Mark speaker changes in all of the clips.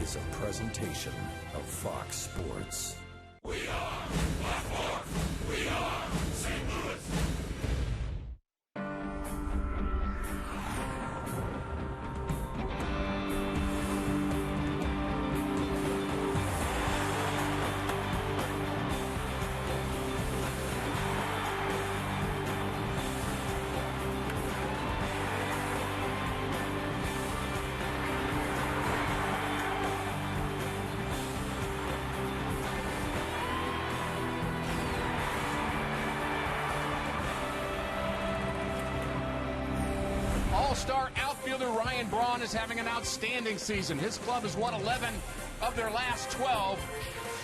Speaker 1: is a presentation of Fox Sports.
Speaker 2: We are Black Hawk. We are St. Louis.
Speaker 3: All-star outfielder Ryan Braun is having an outstanding season. His club has won 11 of their last 12,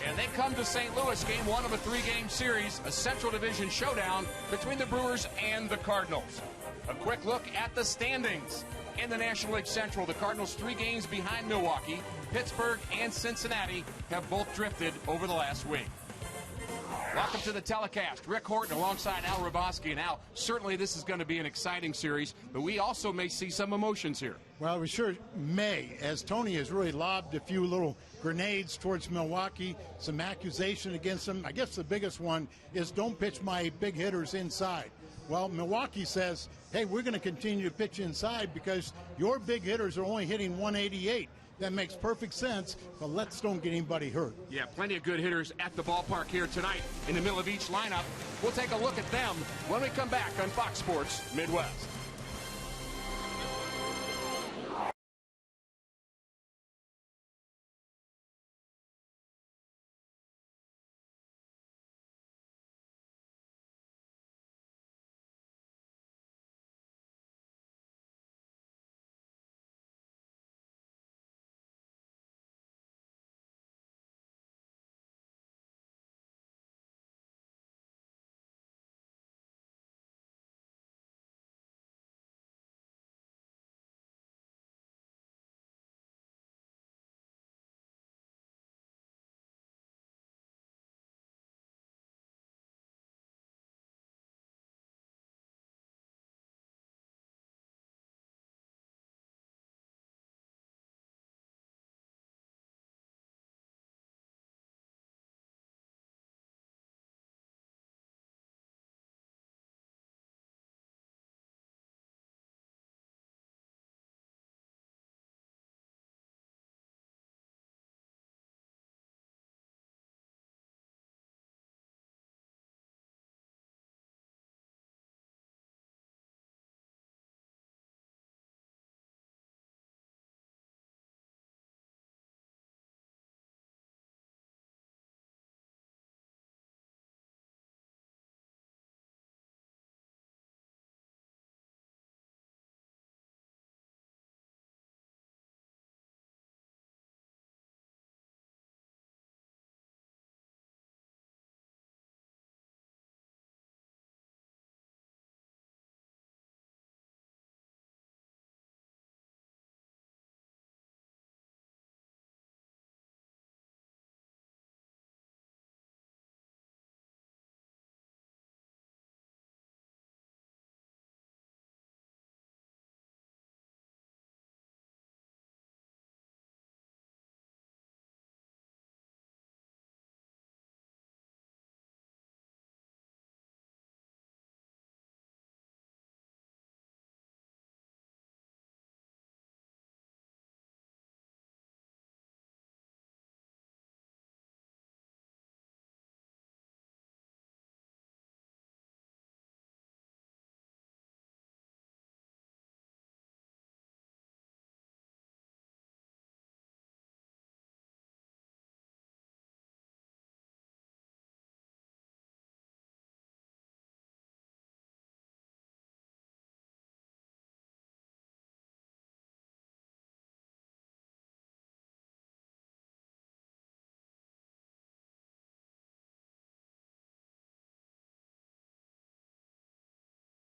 Speaker 3: and they come to St. Louis, game one of a three-game series, a Central Division showdown between the Brewers and the Cardinals. A quick look at the standings in the National League Central. The Cardinals 3 games behind Milwaukee. Pittsburgh and Cincinnati have both drifted over the last week. Welcome to the telecast. Rick Horton alongside Al Roboski. And Al, certainly this is going to be an exciting series, but we also may see some emotions here.
Speaker 4: Well, we sure may, as Tony has really lobbed a few little grenades towards Milwaukee, some accusation against them. I guess the biggest one is don't pitch my big hitters inside. Well, Milwaukee says, hey, we're going to continue to pitch inside because your big hitters are only hitting 188. That makes perfect sense, but let's don't get anybody hurt.
Speaker 3: Yeah, plenty of good hitters at the ballpark here tonight in the middle of each lineup. We'll take a look at them when we come back on Fox Sports Midwest.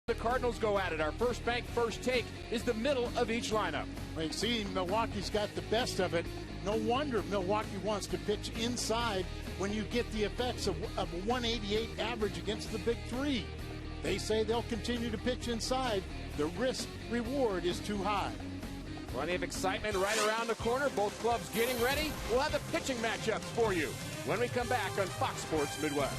Speaker 3: The Cardinals go at it. Our first bank, first take is the middle of each lineup.
Speaker 4: Well, you see, Milwaukee's got the best of it. No wonder Milwaukee wants to pitch inside when you get the effects of a 188 average against the big three. They say they'll continue to pitch inside. The risk-reward is too high.
Speaker 3: Plenty of excitement right around the corner. Both clubs getting ready. We'll have the pitching matchups for you when we come back on Fox Sports Midwest.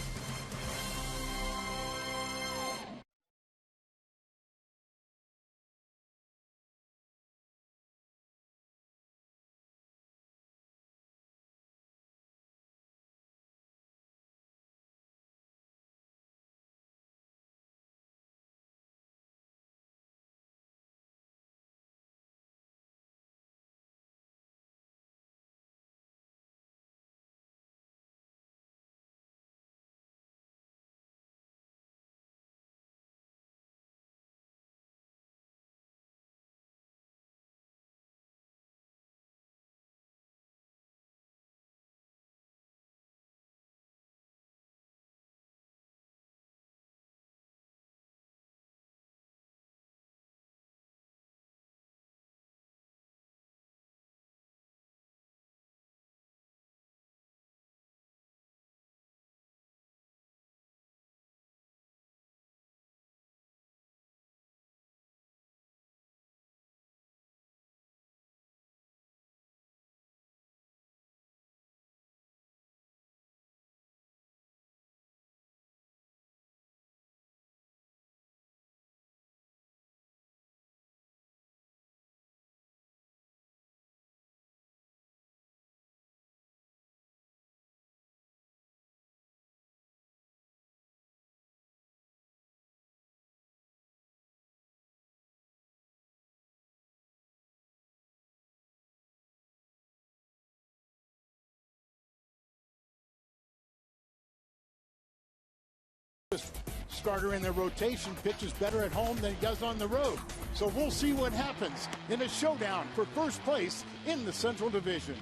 Speaker 4: Starter in their rotation pitches better at home than he does on the road. So we'll see what happens in a showdown for first place in the Central Division.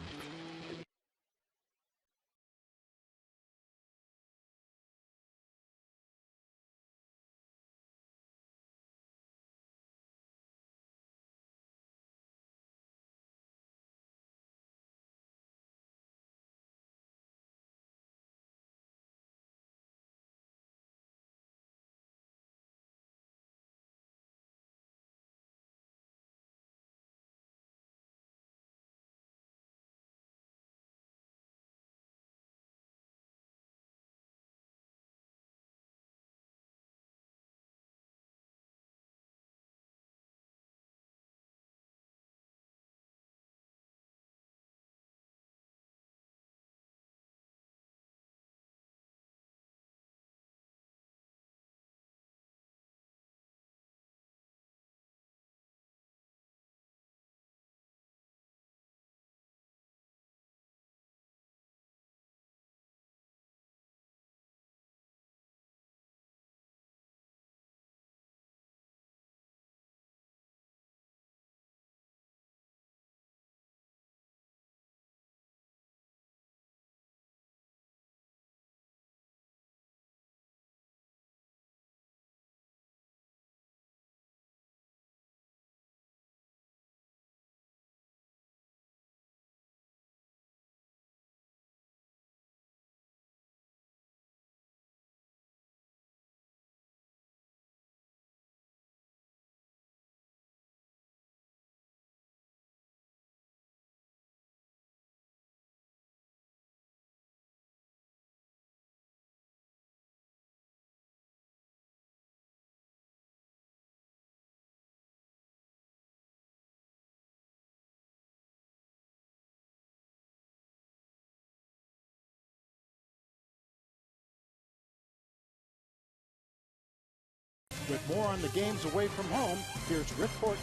Speaker 4: With more on the games away from home, here's Rick Horton.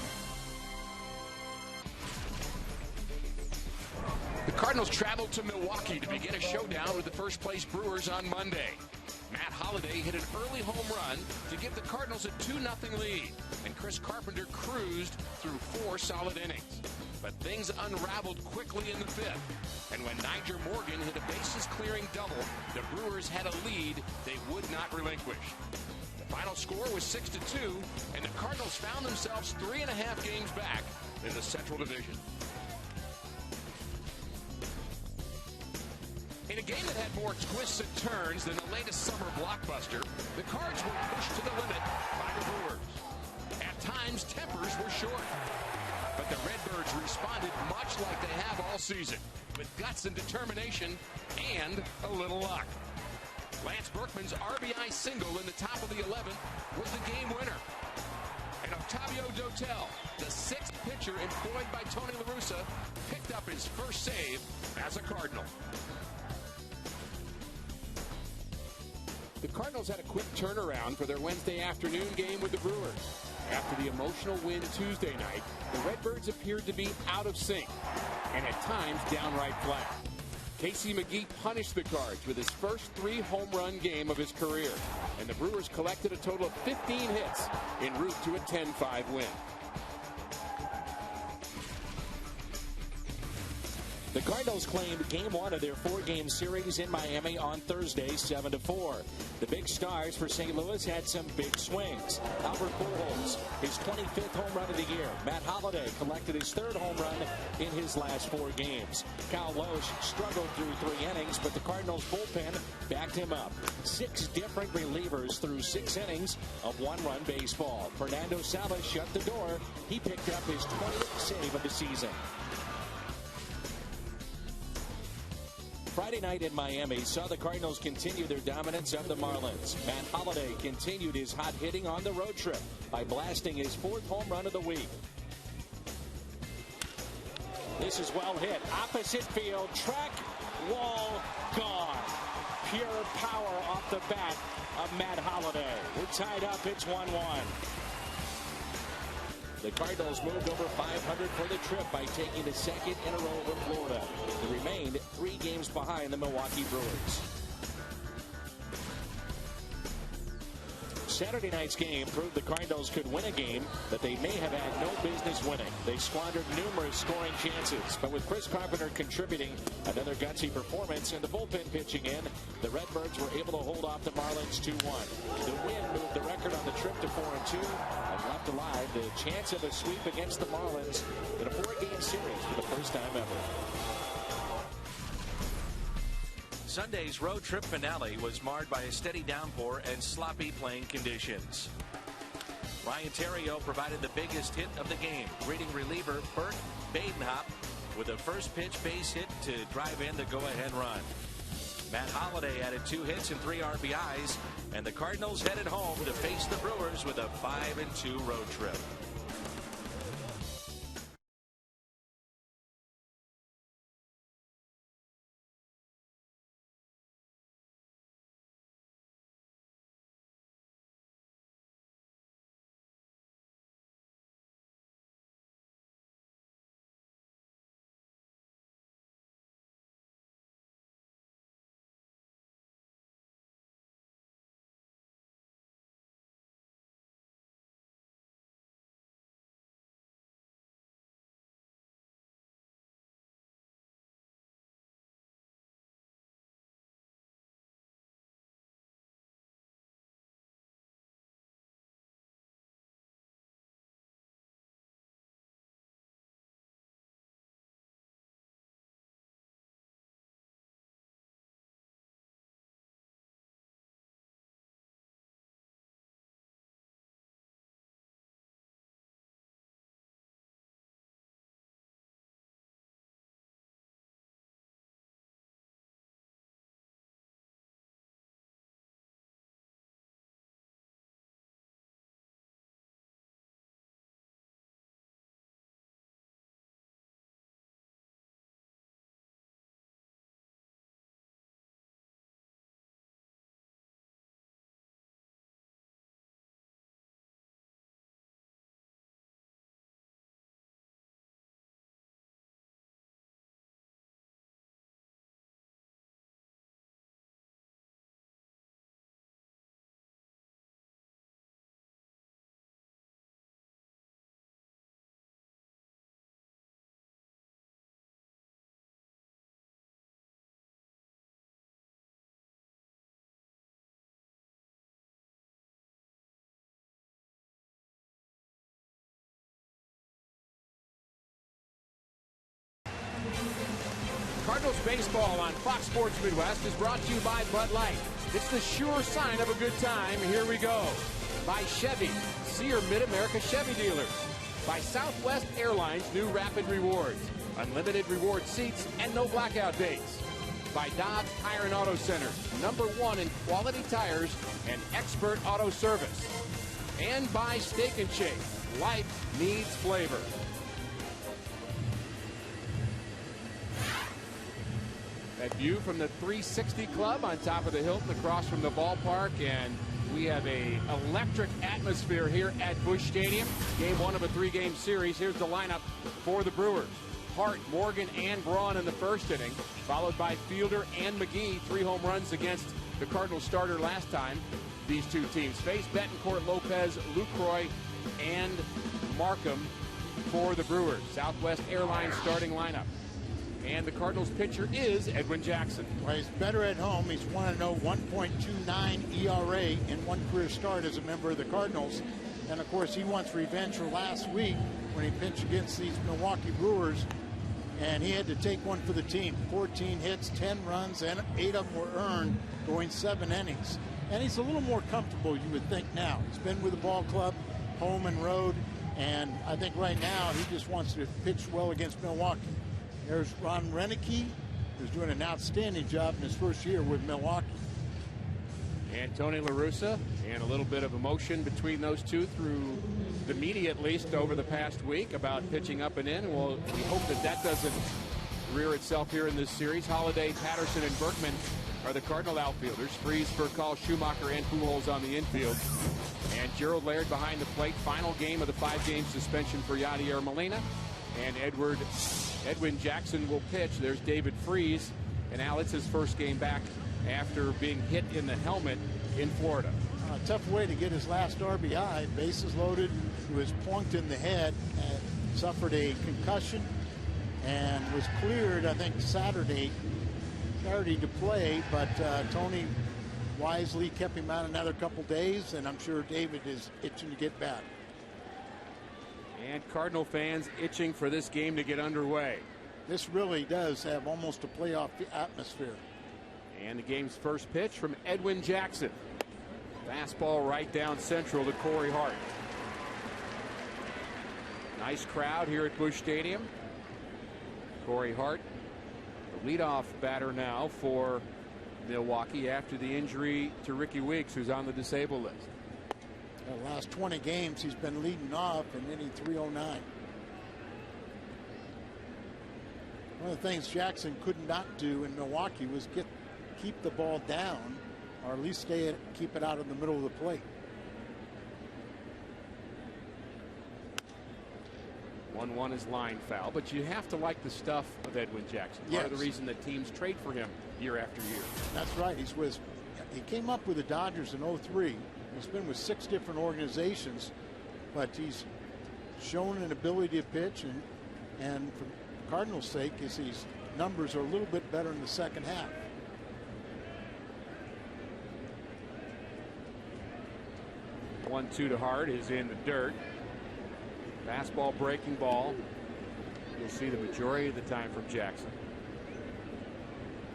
Speaker 3: The Cardinals traveled to Milwaukee to begin a showdown with the first-place Brewers on Monday. Matt Holliday hit an early home run to give the Cardinals a 2-0 lead, and Chris Carpenter cruised through 4 solid innings. But things unraveled quickly in the 5th, and when Niger Morgan hit a bases-clearing double, the Brewers had a lead they would not relinquish. The final score was 6-2, and the Cardinals found themselves 3.5 games back in the Central Division. In a game that had more twists and turns than the latest summer blockbuster, the Cards were pushed to the limit by the Brewers. At times, tempers were short. But the Redbirds responded much like they have all season, with guts and determination and a little luck. Lance Berkman's RBI single in the top of the 11th was the game winner. And Octavio Dotel, the sixth pitcher employed by Tony La Russa, picked up his first save as a Cardinal. The Cardinals had a quick turnaround for their Wednesday afternoon game with the Brewers. After the emotional win Tuesday night, the Redbirds appeared to be out of sync and at times downright flat. Casey McGee punished the Cards with his first 3-home-run game of his career, and the Brewers collected a total of 15 hits en route to a 10-5 win.
Speaker 5: The Cardinals claimed Game 1 of their 4-game series in Miami on Thursday, 7-4. The big stars for St. Louis had some big swings. Albert Pujols, his 25th home run of the year. Matt Holliday collected his 3rd home run in his last 4 games. Kyle Loesch struggled through 3 innings, but the Cardinals bullpen backed him up. 6 different relievers through 6 innings of 1-run baseball. Fernando Salas shut the door. He picked up his 20th save of the season. Friday night in Miami saw the Cardinals continue their dominance of the Marlins. Matt Holliday continued his hot hitting on the road trip by blasting his 4th home run of the week. This is well hit. Opposite field. Track. Wall. Gone. Pure power off the bat of Matt Holliday. We're tied up. It's 1-1. The Cardinals moved over 500 for the trip by taking the 2nd in a row over Florida. They remained 3 games behind the Milwaukee Brewers. Saturday night's game proved the Cardinals could win a game that they may have had no business winning. They squandered numerous scoring chances, but with Chris Carpenter contributing another gutsy performance and the bullpen pitching in, the Redbirds were able to hold off the Marlins 2-1. The win moved the record on the trip to 4-2 and left alive the chance of a sweep against the Marlins in a 4-game series for the first time ever.
Speaker 6: Sunday's road trip finale was marred by a steady downpour and sloppy playing conditions. Ryan Theriot provided the biggest hit of the game, greeting reliever Bert Badenhop with a first pitch base hit to drive in the go-ahead run. Matt Holliday added 2 hits and 3 RBIs, and the Cardinals headed home to face the Brewers with a 5-2 road trip.
Speaker 3: Cardinals baseball on Fox Sports Midwest is brought to you by Bud Light. It's the sure sign of a good time. Here we go. By Chevy. See your Mid-America Chevy dealers. by Southwest Airlines new Rapid Rewards. Unlimited reward seats and no blackout dates. By Dobbs Tire and Auto Center, #1 in quality tires and expert auto service. And by Steak and Shake, life needs flavor. That view from the 360 Club on top of the Hilton across from the ballpark, and we have a electric atmosphere here at Busch Stadium. Game 1 of a 3-game series. Here's the lineup for the Brewers. Hart, Morgan, and Braun in the first inning, followed by Fielder and McGee. 3 home runs against the Cardinals starter last time these two teams faced. Betancourt, Lopez, Lucroy, and Markham for the Brewers. Southwest Airlines starting lineup. And the Cardinals pitcher is Edwin Jackson.
Speaker 4: Well, he's better at home. He's 1-0, 1.29 ERA in one career start as a member of the Cardinals. And, of course, he wants revenge for last week when he pitched against these Milwaukee Brewers. And he had to take one for the team. 14 hits, 10 runs, and 8 of them were earned, going 7 innings. And he's a little more comfortable, you would think, now. He's been with the ball club, home and road. And I think right now he just wants to pitch well against Milwaukee. There's Ron Renicky, who's doing an outstanding job in his first year with Milwaukee.
Speaker 3: And Tony La Russa, and a little bit of emotion between those two through the media, at least over the past week, about pitching up and in. Well, we hope that that doesn't rear itself here in this series. Holiday, Patterson, and Berkman are the Cardinal outfielders. Freeze, Furcal, Schumacher, and Pujols on the infield. And Gerald Laird behind the plate. Final game of the 5-game suspension for Yadier Molina. And Edwin Jackson will pitch. There's David Freeze. And Al, it's his first game back after being hit in the helmet in Florida.
Speaker 4: A tough way to get his last RBI. Bases loaded. He was plunked in the head and suffered a concussion and was cleared, I think, Saturday to play. But Tony wisely kept him out another couple days, and I'm sure David is itching to get back.
Speaker 3: And Cardinal fans itching for this game to get underway.
Speaker 4: This really does have almost a playoff atmosphere.
Speaker 3: And the game's first pitch from Edwin Jackson. Fastball right down central to Corey Hart. Nice crowd here at Busch Stadium. Corey Hart, the leadoff batter now for Milwaukee after the injury to Ricky Weeks, who's on the disabled list.
Speaker 4: The last 20 games he's been leading off and hitting .309. One of the things Jackson could not do in Milwaukee was keep the ball down, or at least keep it out of the middle of the plate.
Speaker 3: 1-1 is line foul, but you have to like the stuff of Edwin Jackson.
Speaker 4: Yes.
Speaker 3: Part of the reason that teams trade for him year after year.
Speaker 4: That's right. He came up with the Dodgers in 03. He's been with 6 different organizations, but he's shown an ability to pitch, and for Cardinals' sake, his numbers are a little bit better in the second half.
Speaker 3: One-two to Hart is in the dirt. Fastball, breaking ball. You'll see the majority of the time from Jackson.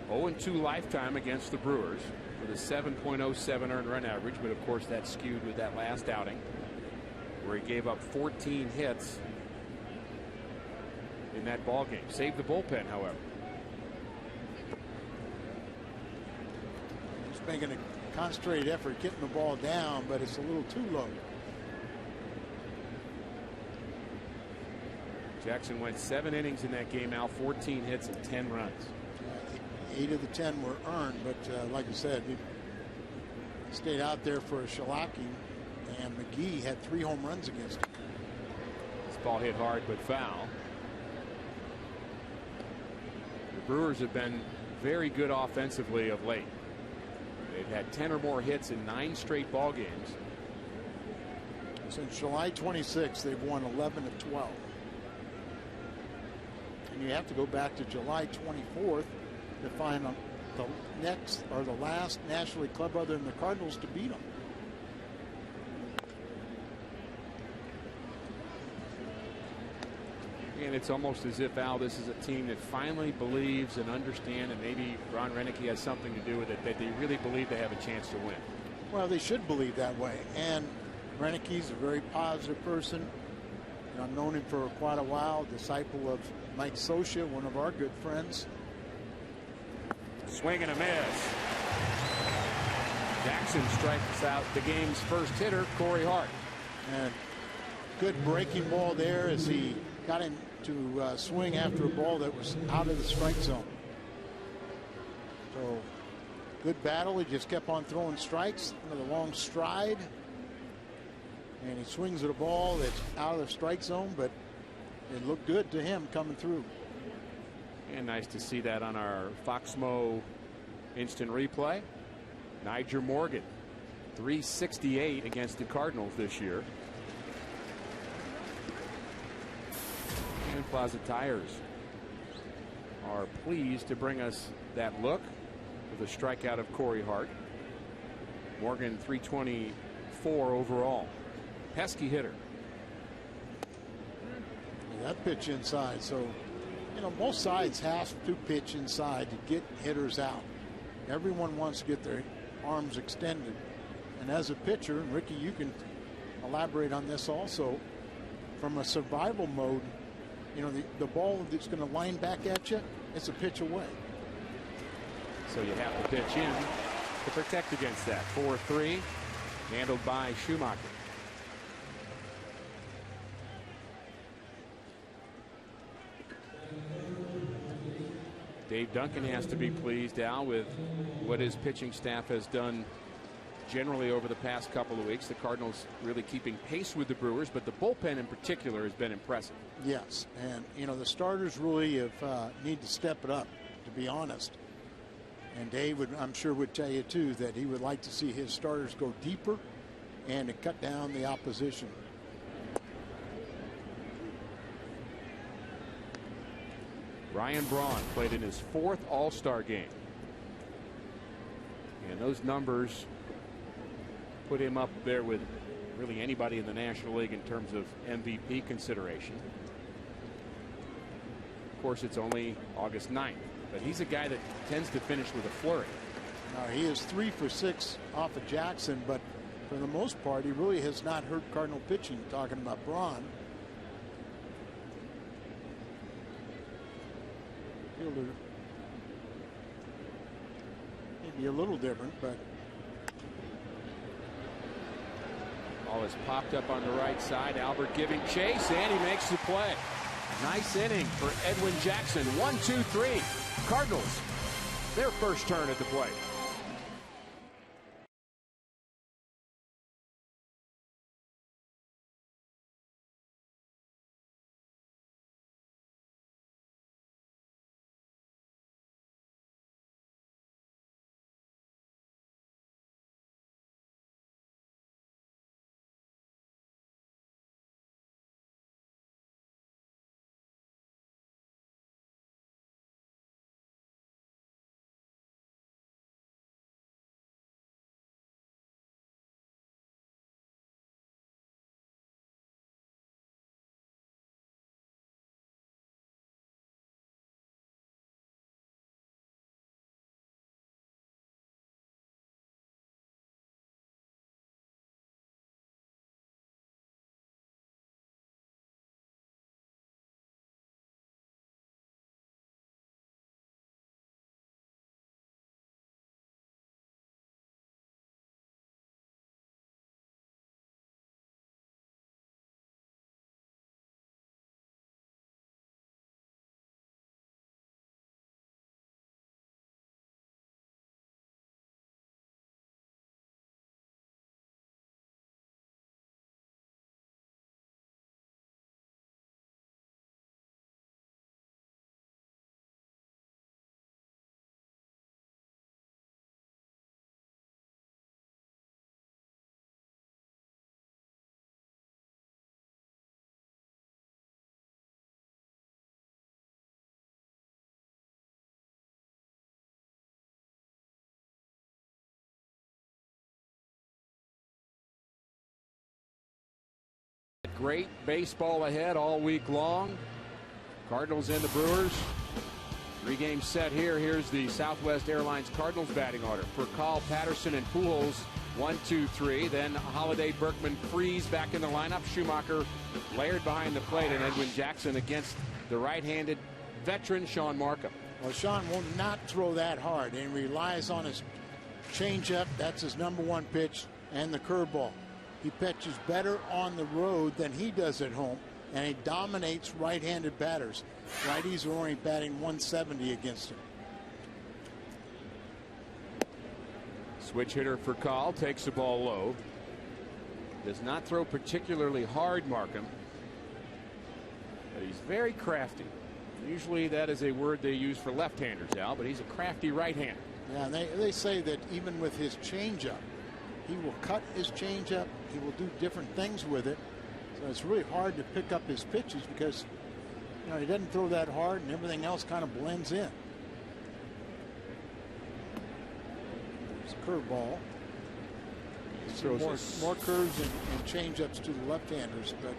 Speaker 3: 0-2 lifetime against the Brewers with a 7.07 earned run average, but of course that's skewed with that last outing where he gave up 14 hits in that ball game. Saved the bullpen, however.
Speaker 4: He's making a concentrated effort getting the ball down, but it's a little too low.
Speaker 3: Jackson went 7 innings in that game, Al, 14 hits and 10 runs.
Speaker 4: 8 of the 10 were earned, but like I said, he stayed out there for a shellacking, and McGee had 3 home runs against him.
Speaker 3: This ball hit hard but foul. The Brewers have been very good offensively of late. They've had 10 or more hits in 9 straight ball games.
Speaker 4: Since July 26th, they've won 11 of 12. And you have to go back to July 24th to find the next or the last National League club other than the Cardinals to beat them.
Speaker 3: And it's almost as if, Al, this is a team that finally believes and understands, and maybe Ron Renicky has something to do with it, that they really believe they have a chance to win.
Speaker 4: Well, they should believe that way. And Renicky's a very positive person. And I've known him for quite a while, disciple of Mike Socia, one of our good friends.
Speaker 7: Swing and a miss. Jackson strikes out the game's first hitter, Corey Hart.
Speaker 4: And good breaking ball there as he got him to swing after a ball that was out of the strike zone. So good battle. He just kept on throwing strikes with a long stride. And he swings at a ball that's out of the strike zone, but it looked good to him coming through.
Speaker 7: And nice to see that on our Foxmo instant replay. Nyjer Morgan, 368 against the Cardinals this year. And Plaza Tires are pleased to bring us that look with a strikeout of Corey Hart. Morgan 324 overall. Pesky hitter.
Speaker 4: That pitch inside. So, you know, both sides have to pitch inside to get hitters out. Everyone wants to get their arms extended. And as a pitcher, and Ricky, you can elaborate on this also, from a survival mode, you know, the ball that's going to line back at you, it's a pitch away.
Speaker 7: So you have to pitch in to protect against that. 4-3, handled by Schumacher. Dave Duncan has to be pleased, Al, with what his pitching staff has done generally over the past couple of weeks. The Cardinals really keeping pace with the Brewers, but the bullpen in particular has been impressive.
Speaker 4: Yes, and you know the starters really have need to step it up, to be honest. And Dave would, I'm sure, would tell you too that he would like to see his starters go deeper and to cut down the opposition.
Speaker 7: Ryan Braun played in his 4th All-Star game. And those numbers put him up there with really anybody in the National League in terms of MVP consideration. Of course, it's only August 9th, but he's a guy that tends to finish with a flurry.
Speaker 4: He is 3 for 6 off of Jackson, but for the most part, he really has not hurt Cardinal pitching, talking about Braun. Maybe a little different, but
Speaker 7: Ball is popped up on the right side. Albert giving chase, and he makes the play. Nice inning for Edwin Jackson. 1-2-3. Cardinals, their first turn at the plate. Great baseball ahead all week long. Cardinals and the Brewers Three-game set here. Here's the Southwest Airlines Cardinals batting order. For Call, Patterson, and Pujols, 1, 2, 3. Then Holiday, Berkman, Freeze back in the lineup. Schumacher layered behind the plate, and Edwin Jackson against the right-handed veteran Sean Markham.
Speaker 4: Well, Sean will not throw that hard, and relies on his changeup. That's his #1 pitch, and the curveball. He pitches better on the road than he does at home, and he dominates right-handed batters. Righties are only batting 170 against him.
Speaker 7: Switch hitter for Call, takes the ball low. Does not throw particularly hard, Markham, but he's very crafty. Usually that is a word they use for left-handers, Al, but he's a crafty right-hander.
Speaker 4: Yeah, and they say that even with his changeup, he will cut his changeup. He will do different things with it. So it's really hard to pick up his pitches because, you know, he doesn't throw that hard, and everything else kind of blends in. It's a curveball. More curves and changeups to the left-handers, but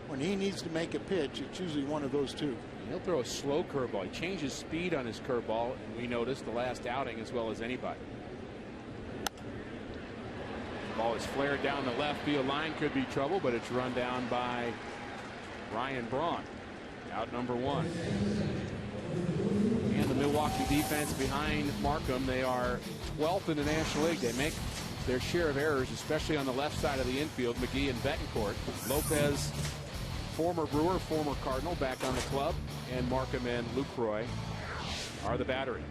Speaker 4: when he needs to make a pitch, it's usually one of those two.
Speaker 7: He'll throw a slow curveball. He changes speed on his curveball, and we noticed the last outing as well as anybody. Ball is flared down the left field line. Could be trouble, but it's run down by Ryan Braun. Out #1. And the Milwaukee defense behind Markham, they are 12th in the National League. They make their share of errors, especially on the left side of the infield. McGee and Betancourt. Lopez, former Brewer, former Cardinal, back on the club, and Markham and Lucroy are the battery.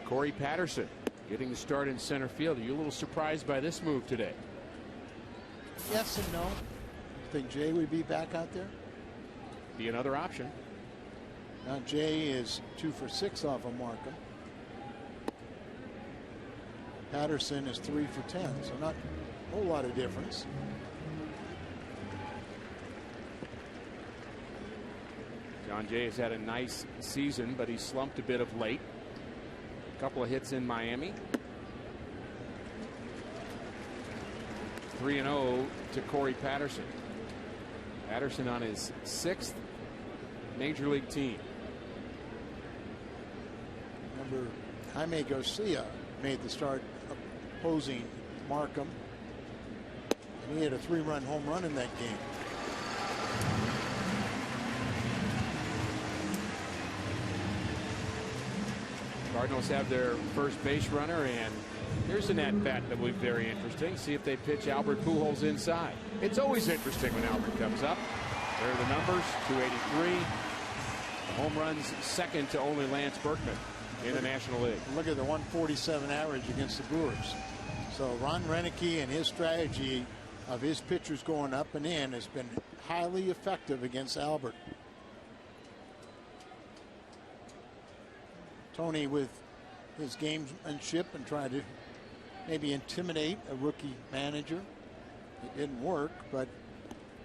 Speaker 7: Corey Patterson getting the start in center field. Are you a little surprised by this move today?
Speaker 4: Yes and no. Think Jay would be back out there?
Speaker 7: Be another option.
Speaker 4: Now Jay is 2 for 6 off of Markham. Patterson is 3 for 10, so not a whole lot of difference.
Speaker 7: John Jay has had a nice season, but he's slumped a bit of late. A couple of hits in Miami. 3-0 to Corey Patterson. Patterson on his 6th major league team.
Speaker 4: Remember, Jaime Garcia made the start opposing Markham, and he had a 3-run home run in that game.
Speaker 7: Cardinals have their first base runner, and here's an at-bat that will be very interesting. See if they pitch Albert Pujols inside. It's always interesting when Albert comes up. There are the numbers: 283. Home runs second to only Lance Berkman in the National League.
Speaker 4: Look at the 147 average against the Brewers. So Ron Renicky and his strategy of his pitchers going up and in has been highly effective against Albert. Tony with his gamesmanship and trying to maybe intimidate a rookie manager. It didn't work, but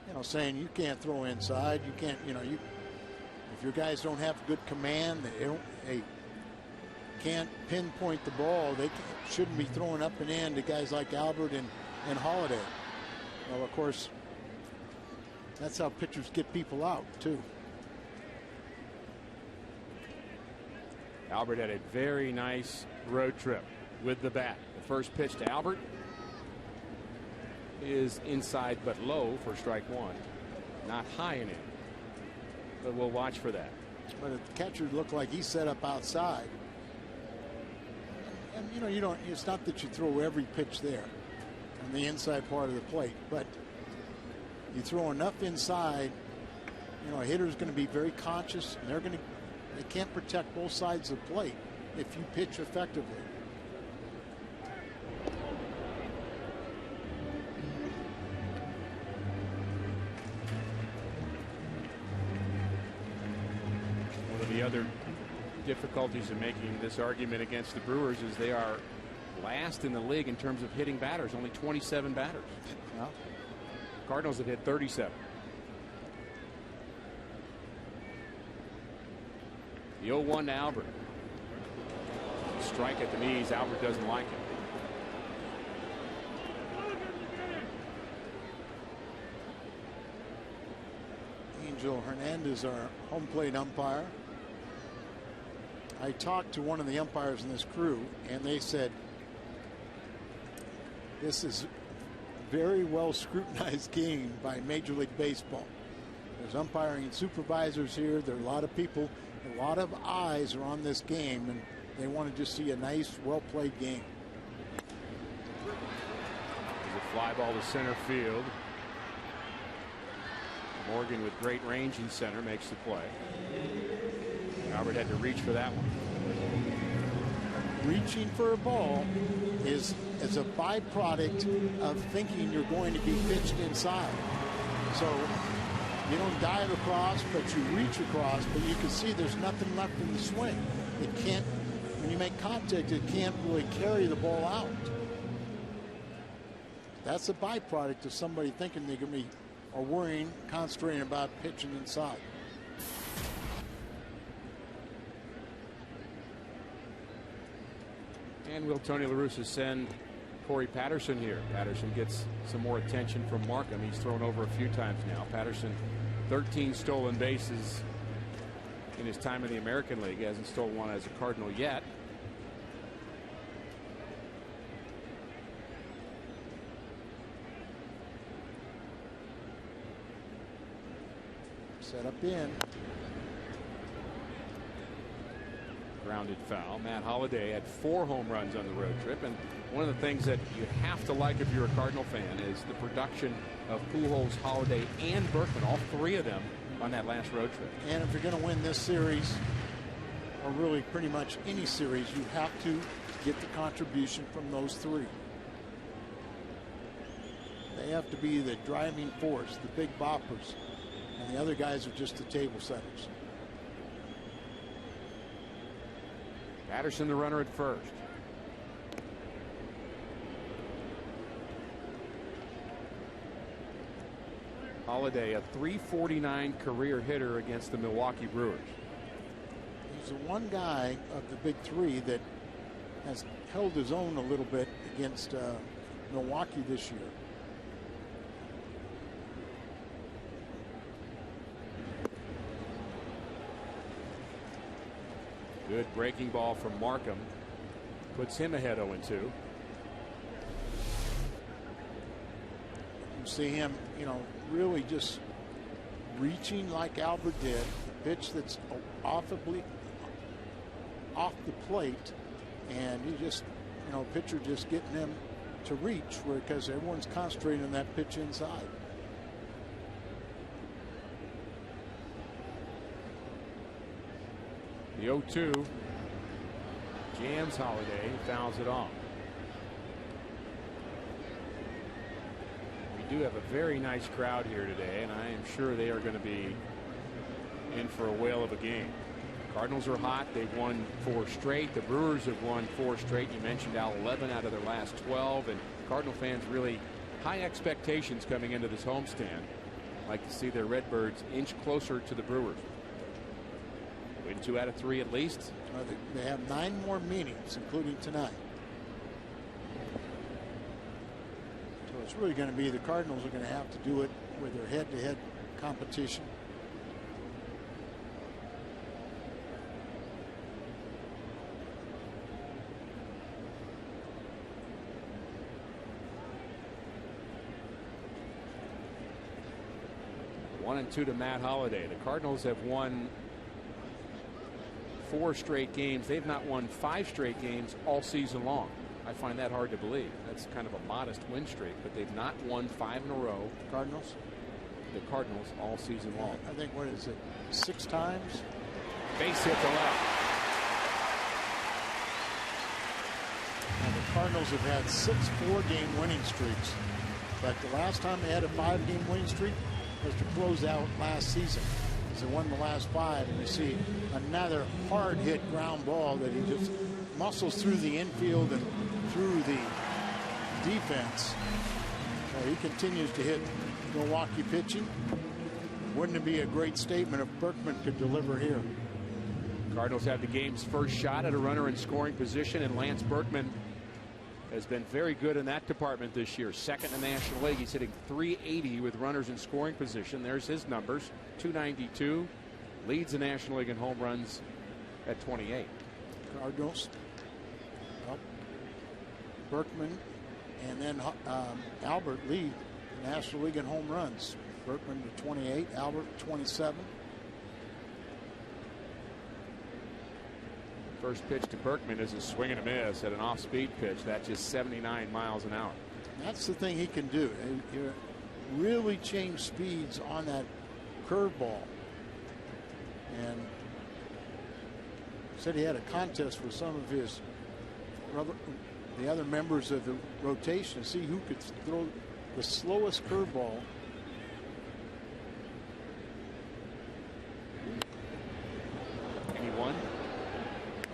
Speaker 4: you know, saying you can't throw inside, you can't, you know, if your guys don't have good command, they can't pinpoint the ball, they shouldn't be throwing up and in to guys like Albert and Holiday. Well, of course, that's how pitchers get people out too.
Speaker 7: Albert had a very nice road trip with the bat. The first pitch to Albert is inside but low for strike 1. Not high in it, but we'll watch for that.
Speaker 4: But the catcher looked like he set up outside. And you know, it's not that you throw every pitch there on the inside part of the plate, but you throw enough inside, you know, a hitter's going to be very conscious, and they can't protect both sides of the plate if you pitch effectively.
Speaker 7: One of the other difficulties in making this argument against the Brewers is they are last in the league in terms of hitting batters, only 27 batters.
Speaker 4: Yeah.
Speaker 7: Cardinals have hit 37. The 0-1 to Albert. Strike at the knees. Albert doesn't like it.
Speaker 4: Angel Hernandez, our home plate umpire. I talked to one of the umpires in this crew, and they said this is a very well scrutinized game by Major League Baseball. There's umpiring supervisors here. There are a lot of people, a lot of eyes are on this game, and they want to just see a nice, well-played game.
Speaker 7: There's a fly ball to center field. Morgan with great range in center makes the play. Albert had to reach for that one.
Speaker 4: Reaching for a ball is a byproduct of thinking you're going to be pitched inside. So you don't dive across, but you reach across, but you can see there's nothing left in the swing. It can't, when you make contact, it can't really carry the ball out. That's a byproduct of somebody thinking they're going to be, or worrying, concentrating about pitching inside.
Speaker 7: And will Tony La Russa send Corey Patterson here? Patterson gets some more attention from Markham. He's thrown over a few times now. Patterson, 13 stolen bases in his time in the American League. He hasn't stolen one as a Cardinal yet.
Speaker 4: Set up in.
Speaker 7: Grounded foul. Matt Holliday had 4 home runs on the road trip, and one of the things that you have to like if you're a Cardinal fan is the production of Pujols, Holliday, and Berkman, all 3 of them on that last road trip.
Speaker 4: And if you're going to win this series, or really pretty much any series, you have to get the contribution from those 3. They have to be the driving force, the big boppers. And the other guys are just the table setters.
Speaker 7: Patterson the runner at first. Holliday, a .349 career hitter against the Milwaukee Brewers.
Speaker 4: He's the one guy of the big 3 that has held his own a little bit against Milwaukee this year.
Speaker 7: Good breaking ball from Markham. Puts him ahead 0-2.
Speaker 4: You see him, really just reaching like Albert did. A pitch that's off the plate, and he just, pitcher just getting him to reach, because everyone's concentrating on that pitch inside.
Speaker 7: The 0-2 jams Holliday, fouls it off. We do have a very nice crowd here today, and I am sure they are going to be in for a whale of a game. Cardinals are hot. They've won 4 straight. The Brewers have won 4 straight. You mentioned Al, 11 out of their last 12, and Cardinal fans really high expectations coming into this homestand. Like to see their Redbirds inch closer to the Brewers. Win 2 out of 3 at least.
Speaker 4: They have 9 more meetings, including tonight. So it's really going to be the Cardinals are going to have to do it with their head-to-head competition.
Speaker 7: One and 2 to Matt Holliday. The Cardinals have won 4 straight games. They've not won 5 straight games all season long. I find that hard to believe. That's kind of a modest win streak, but they've not won 5 in a row.
Speaker 4: Cardinals?
Speaker 7: The Cardinals all season long.
Speaker 4: I think, what is it, 6 times?
Speaker 7: Base hit to left.
Speaker 4: And the Cardinals have had 6 4-game winning streaks. But the last time they had a 5-game winning streak was to close out last season. They won the last 5, and you see another hard hit ground ball that he just muscles through the infield and through the defense. So he continues to hit Milwaukee pitching. Wouldn't it be a great statement if Berkman could deliver here?
Speaker 7: Cardinals have the game's first shot at a runner in scoring position, and Lance Berkman has been very good in that department this year. Second in the National League. He's hitting .380 with runners in scoring position. There's his numbers. .292. Leads the National League in home runs at 28.
Speaker 4: Cardinals. Well, Berkman and then Albert lead the National League in home runs. Berkman to 28, Albert 27.
Speaker 7: First pitch to Berkman is a swing and a miss at an off-speed pitch. That's just 79 miles an hour.
Speaker 4: That's the thing he can do. He really change speeds on that curveball. And said he had a contest with some of the other members of the rotation to see who could throw the slowest curveball.
Speaker 7: Anyone?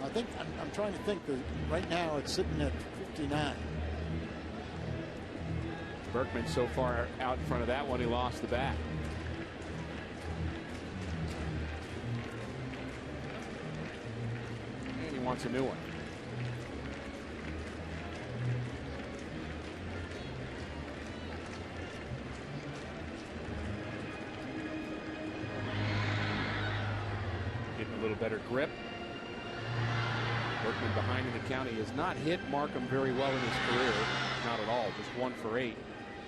Speaker 4: I think I'm trying to think that right now it's sitting at 59.
Speaker 7: Berkman so far out in front of that one, he lost the bat. And he wants a new one. Getting a little better grip. Berkman behind in the count. He has not hit Markham very well in his career. Not at all. Just 1 for 8.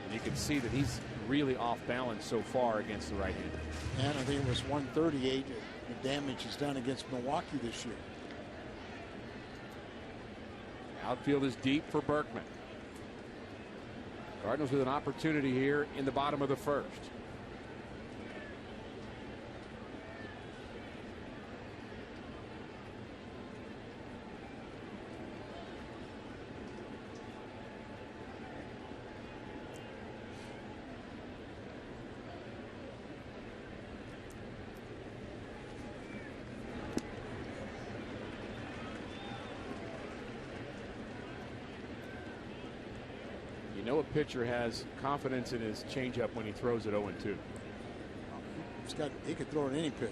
Speaker 7: And you can see that he's really off balance so far against the right-hander.
Speaker 4: And I think it was 138 the damage he's done against Milwaukee this year.
Speaker 7: Outfield is deep for Berkman. Cardinals with an opportunity here in the bottom of the first. You know a pitcher has confidence in his changeup when he throws it 0-2.
Speaker 4: He could throw it any pitch.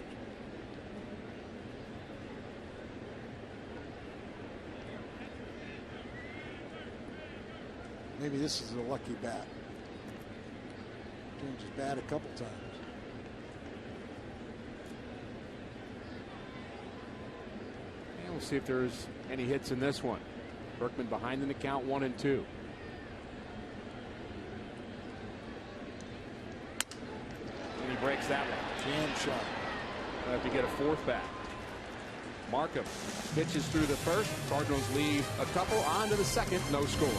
Speaker 4: Maybe this is a lucky bat. Changed his bat a couple times.
Speaker 7: And we'll see if there's any hits in this one. Berkman behind in the count, 1-2. Breaks that one.
Speaker 4: Jam shot.
Speaker 7: We'll have to get a fourth back. Markham pitches through the first. Cardinals leave a couple on to the second. No score.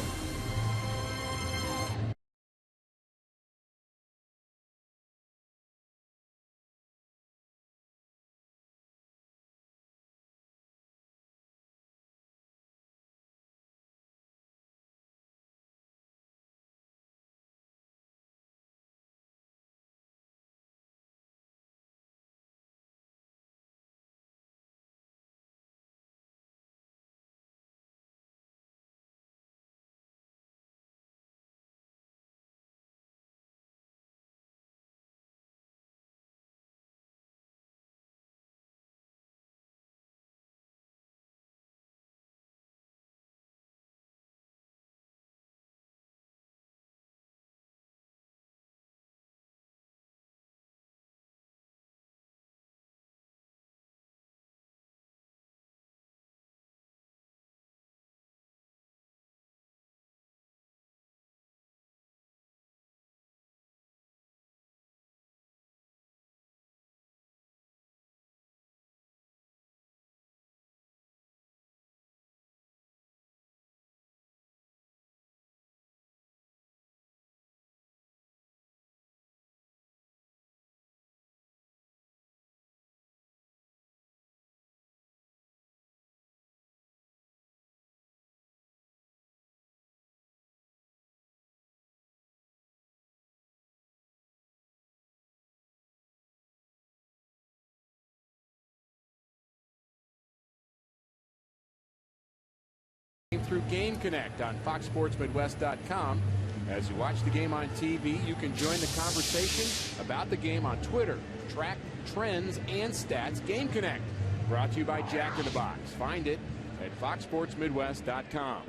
Speaker 7: Through Game Connect on FoxSportsMidwest.com. As you watch the game on TV, you can join the conversation about the game on Twitter. Track trends and stats. Game Connect brought to you by Jack in the Box. Find it at foxsportsmidwest.com.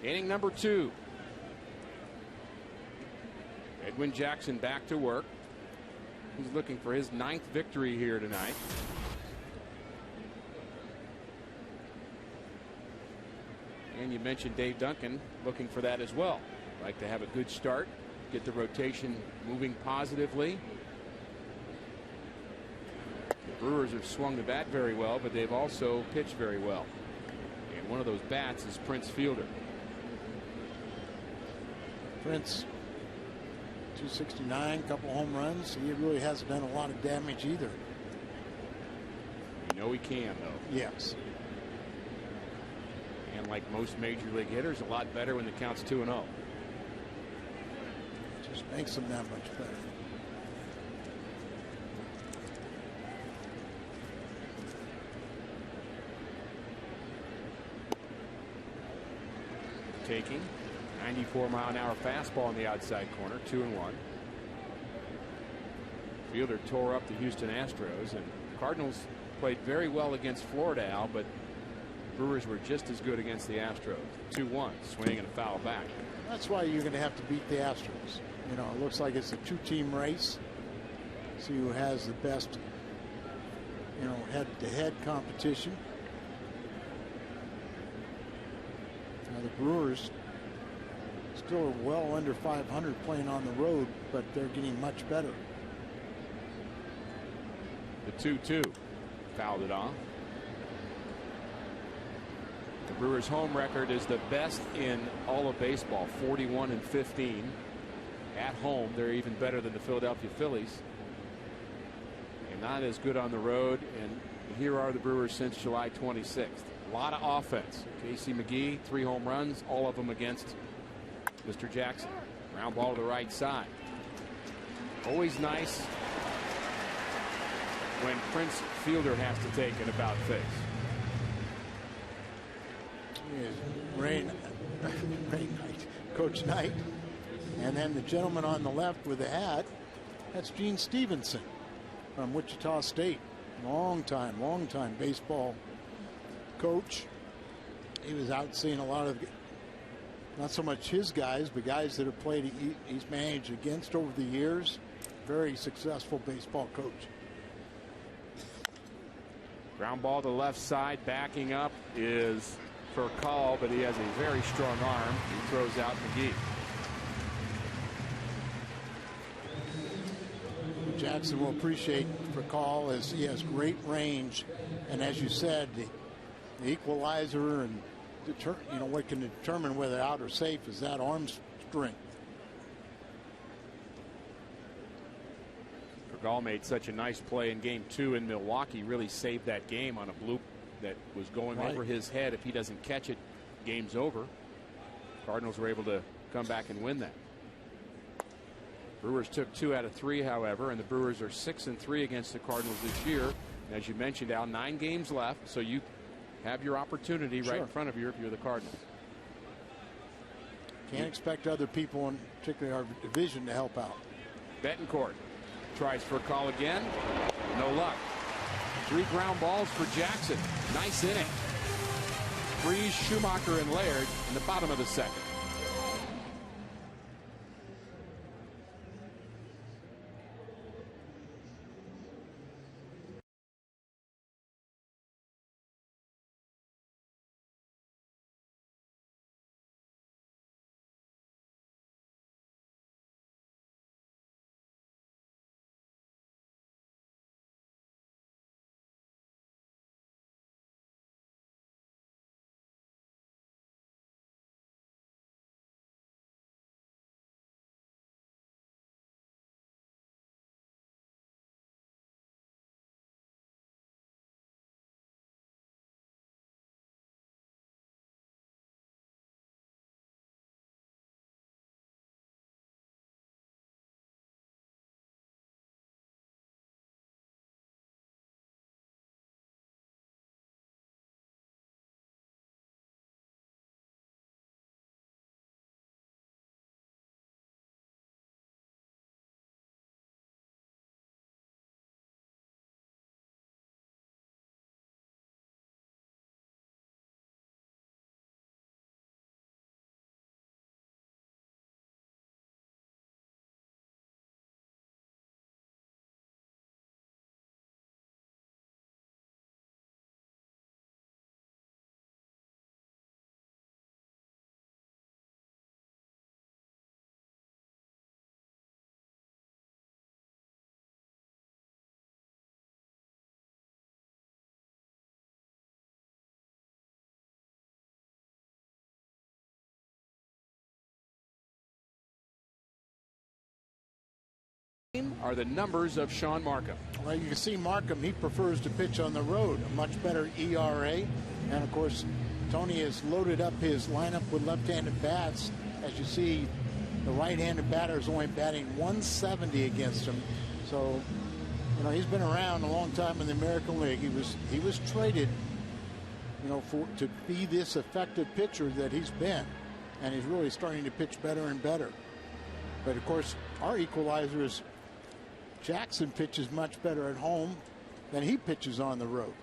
Speaker 7: Inning number 2. Edwin Jackson back to work. He's looking for his 9th victory here tonight. And you mentioned Dave Duncan looking for that as well. Like to have a good start, get the rotation moving positively. The Brewers have swung the bat very well, but they've also pitched very well. And one of those bats is Prince Fielder.
Speaker 4: Prince, 269, couple home runs. He really hasn't done a lot of damage either.
Speaker 7: You know he can, though.
Speaker 4: Yes.
Speaker 7: And like most major league hitters, a lot better when the count's 2-0.
Speaker 4: Just makes them that much better.
Speaker 7: Taking 94-mile-an-hour fastball on the outside corner, 2-1. Fielder tore up the Houston Astros, and Cardinals played very well against Florida, Al, but Brewers were just as good against the Astros. 2-1, swing and a foul back.
Speaker 4: That's why you're going to have to beat the Astros. You know, it looks like it's a 2-team race. See who has the best, you know, head-to-head competition. Now the Brewers still are well under 500 playing on the road, but they're getting much better.
Speaker 7: The 2-2 fouled it off. The Brewers' home record is the best in all of baseball, 41-15. At home, they're even better than the Philadelphia Phillies. And not as good on the road. And here are the Brewers since July 26th. A lot of offense. Casey McGee, 3 home runs, all of them against Mr. Jackson. Ground ball to the right side. Always nice when Prince Fielder has to take an about face.
Speaker 4: Ray Knight, Coach Knight. And then the gentleman on the left with the hat, that's Gene Stevenson from Wichita State. Long time baseball coach. He was out seeing a lot of, not so much his guys, but guys that have played, he's managed against over the years. Very successful baseball coach.
Speaker 7: Ground ball to the left side, backing up is for a call, but he has a very strong arm. He throws out McGee.
Speaker 4: Jackson will appreciate for call as he has great range, and as you said, the equalizer and you know what can determine whether out or safe is that arm strength.
Speaker 7: Pregame made such a nice play in game 2 in Milwaukee, really saved that game on a bloop that was going over his head. If he doesn't catch it, game's over. Cardinals were able to come back and win that. Brewers took 2 out of 3, however, and the Brewers are 6-3 against the Cardinals this year. And as you mentioned, Al, 9 games left, so you have your opportunity right in front of you if you're the Cardinals.
Speaker 4: Can't expect other people, in particularly our division, to help out.
Speaker 7: Betancourt tries for a call again. No luck. 3 ground balls for Jackson. Nice inning. Freeze, Schumacher, and Laird in the bottom of the 2nd. are the numbers of Sean Markham.
Speaker 4: Well, you can see Markham, he prefers to pitch on the road, a much better ERA. And, of course, Tony has loaded up his lineup with left-handed bats. As you see, the right-handed batter is only batting 170 against him. So, you know, he's been around a long time in the American League. He was traded, you know, to be this effective pitcher that he's been. And he's really starting to pitch better and better. But, of course, our equalizer is Jackson pitches much better at home than he pitches on the road.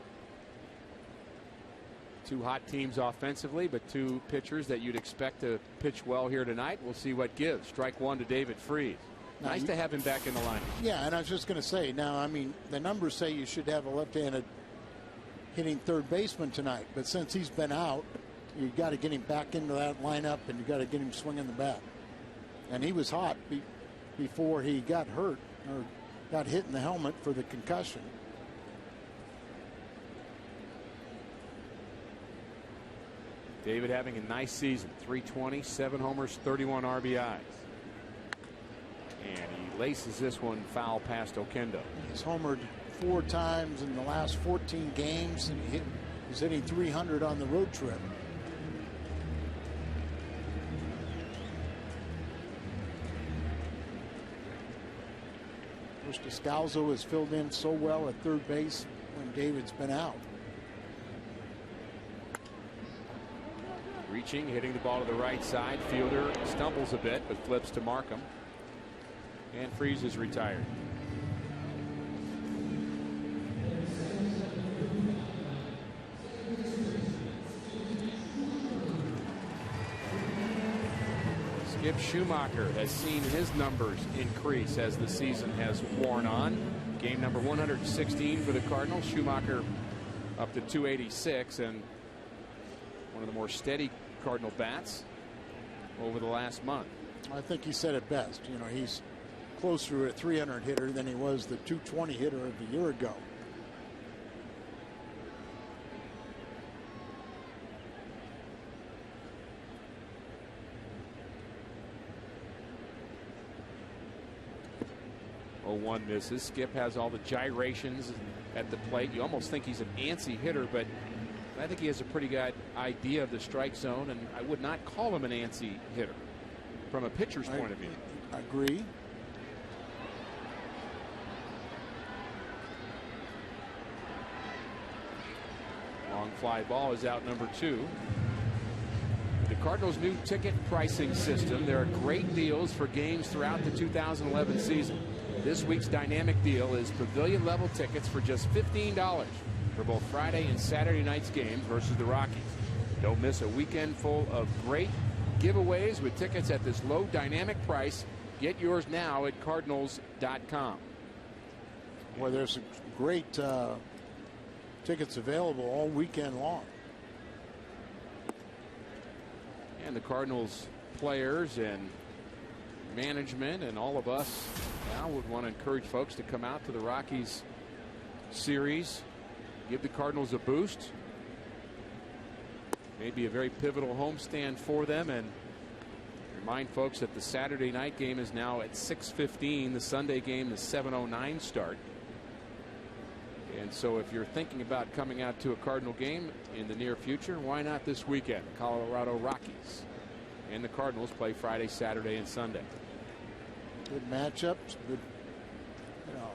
Speaker 7: Two hot teams offensively, but two pitchers that you'd expect to pitch well here tonight. We'll see what gives. Strike one to David Freese. Nice to have him back in the lineup.
Speaker 4: Yeah, and I was just going to say, now, I mean, the numbers say you should have a left-handed hitting third baseman tonight, but since he's been out, you got to get him back into that lineup, and you got to get him swinging the bat. And he was hot before he got hurt or got hit in the helmet for the concussion.
Speaker 7: David having a nice season. 320, 7 homers, 31 RBIs. And he laces this one foul past Oquendo.
Speaker 4: He's homered 4 times in the last 14 games, and he's hitting 300 on the road trip. Descalzo has filled in so well at third base when David's been out.
Speaker 7: Reaching, hitting the ball to the right side. Fielder stumbles a bit, but flips to Markham. And Freese is retired. Skip Schumacher has seen his numbers increase as the season has worn on. Game number 116 for the Cardinals. Schumacher up to 286, and one of the more steady Cardinal bats over the last month.
Speaker 4: I think he said it best. You know, he's closer to a 300 hitter than he was the 220 hitter of a year ago.
Speaker 7: One misses. Skip has all the gyrations at the plate. You almost think he's an antsy hitter, but I think he has a pretty good idea of the strike zone, and I would not call him an antsy hitter from a pitcher's point of view.
Speaker 4: I agree.
Speaker 7: Long fly ball is out, number 2. The Cardinals' new ticket pricing system. There are great deals for games throughout the 2011 season. This week's dynamic deal is pavilion level tickets for just $15 for both Friday and Saturday night's games versus the Rockies. Don't miss a weekend full of great giveaways with tickets at this low dynamic price. Get yours now at Cardinals.com.
Speaker 4: Well, there's some great tickets available all weekend long.
Speaker 7: And the Cardinals players and management and all of us now would want to encourage folks to come out to the Rockies series, give the Cardinals a boost, maybe a very pivotal homestand for them, and remind folks that the Saturday night game is now at 6:15. The Sunday game is 7:09 start. And so if you're thinking about coming out to a Cardinal game in the near future, why not this weekend? Colorado Rockies and the Cardinals play Friday, Saturday, and Sunday.
Speaker 4: Good matchups. Good, you know,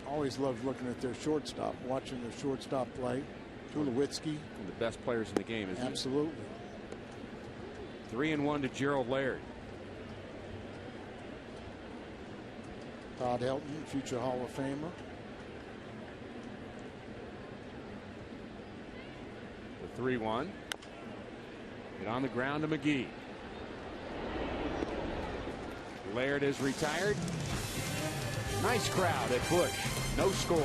Speaker 4: always loved looking at their shortstop, watching their shortstop play. Tulowitzki.
Speaker 7: One of the best players in the game, isn't he?
Speaker 4: Absolutely.
Speaker 7: 3-1 to Gerald Laird.
Speaker 4: Todd Helton, future Hall of Famer.
Speaker 7: The 3-1. Hit on the ground to McGee. Laird is retired. Nice crowd at Busch. No score.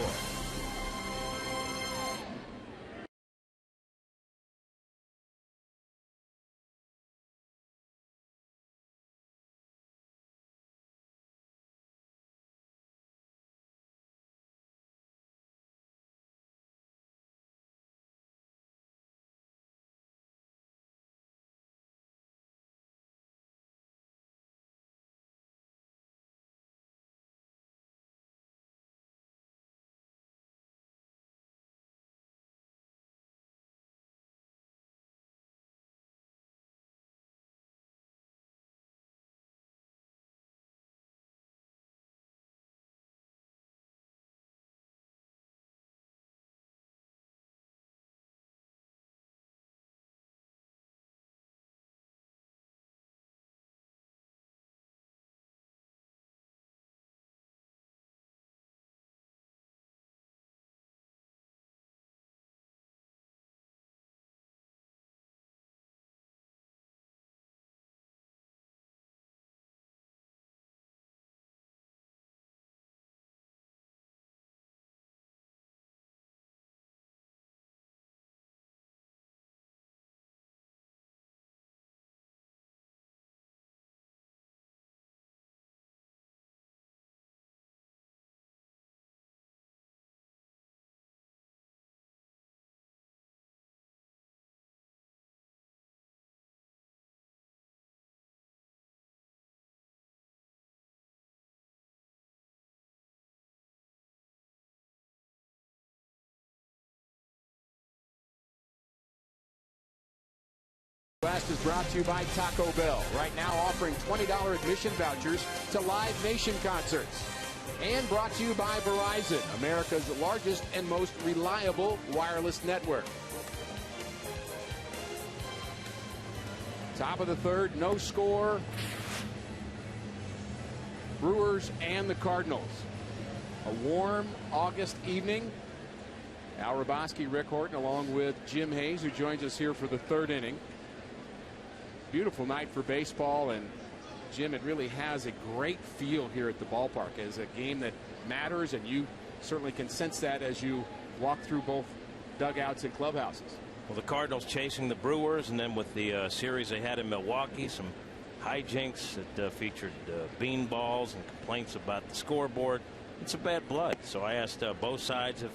Speaker 7: West is brought to you by Taco Bell. Right now offering $20 admission vouchers to Live Nation concerts. And brought to you by Verizon, America's largest and most reliable wireless network. Top of the third, no score. Brewers and the Cardinals. A warm August evening. Al Raboski, Rick Horton, along with Jim Hayes, who joins us here for the third inning. Beautiful night for baseball, and Jim, it really has a great feel here at the ballpark as a game that matters, and you certainly can sense that as you walk through both dugouts and clubhouses.
Speaker 6: Well, the Cardinals chasing the Brewers, and then with the series they had in Milwaukee, some hijinks that featured bean balls and complaints about the scoreboard. It's a bad blood. So I asked both sides if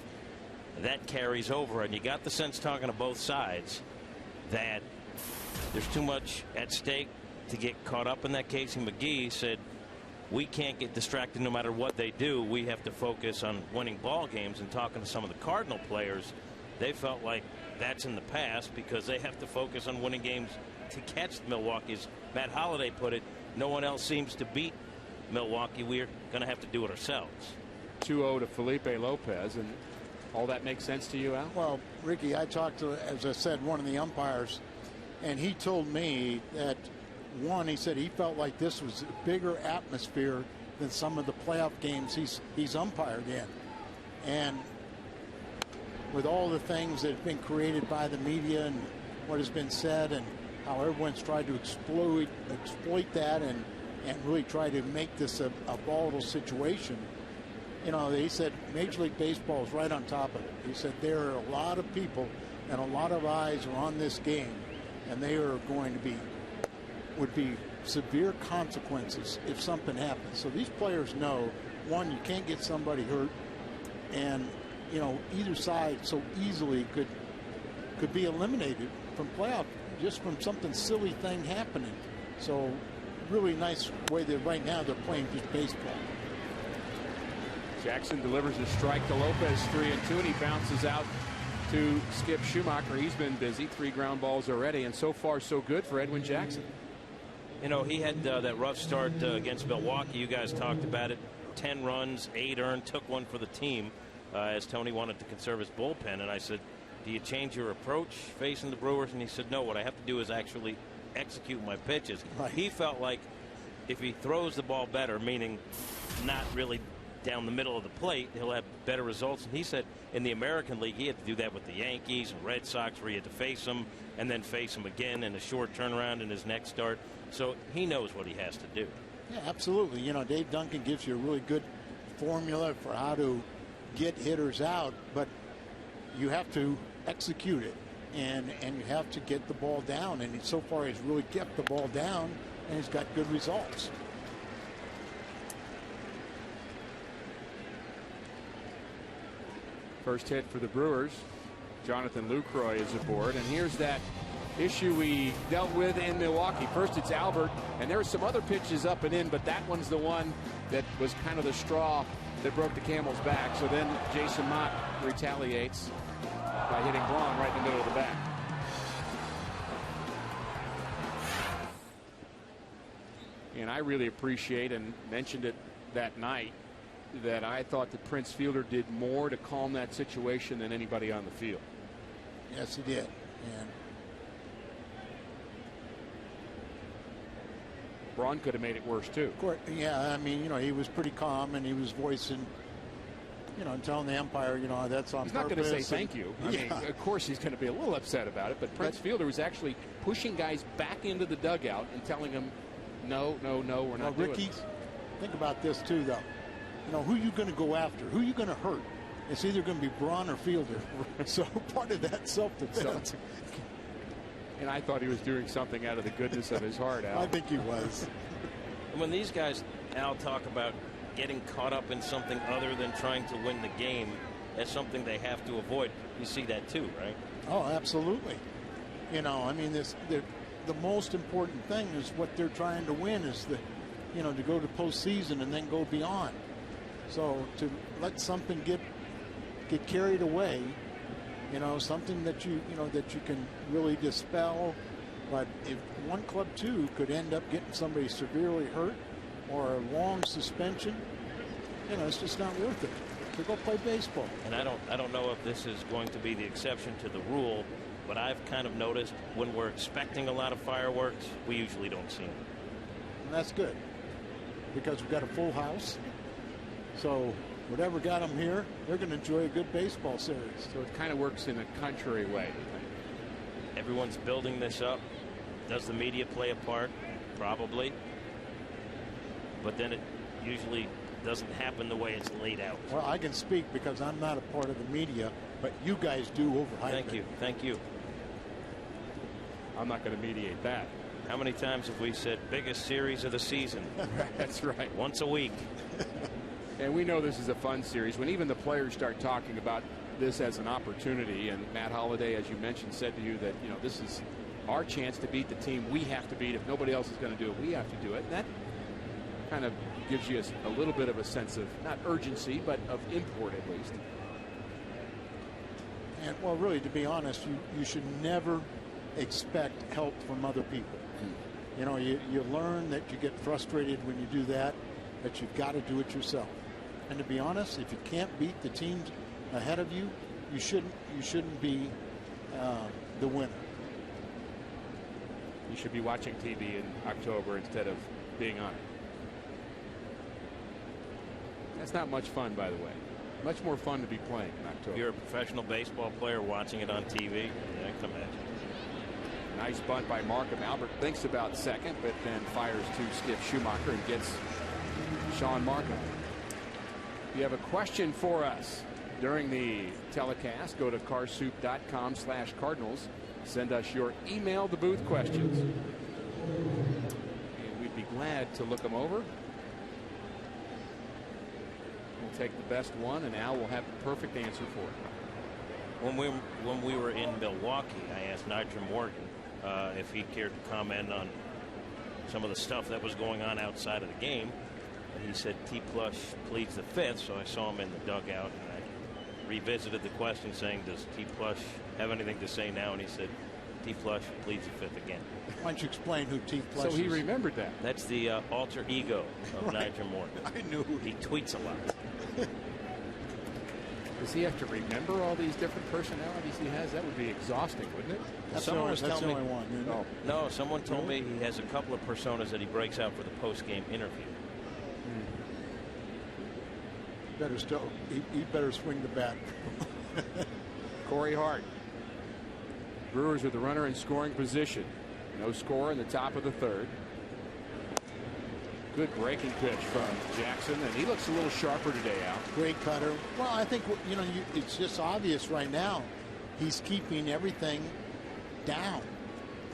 Speaker 6: that carries over, and you got the sense talking to both sides that there's too much at stake to get caught up in that. Casey McGee said we can't get distracted no matter what they do. We have to focus on winning ball games. And talking to some of the Cardinal players, they felt like that's in the past because they have to focus on winning games to catch Milwaukee. As Matt Holliday put it, no one else seems to beat Milwaukee. We're going to have to do it ourselves.
Speaker 7: 2-0 to Felipe Lopez, and all that makes sense to you, Al?
Speaker 4: Well, Ricky, I talked to, as I said, one of the umpires, and he told me that, he said he felt like this was a bigger atmosphere than some of the playoff games he's umpired in. And with all the things that have been created by the media and what has been said and how everyone's tried to exploit that and really try to make this a volatile situation, he said Major League Baseball is right on top of it. He said there are a lot of people and a lot of eyes are on this game, and they are going to would be severe consequences if something happens. So these players know, one, you can't get somebody hurt, and either side so easily could be eliminated from playoff just from something silly thing happening. So really nice way that right now they're playing just baseball.
Speaker 7: Jackson delivers a strike to Lopez, 3-2, and he bounces out to Skip Schumacher. He's been busy, 3 ground balls already, and so far so good for Edwin Jackson.
Speaker 6: He had that rough start against Milwaukee. You guys talked about it. 10 runs, 8 earned, took one for the team as Tony wanted to conserve his bullpen. And I said, do you change your approach facing the Brewers? And he said, no, what I have to do is actually execute my pitches.
Speaker 4: Right.
Speaker 6: He felt like if he throws the ball better, meaning not really down the middle of the plate, he'll have better results. And he said in the American League he had to do that with the Yankees and Red Sox, where he had to face them and then face them again in a short turnaround in his next start. So he knows what he has to do.
Speaker 4: Yeah, absolutely. Dave Duncan gives you a really good formula for how to get hitters out, but you have to execute it, and you have to get the ball down. And so far he's really kept the ball down, and he's got good results.
Speaker 7: First hit for the Brewers. Jonathan Lucroy is aboard, and here's that issue we dealt with in Milwaukee. First it's Albert, and there were some other pitches up and in, but that one's the one that was kind of the straw that broke the camel's back. So then Jason Mott retaliates by hitting Braun right in the middle of the bat. And I really appreciate, and mentioned it that night, that I thought that Prince Fielder did more to calm that situation than anybody on the field.
Speaker 4: Yes, he did. And
Speaker 7: Braun could have made it worse too.
Speaker 4: of course, yeah, I mean, he was pretty calm, and he was voicing, telling the umpire, that's on purpose.
Speaker 7: He's not going to say thank you. I
Speaker 4: mean,
Speaker 7: of course he's going to be a little upset about it, but Prince Fielder was actually pushing guys back into the dugout and telling them, no, we're not doing
Speaker 4: Ricky,
Speaker 7: this.
Speaker 4: think about this too, though. Who you going to go after? Who you going to hurt? It's either going to be Braun or Fielder. So part of that self-defense.
Speaker 7: And I thought he was doing something out of the goodness of his heart, Al.
Speaker 4: I think he was.
Speaker 6: When these guys, Al, talk about getting caught up in something other than trying to win the game, that's something they have to avoid. You see that too, right?
Speaker 4: Oh, absolutely. I mean, the most important thing is what they're trying to win is to go to postseason and then go beyond. So to let something get carried away, something that you can really dispel But if one club too could end up getting somebody severely hurt or a long suspension, it's just not worth it to go play baseball.
Speaker 8: And I don't know if this is going to be the exception to the rule, but I've kind of noticed when we're expecting a lot of fireworks, we usually don't see them.
Speaker 4: And that's good, because we've got a full house. So whatever got them here, they're going to enjoy a good baseball series.
Speaker 7: So it kind of works in a contrary way.
Speaker 8: Everyone's building this up. Does the media play a part? Probably. But then it usually doesn't happen the way it's laid out.
Speaker 4: Well, I can speak because I'm not a part of the media, but you guys do overhype
Speaker 8: Thank
Speaker 4: it.
Speaker 8: you. Thank you.
Speaker 7: I'm not going to mediate that.
Speaker 8: How many times have we said biggest series of the season?
Speaker 7: That's right.
Speaker 8: Once a week.
Speaker 7: And we know this is a fun series. When even the players start talking about this as an opportunity, and Matt Holliday, as you mentioned, said to you that, this is our chance to beat the team we have to beat. If nobody else is going to do it, we have to do it. And that kind of gives you a little bit of a sense of, not urgency, but of import at least.
Speaker 4: And, well, really, to be honest, you should never expect help from other people. You learn that you get frustrated when you do that you've got to do it yourself. And to be honest, if you can't beat the teams ahead of you, you shouldn't be the winner.
Speaker 7: You should be watching TV in October instead of being on it. That's not much fun, by the way. Much more fun to be playing in October.
Speaker 8: If you're a professional baseball player watching it on TV, I can imagine.
Speaker 7: Nice bunt by Markham. Albert thinks about second, but then fires to Skip Schumacher and gets Sean Markham. If you have a question for us during the telecast, go to carsoup.com/Cardinals. Send us your email the booth questions, and we'd be glad to look them over. We'll take the best one, and Al will have the perfect answer for it.
Speaker 8: When we were in Milwaukee, I asked Nigel Morgan if he cared to comment on some of the stuff that was going on outside of the game. And he said T. Plush pleads the fifth, so I saw him in the dugout, and I revisited the question saying, does T. Plush have anything to say now? And he said, T. Plush pleads the fifth again.
Speaker 4: Why don't you explain who T. Plush is?
Speaker 7: So he remembered that.
Speaker 8: That's the alter ego of Nigel Morgan.
Speaker 4: I knew.
Speaker 8: He tweets a lot.
Speaker 7: Does he have to remember all these different personalities he has? That would be exhausting, wouldn't it?
Speaker 4: That's
Speaker 8: Someone was
Speaker 4: the
Speaker 8: telling
Speaker 4: only
Speaker 8: me.
Speaker 4: one.
Speaker 8: No, someone told me he has a couple of personas that he breaks out for the post-game interview.
Speaker 4: He better swing the bat.
Speaker 7: Corey Hart. Brewers with the runner in scoring position. No score in the top of the third. Good breaking pitch from Jackson, and he looks a little sharper today, Al.
Speaker 4: Great cutter. Well, I think it's just obvious right now. He's keeping everything down,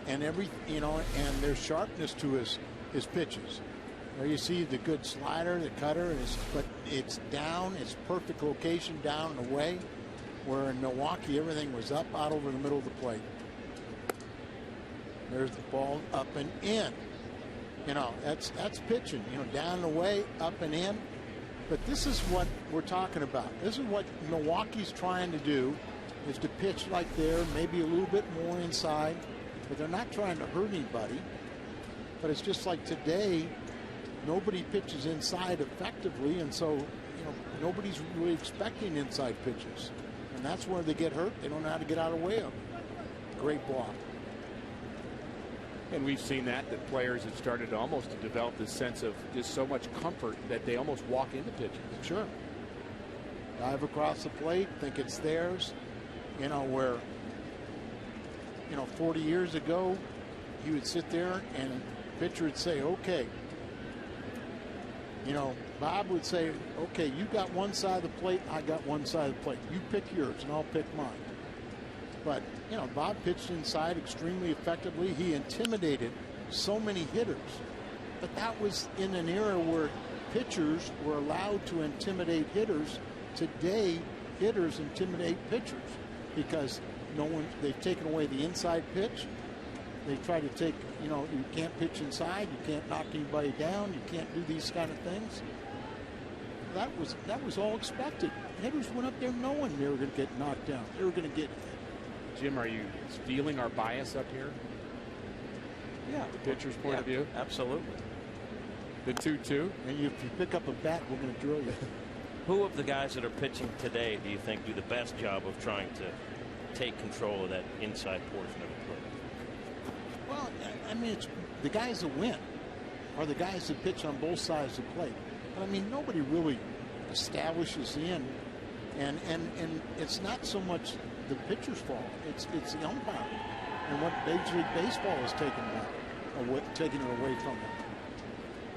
Speaker 4: and and there's sharpness to his pitches. There you see the good slider, the cutter, but it's down. It's perfect location down and away. Where in Milwaukee, everything was up out over the middle of the plate. There's the ball up and in. That's pitching. Down and away, up and in. But this is what we're talking about. This is what Milwaukee's trying to do, is to pitch like they're maybe a little bit more inside, but they're not trying to hurt anybody. But it's just like today, nobody pitches inside effectively, and so nobody's really expecting inside pitches, and that's where they get hurt. They don't know how to get out of the way of them. Great block.
Speaker 7: And we've seen that players have started almost to develop this sense of just so much comfort that they almost walk into pitches.
Speaker 4: Sure. Dive across the plate, think it's theirs. Where 40 years ago, you would sit there and the pitcher would say, okay. Bob would say, okay, you got one side of the plate, I got one side of the plate. You pick yours and I'll pick mine. But, Bob pitched inside extremely effectively. He intimidated so many hitters. But that was in an era where pitchers were allowed to intimidate hitters. Today, hitters intimidate pitchers because they've taken away the inside pitch. They try to take, you can't pitch inside, you can't knock anybody down, you can't do these kind of things. That was all expected. Hitters went up there knowing they were going to get knocked down. They were going to get hit.
Speaker 7: Jim, are you feeling our bias up here?
Speaker 8: Yeah.
Speaker 7: The pitcher's point of view.
Speaker 8: Absolutely.
Speaker 7: The 2-2.
Speaker 4: And if you pick up a bat, we're going to drill you.
Speaker 8: Who of the guys that are pitching today do you think do the best job of trying to take control of that inside portion of the plate?
Speaker 4: Well, I mean, it's the guys that win are the guys that pitch on both sides of the plate. But I mean, nobody really establishes in, and it's not so much the pitcher's fault. It's the umpire and what Major League Baseball is taking it away from them.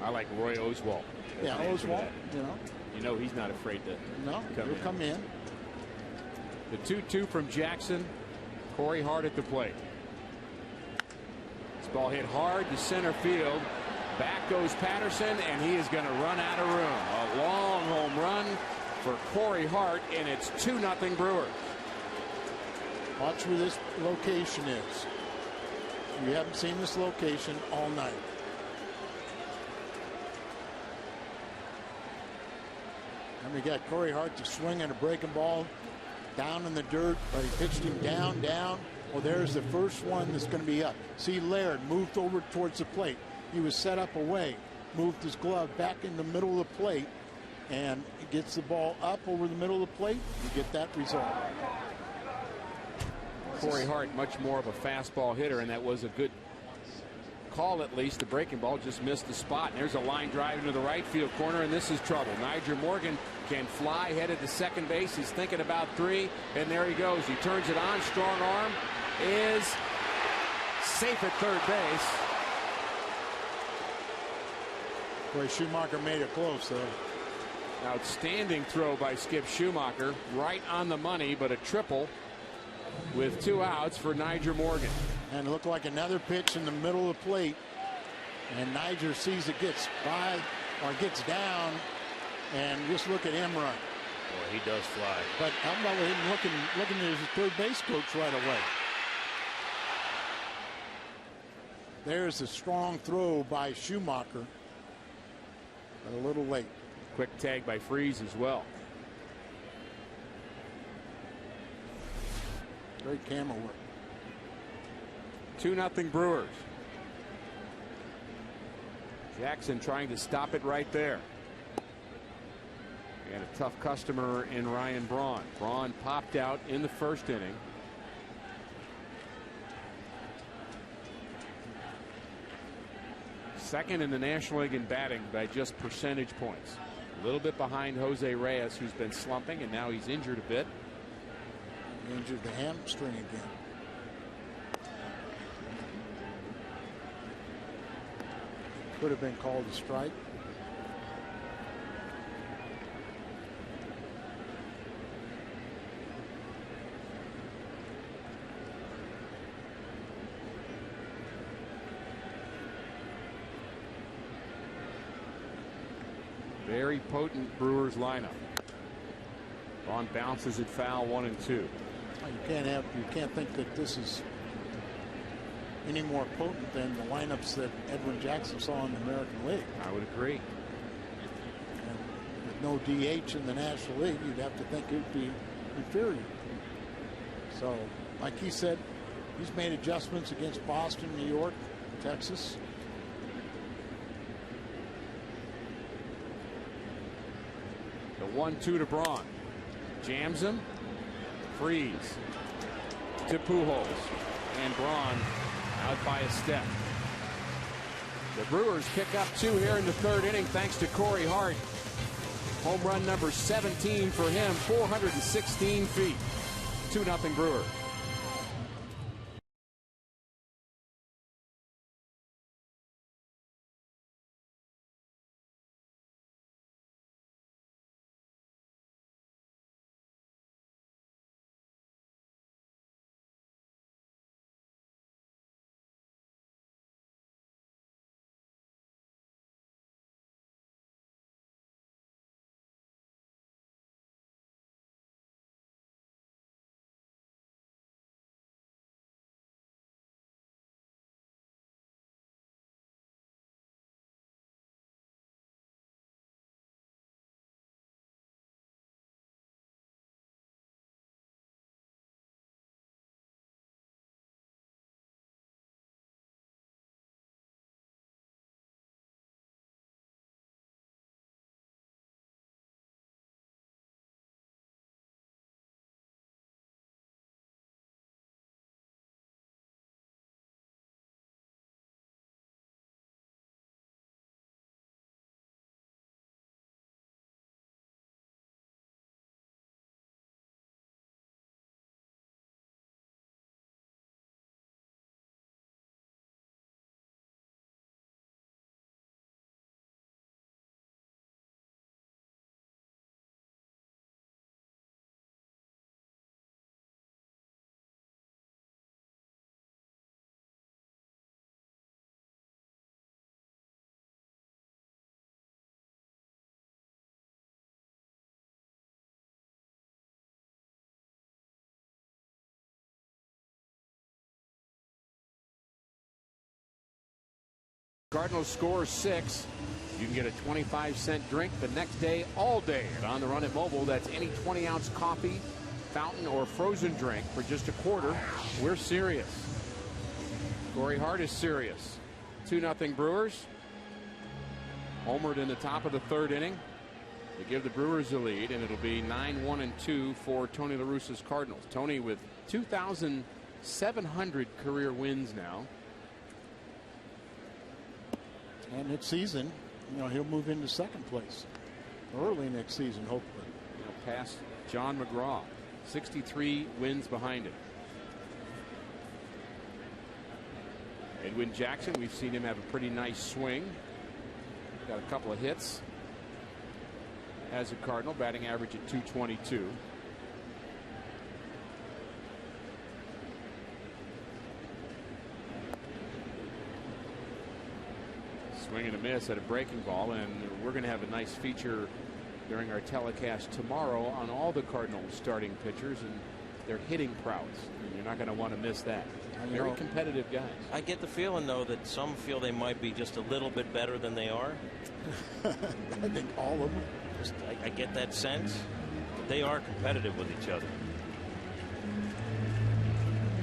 Speaker 7: I like Roy Oswalt.
Speaker 4: Yeah, Oswalt.
Speaker 7: You know he's not afraid to.
Speaker 4: No, he'll come in.
Speaker 7: The 2-2 from Jackson. Corey Hart at the plate. This ball hit hard to center field. Back goes Patterson, and he is going to run out of room. A long home run for Corey Hart, and it's 2-0 Brewers.
Speaker 4: Watch where this location is. You haven't seen this location all night. And we got Corey Hart to swing at a breaking ball down in the dirt, but he pitched him down. Well, there's the first one that's going to be up. See, Laird moved over towards the plate. He was set up away, moved his glove back in the middle of the plate, and gets the ball up over the middle of the plate. You get that result.
Speaker 7: Corey Hart, much more of a fastball hitter, and that was a good call, at least. The breaking ball just missed the spot. And there's a line drive into the right field corner, and this is trouble. Nigel Morgan can fly, headed to second base. He's thinking about 3, and there he goes. He turns it on. Strong arm is safe at third base.
Speaker 4: Boy, Schumacher made it close, though.
Speaker 7: Outstanding throw by Skip Schumacher. Right on the money, but a triple with 2 outs for Nigel Morgan.
Speaker 4: And it looked like another pitch in the middle of the plate. And Nigel sees it gets by or gets down. And just look at him run.
Speaker 8: Boy, he does fly.
Speaker 4: But how about him looking at his third base coach right away? There's a strong throw by Schumacher. But a little late.
Speaker 7: Quick tag by Freese as well.
Speaker 4: Great camera work.
Speaker 7: 2-0 Brewers. Jackson trying to stop it right there. And a tough customer in Ryan Braun. Braun popped out in the first inning. Second in the National League in batting by just percentage points. A little bit behind Jose Reyes, who's been slumping, and now he's injured a bit.
Speaker 4: Injured the hamstring again. Could have been called a strike.
Speaker 7: Very potent Brewers lineup. Braun bounces it foul, 1-2.
Speaker 4: You can't think that this is any more potent than the lineups that Edwin Jackson saw in the American League.
Speaker 7: I would agree.
Speaker 4: And with no DH in the National League, you'd have to think it would be inferior. So, like he said, he's made adjustments against Boston, New York, Texas.
Speaker 7: The 1-2 to Braun. Jams him. Freeze to Pujols. And Braun out by a step. The Brewers pick up 2 here in the third inning thanks to Corey Hart. Home run number 17 for him, 416 feet. 2-0 Brewers. Cardinals score 6. You can get a 25-cent drink the next day, all day at On the Run at Mobile. That's any 20-ounce coffee, fountain, or frozen drink for just a quarter. We're serious. Corey Hart is serious. 2-0 Brewers. Homered in the top of the 3rd inning to give the Brewers the lead, and it'll be 9-1-2 for Tony La Russa's Cardinals. Tony with 2,700 career wins now.
Speaker 4: And next season, he'll move into 2nd place early next season, hopefully.
Speaker 7: Past John McGraw, 63 wins behind him. Edwin Jackson, we've seen him have a pretty nice swing. Got a couple of hits as a Cardinal, batting average at .222. Swing and a miss at a breaking ball, and we're going to have a nice feature during our telecast tomorrow on all the Cardinals starting pitchers and their hitting prowess. And you're not going to want to miss that. Very competitive guys.
Speaker 8: I get the feeling, though, that some feel they might be just a little bit better than they are.
Speaker 4: I think all of them.
Speaker 8: I get that sense. But they are competitive with each other.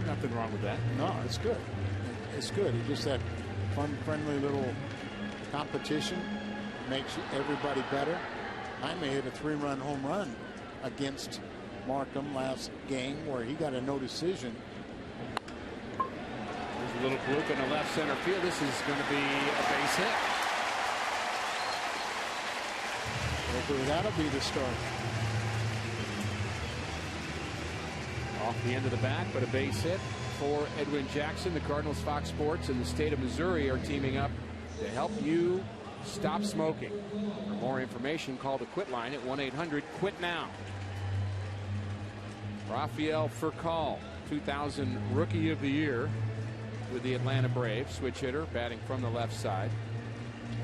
Speaker 7: Nothing wrong with that.
Speaker 4: No, it's good. It's good. It's just that fun, friendly little competition makes everybody better. Jaime hit a 3-run home run against Markham last game where he got a no decision.
Speaker 7: There's a little bloop in the left center field. This is going to be a base hit.
Speaker 4: Hopefully that'll be the start.
Speaker 7: Off the end of the bat, but a base hit for Edwin Jackson. The Cardinals, Fox Sports, and the state of Missouri are teaming up to help you stop smoking. For more information, call the Quit line at 1-800-QUIT-NOW. Rafael Furcal, 2000 Rookie of the Year with the Atlanta Braves, switch hitter, batting from the left side.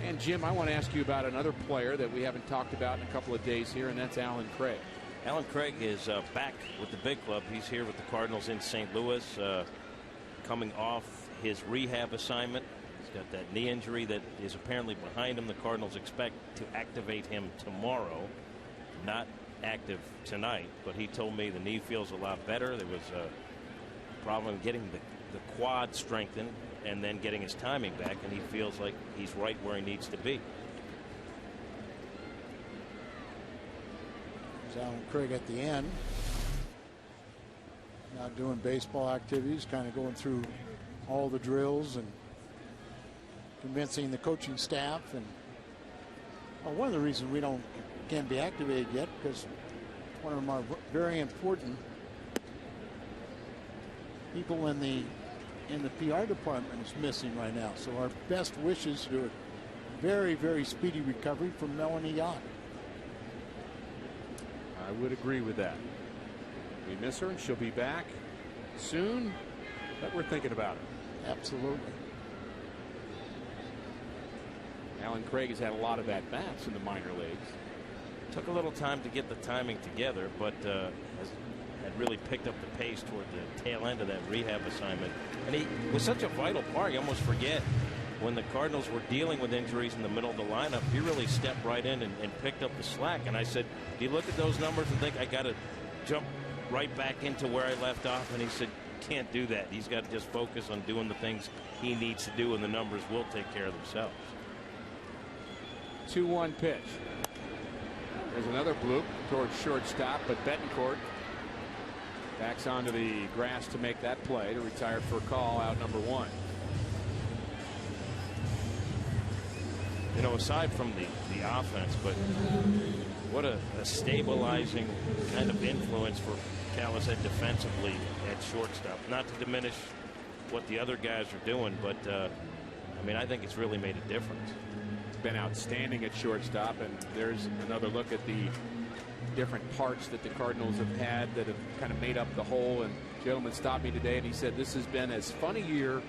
Speaker 7: And Jim, I want to ask you about another player that we haven't talked about in a couple of days here, and that's Alan Craig.
Speaker 8: Alan Craig is back with the big club. He's here with the Cardinals in St. Louis, coming off his rehab assignment. He's got that knee injury that is apparently behind him. The Cardinals expect to activate him tomorrow. Not active tonight, but he told me the knee feels a lot better. There was a problem getting the quad strengthened and then getting his timing back, and he feels like he's right where he needs to be.
Speaker 4: There's Alan Craig at the end. Now doing baseball activities, kind of going through all the drills and convincing the coaching staff. And one of the reasons we can't be activated yet, because one of our very important people in the PR department is missing right now. So our best wishes to a very, very speedy recovery from Melanie Yacht.
Speaker 7: I would agree with that. We miss her, and she'll be back soon, but we're thinking about it.
Speaker 4: Absolutely.
Speaker 7: Alan Craig has had a lot of at-bats in the minor leagues.
Speaker 8: Took a little time to get the timing together, but had really picked up the pace toward the tail end of that rehab assignment. And he was such a vital part. You almost forget when the Cardinals were dealing with injuries in the middle of the lineup, he really stepped right in and picked up the slack. And I said, do you look at those numbers and think I got to jump right back into where I left off? And he said, can't do that. He's got to just focus on doing the things he needs to do, and the numbers will take care of themselves.
Speaker 7: 2-1 pitch. There's another bloop towards shortstop, but Betancourt backs onto the grass to make that play to retire for a call, out number 1.
Speaker 8: You know, aside from the offense, but what a stabilizing kind of influence for Calliset defensively at shortstop. Not to diminish what the other guys are doing, but I mean, I think it's really made a difference.
Speaker 7: Been outstanding at shortstop, and there's another look at the different parts that the Cardinals have had that have kind of made up the whole. And a gentleman stopped me today and he said this has been as fun a year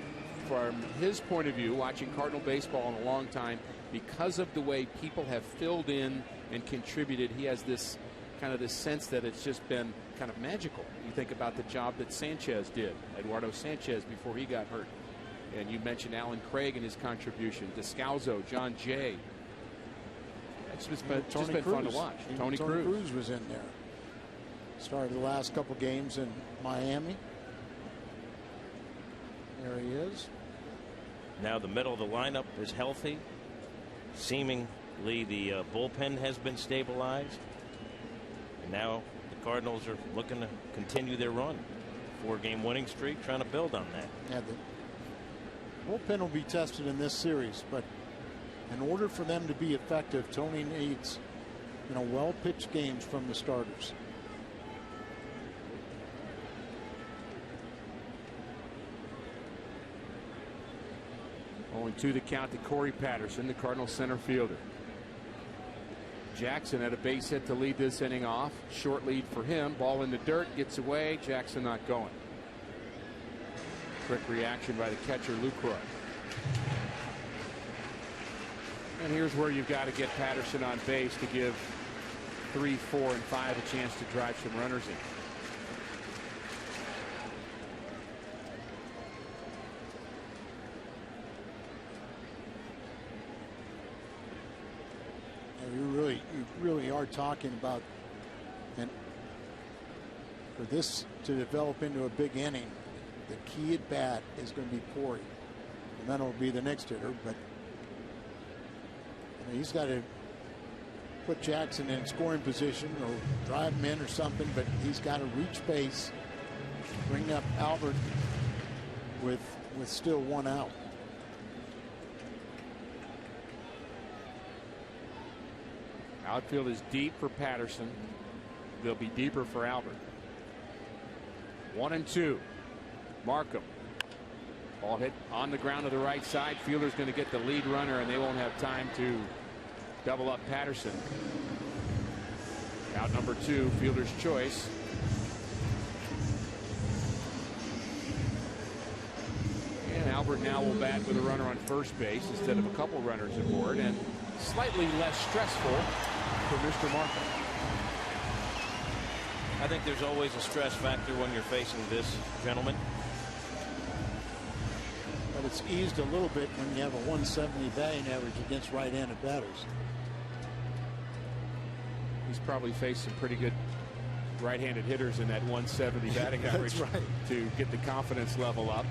Speaker 7: from his point of view watching Cardinal baseball in a long time because of the way people have filled in and contributed. He has this kind of this sense that it's just been kind of magical. You think about the job that Sanchez did, Eduardo Sanchez, before he got hurt. And you mentioned Alan Craig and his contribution. Descalzo, John Jay. It's just been fun to watch. Tony Cruz
Speaker 4: was in there. Started the last couple games in Miami. There he is.
Speaker 8: Now the middle of the lineup is healthy. Seemingly the bullpen has been stabilized. And now the Cardinals are looking to continue their run. 4-game winning streak, trying to build on that.
Speaker 4: Yeah, the bullpen will be tested in this series, but in order for them to be effective, Tony needs, well-pitched games from the starters.
Speaker 7: Only 2 to count to Corey Patterson, the Cardinals center fielder. Jackson had a base hit to lead this inning off. Short lead for him. Ball in the dirt, gets away. Jackson not going. Quick reaction by the catcher, Lucroy. And here's where you've got to get Patterson on base to give 3, 4, and 5 a chance to drive some runners in.
Speaker 4: You really are talking about, and for this to develop into a big inning, the key at bat is going to be Corey, and then it'll be the next hitter. But he's got to put Jackson in scoring position or drive him in or something. But he's got to reach base, bring up Albert with still 1 out.
Speaker 7: Outfield is deep for Patterson. They'll be deeper for Albert. 1-2. Markham. Ball hit on the ground to the right side. Fielder's going to get the lead runner, and they won't have time to double up Patterson. Out number 2, fielder's choice. And Albert now will bat with a runner on first base instead of a couple runners aboard, and slightly less stressful for Mr. Markham.
Speaker 8: I think there's always a stress factor when you're facing this gentleman.
Speaker 4: But it's eased a little bit when you have a 170 batting average against right-handed batters.
Speaker 7: He's probably faced some pretty good right-handed hitters in that 170 batting average to get the confidence level up.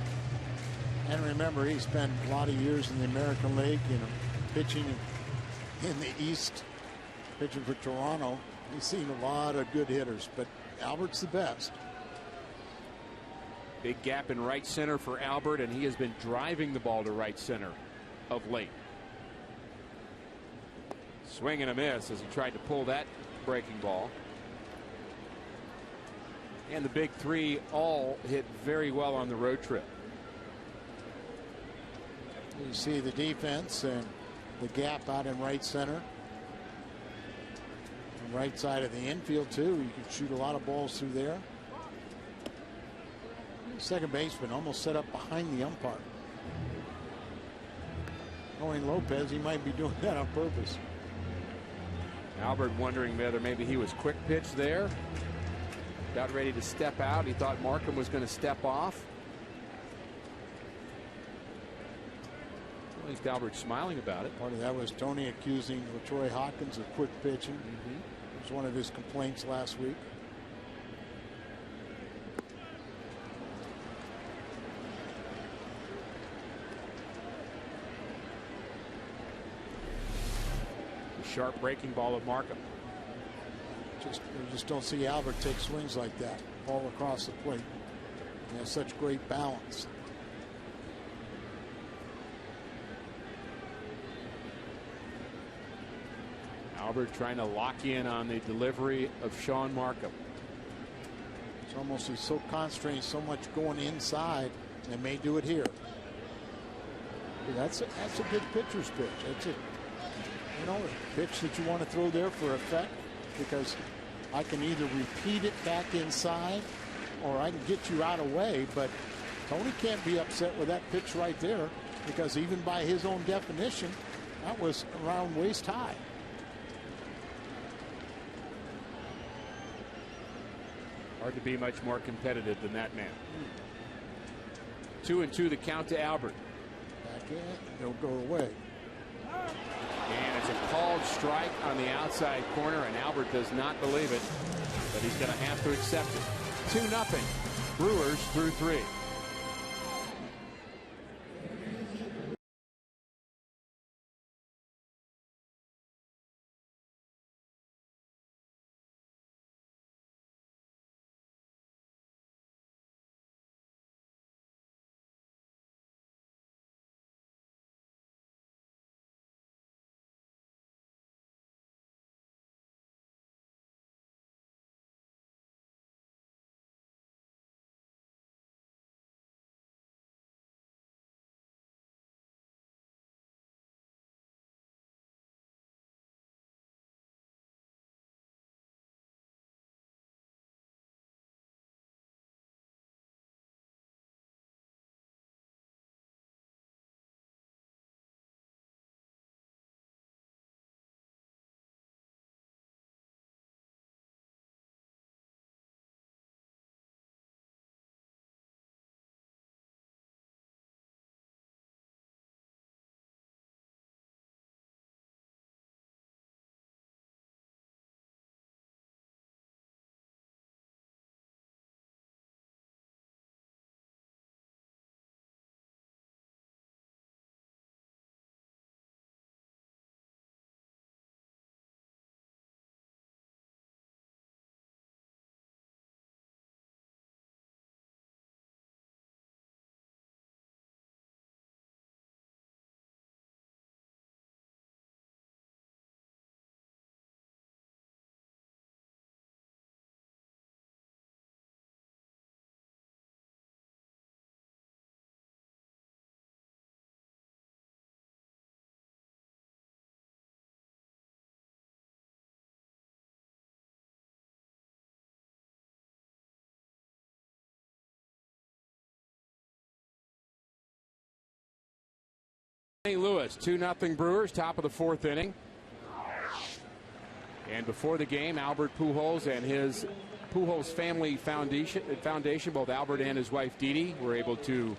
Speaker 4: And remember, he spent a lot of years in the American League, pitching in the East, pitching for Toronto. He's seen a lot of good hitters, but Albert's the best.
Speaker 7: Big gap in right center for Albert, and he has been driving the ball to right center of late. Swing and a miss as he tried to pull that breaking ball. And the big 3 all hit very well on the road trip.
Speaker 4: You see the defense and the gap out in right center. The right side of the infield too. You can shoot a lot of balls through there. Second baseman almost set up behind the umpire. Knowing Lopez, he might be doing that on purpose.
Speaker 7: Albert wondering whether maybe he was quick pitch there. Got ready to step out. He thought Markham was going to step off. At least Albert's smiling about it.
Speaker 4: Part of that was Tony accusing LaTroy Hawkins of quick pitching. It was one of his complaints last week.
Speaker 7: The sharp breaking ball of Markham.
Speaker 4: You just don't see Albert take swings like that all across the plate. He has such great balance.
Speaker 7: Albert trying to lock in on the delivery of Sean Markham.
Speaker 4: It's almost, he's so concentrated, so much going inside. They may do it here. That's a good pitcher's pitch. It's a pitch that you want to throw there for effect, because I can either repeat it back inside or I can get you out of way. But Tony can't be upset with that pitch right there, because even by his own definition, that was around waist high.
Speaker 7: Hard to be much more competitive than that man. 2-2 the count to Albert.
Speaker 4: They'll go away.
Speaker 7: And it's a called strike on the outside corner, and Albert does not believe it, but he's going to have to accept it. 2-0. Brewers through 3. St. Louis 2-0 Brewers, top of the 4th inning. And before the game, Albert Pujols and his Pujols Family Foundation, both Albert and his wife Dee Dee, were able to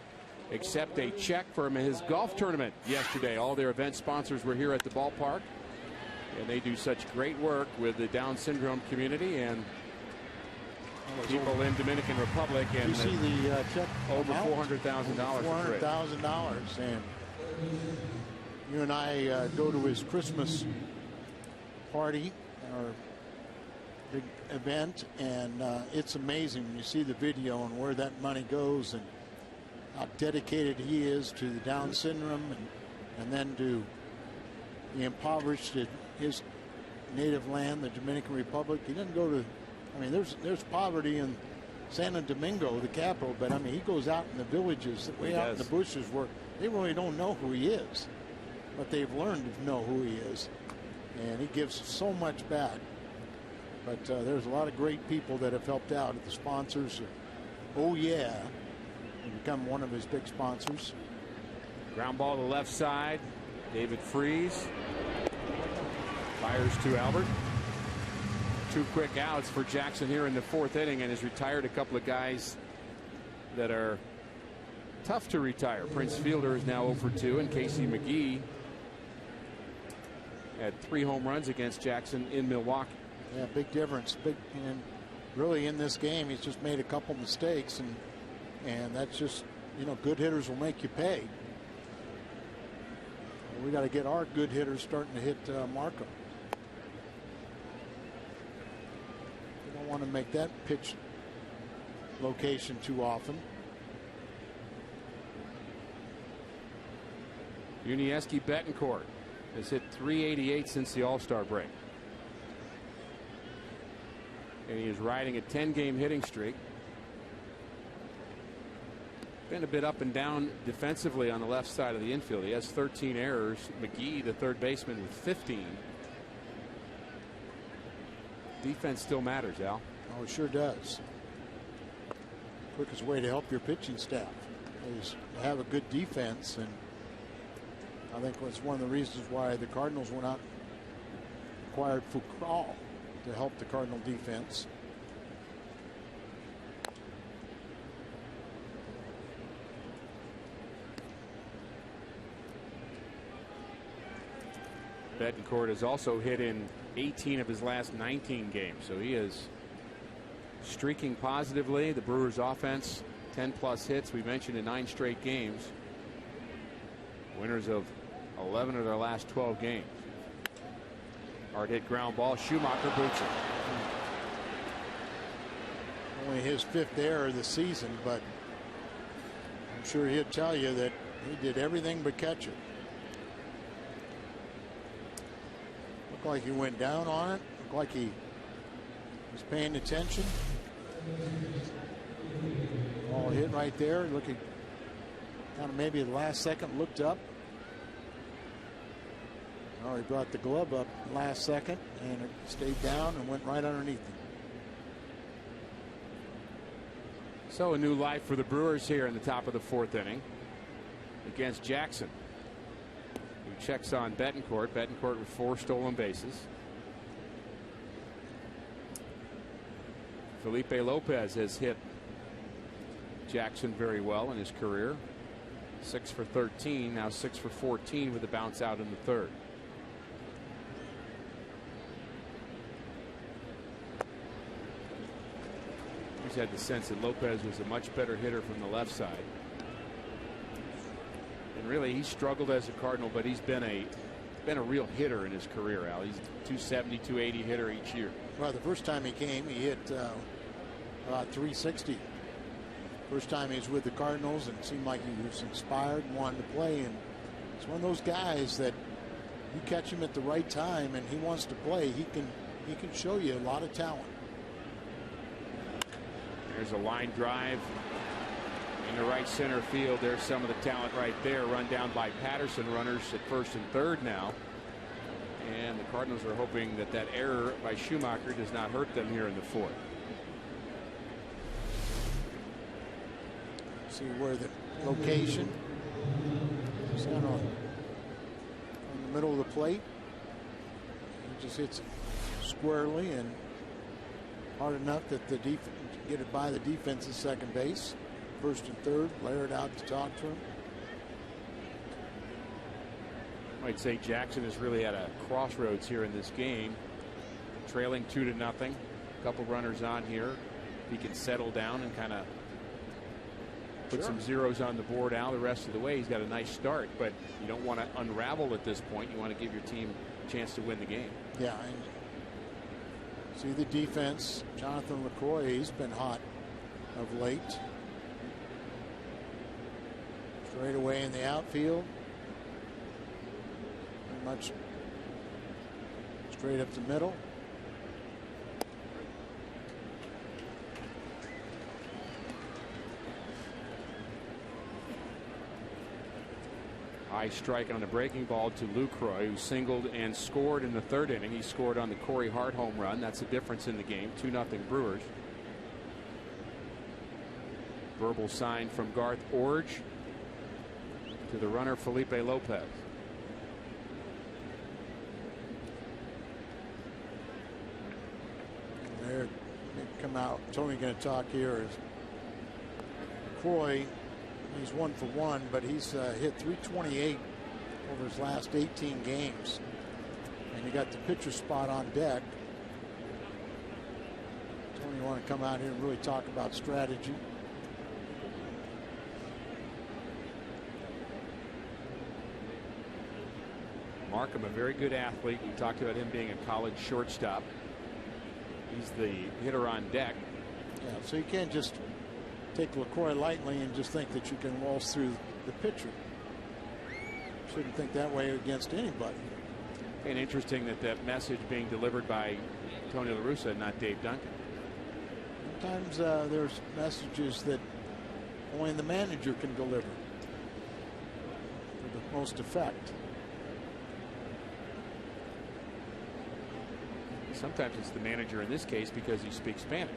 Speaker 7: accept a check from his golf tournament yesterday. All their event sponsors were here at the ballpark, and they do such great work with the Down syndrome community and people in Dominican Republic. And
Speaker 4: you see the check
Speaker 7: over $400,000.
Speaker 4: $400,000, and you and I go to his Christmas party, our big event, and it's amazing when you see the video and where that money goes and how dedicated he is to the Down syndrome and then to the impoverished in his native land, the Dominican Republic. He doesn't go to, I mean, there's poverty in Santo Domingo, the capital, but I mean, he goes out in the villages, way out in the bushes where they really don't know who he is, but they've learned to know who he is, and he gives so much back. But there's a lot of great people that have helped out. The sponsors, oh yeah, become one of his big sponsors.
Speaker 7: Ground ball to the left side. David Freese fires to Albert. 2 quick outs for Jackson here in the 4th inning, and has retired a couple of guys that are tough to retire. Prince Fielder is now 0 for 2, and Casey McGee had 3 home runs against Jackson in Milwaukee.
Speaker 4: Yeah, big difference. Big, and really in this game, he's just made a couple mistakes, and that's just, you know, good hitters will make you pay. We got to get our good hitters starting to hit Markham. You don't want to make that pitch location too often.
Speaker 7: Unieski Betancourt has hit .388 since the All-Star break. And he is riding a 10-game hitting streak. Been a bit up and down defensively on the left side of the infield. He has 13 errors. McGee, the third baseman, with 15. Defense still matters, Al.
Speaker 4: Oh, it sure does. Quickest way to help your pitching staff is to have a good defense, and I think that's one of the reasons why the Cardinals went out and acquired Foucault to help the Cardinal defense.
Speaker 7: Betancourt has also hit in 18 of his last 19 games, so he is streaking positively. The Brewers offense, 10+ hits. We mentioned in 9 straight games. Winners of 11 of their last 12 games. Hard hit ground ball. Schumacher boots it.
Speaker 4: Only his 5th error of the season, but I'm sure he'll tell you that he did everything but catch it. Looked like he went down on it. Looked like he was paying attention. Ball hit right there. Looking kind of maybe at the last second looked up. Oh, he brought the glove up last second and it stayed down and went right underneath him.
Speaker 7: So a new life for the Brewers here in the top of the 4th inning against Jackson, who checks on Betancourt. Betancourt with 4 stolen bases. Felipe Lopez has hit Jackson very well in his career. 6 for 13, now 6 for 14 with a bounce out in the 3rd. He's had the sense that Lopez was a much better hitter from the left side. And really, he struggled as a Cardinal, but he's been a real hitter in his career, Al. He's a 270, 280 hitter each year.
Speaker 4: Well, the first time he came, he hit about 360. First time he was with the Cardinals, and it seemed like he was inspired and wanted to play. And it's one of those guys that you catch him at the right time, and he wants to play. He can show you a lot of talent.
Speaker 7: There's a line drive into right center field. There's some of the talent right there. Run down by Patterson. Runners at 1st and 3rd now. And the Cardinals are hoping that that error by Schumacher does not hurt them here in the 4th.
Speaker 4: See where the location is kind of on the middle of the plate. He just hits it squarely and hard enough that the defense get it by the defense's second base. 1st and 3rd, Laird out to talk to him.
Speaker 7: I'd say Jackson has really had a crossroads here in this game. Trailing 2-0. A couple runners on here. He can settle down and kind of put some zeros on the board out the rest of the way. He's got a nice start, but you don't want to unravel at this point. You want to give your team a chance to win the game.
Speaker 4: Yeah. And see the defense. Jonathan LaCroix, he's been hot of late. Straight away in the outfield. Pretty much straight up the middle.
Speaker 7: High strike on a breaking ball to Lucroy, who singled and scored in the 3rd inning. He scored on the Corey Hart home run. That's the difference in the game. 2-0 Brewers. Verbal sign from Garth Orge to the runner Felipe Lopez.
Speaker 4: There, they come out. Tony going to talk here is Croy. He's 1 for 1, but he's hit 328 over his last 18 games. And you got the pitcher spot on deck. Tony, you want to come out here and really talk about strategy?
Speaker 7: Markham, a very good athlete. We talked about him being a college shortstop. He's the hitter on deck.
Speaker 4: Yeah, so you can't just take LaCroix lightly and just think that you can waltz through the pitcher. Shouldn't think that way against anybody.
Speaker 7: And interesting that that message being delivered by Tony La Russa, not Dave Duncan.
Speaker 4: Sometimes there's messages that only the manager can deliver with the most effect.
Speaker 7: Sometimes it's the manager in this case because he speaks Spanish.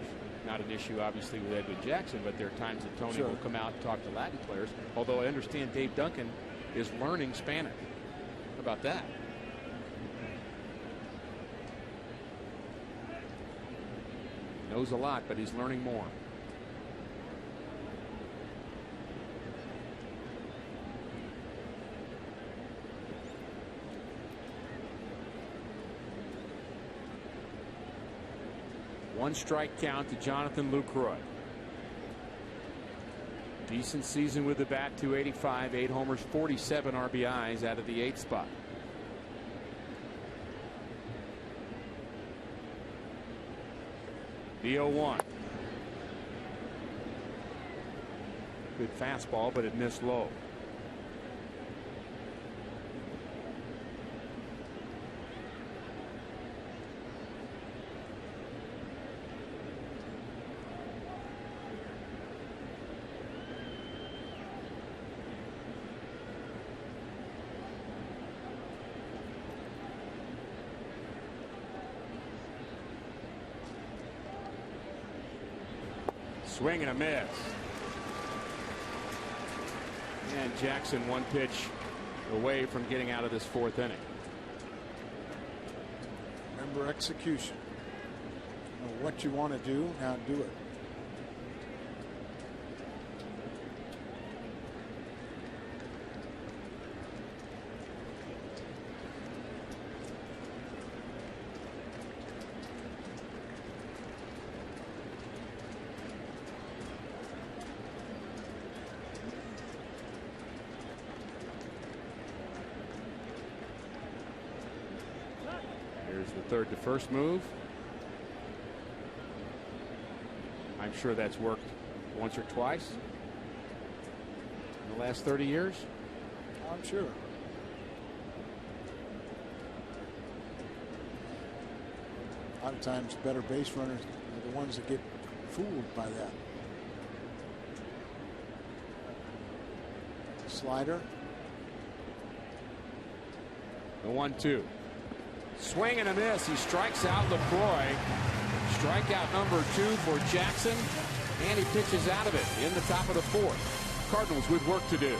Speaker 7: Not an issue, obviously, with Edwin Jackson, but there are times that Tony will come out and talk to Latin players. Although I understand Dave Duncan is learning Spanish. How about that? He knows a lot, but he's learning more. 1 strike count to Jonathan Lucroy. Decent season with the bat, 285, 8 homers, 47 RBIs out of the 8th spot. The 0-1. Good fastball, but it missed low. Swing and a miss. And Jackson 1 pitch away from getting out of this 4th inning.
Speaker 9: Remember execution. You know what you want to do, now do it.
Speaker 7: Here's the 3rd to 1st move. I'm sure that's worked once or twice in the last 30 years.
Speaker 9: I'm sure. A lot of times better base runners are the ones that get fooled by that. Slider.
Speaker 7: The 1-2. Swing and a miss. He strikes out LaCroix. Strikeout number 2 for Jackson. And he pitches out of it in the top of the 4th. Cardinals with work to do.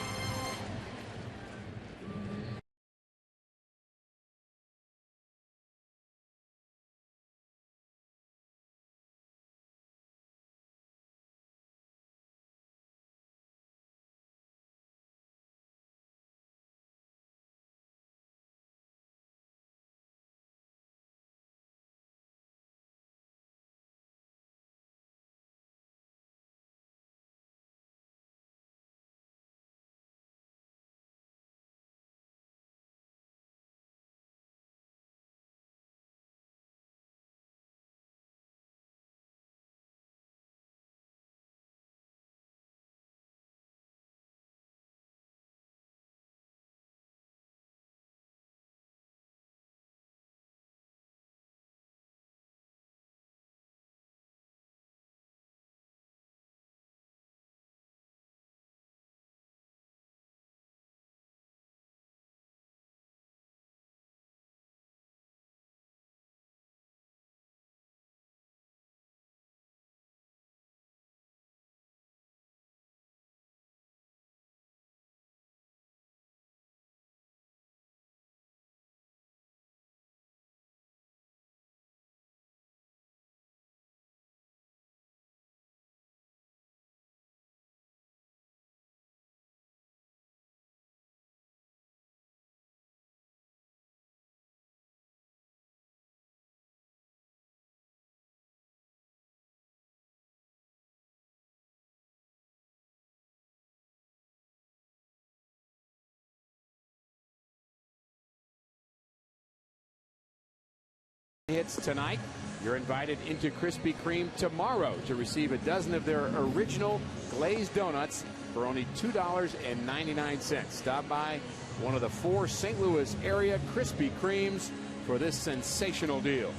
Speaker 7: Hits tonight. You're invited into Krispy Kreme tomorrow to receive a dozen of their original glazed donuts for only $2.99. Stop by one of the 4 St. Louis area Krispy Kremes for this sensational deal.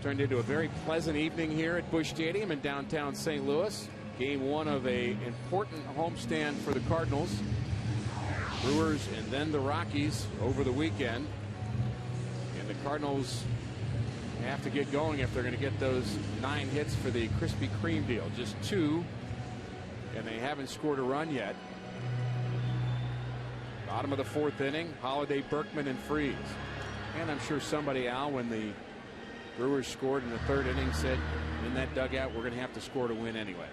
Speaker 7: Turned into a very pleasant evening here at Busch Stadium in downtown St. Louis. Game 1 of an important homestand for the Cardinals. Brewers and then the Rockies over the weekend. The Cardinals have to get going if they're going to get those 9 hits for the Krispy Kreme deal. Just 2, and they haven't scored a run yet. Bottom of the 4th inning, Holiday, Berkman, and Freese. And I'm sure somebody, Al, when the Brewers scored in the 3rd inning, said in that dugout, we're going to have to score to win anyway.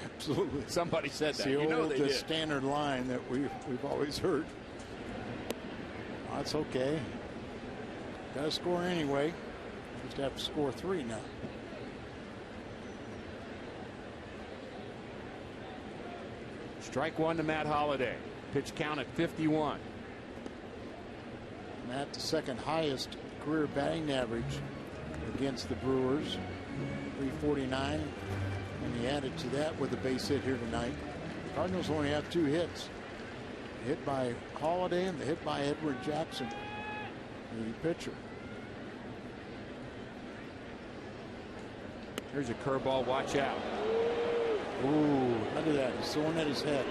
Speaker 9: Absolutely.
Speaker 7: Somebody said that.
Speaker 9: The
Speaker 7: you know
Speaker 9: old,
Speaker 7: they did.
Speaker 9: standard line that we've always heard. That's okay. Got to score anyway. Just have to score 3 now.
Speaker 7: Strike one to Matt Holliday. Pitch count at 51.
Speaker 9: Matt, the second highest career batting average against the Brewers, 349. And he added to that with a base hit here tonight. The Cardinals only have 2 hits. The hit by Holliday and the hit by Edward Jackson, the pitcher.
Speaker 7: Here's a curveball. Watch out.
Speaker 9: Ooh, look at that. He's throwing at his head.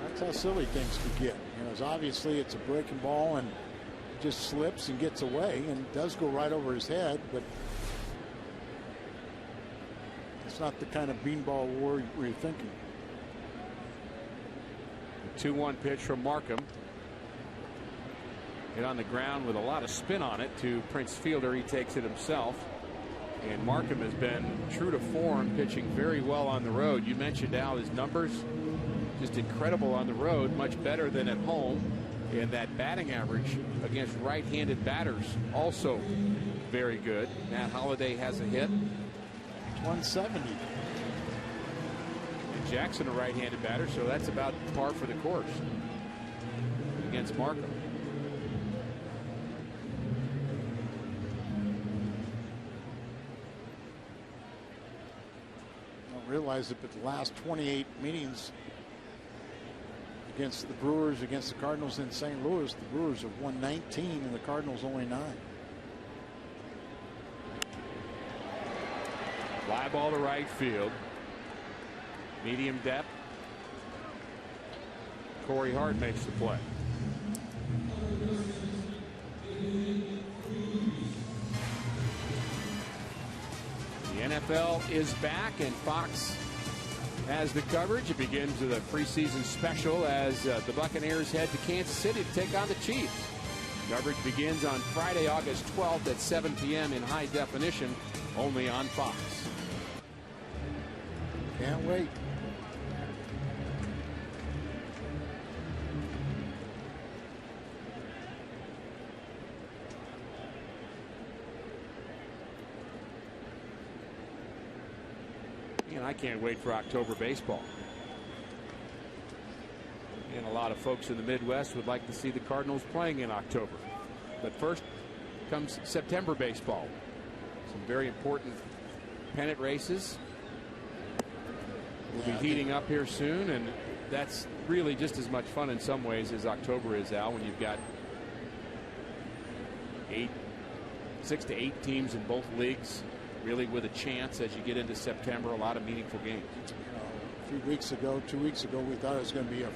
Speaker 9: That's how silly things could get. You know, obviously it's a breaking ball and it just slips and gets away and does go right over his head, but it's not the kind of beanball war you're thinking.
Speaker 7: The 2-1 pitch from Markham. Hit on the ground with a lot of spin on it to Prince Fielder. He takes it himself. And Markham has been true to form, pitching very well on the road. You mentioned, Al, his numbers just incredible on the road, much better than at home. And that batting average against right-handed batters also very good. Matt Holliday has a hit.
Speaker 9: 170.
Speaker 7: And Jackson a right-handed batter, so that's about par for the course against Markham.
Speaker 9: Realize it, but the last 28 meetings against the Brewers, against the Cardinals in St. Louis, the Brewers have won 19 and the Cardinals only 9.
Speaker 7: Fly ball to right field. Medium depth. Corey Hart makes the play. The NFL is back and Fox has the coverage. It begins with a preseason special as the Buccaneers head to Kansas City to take on the Chiefs. Coverage begins on Friday, August 12th at 7 p.m. in high definition, only on Fox.
Speaker 9: Can't wait.
Speaker 7: And I can't wait for October baseball. And a lot of folks in the Midwest would like to see the Cardinals playing in October. But first comes September baseball. Some very important pennant races will be heating up here soon, and that's really just as much fun in some ways as October is, Al, when you've got 6 to 8 teams in both leagues, really with a chance as you get into September. A lot of meaningful games.
Speaker 9: A few weeks ago, 2 weeks ago, we thought it was going to be a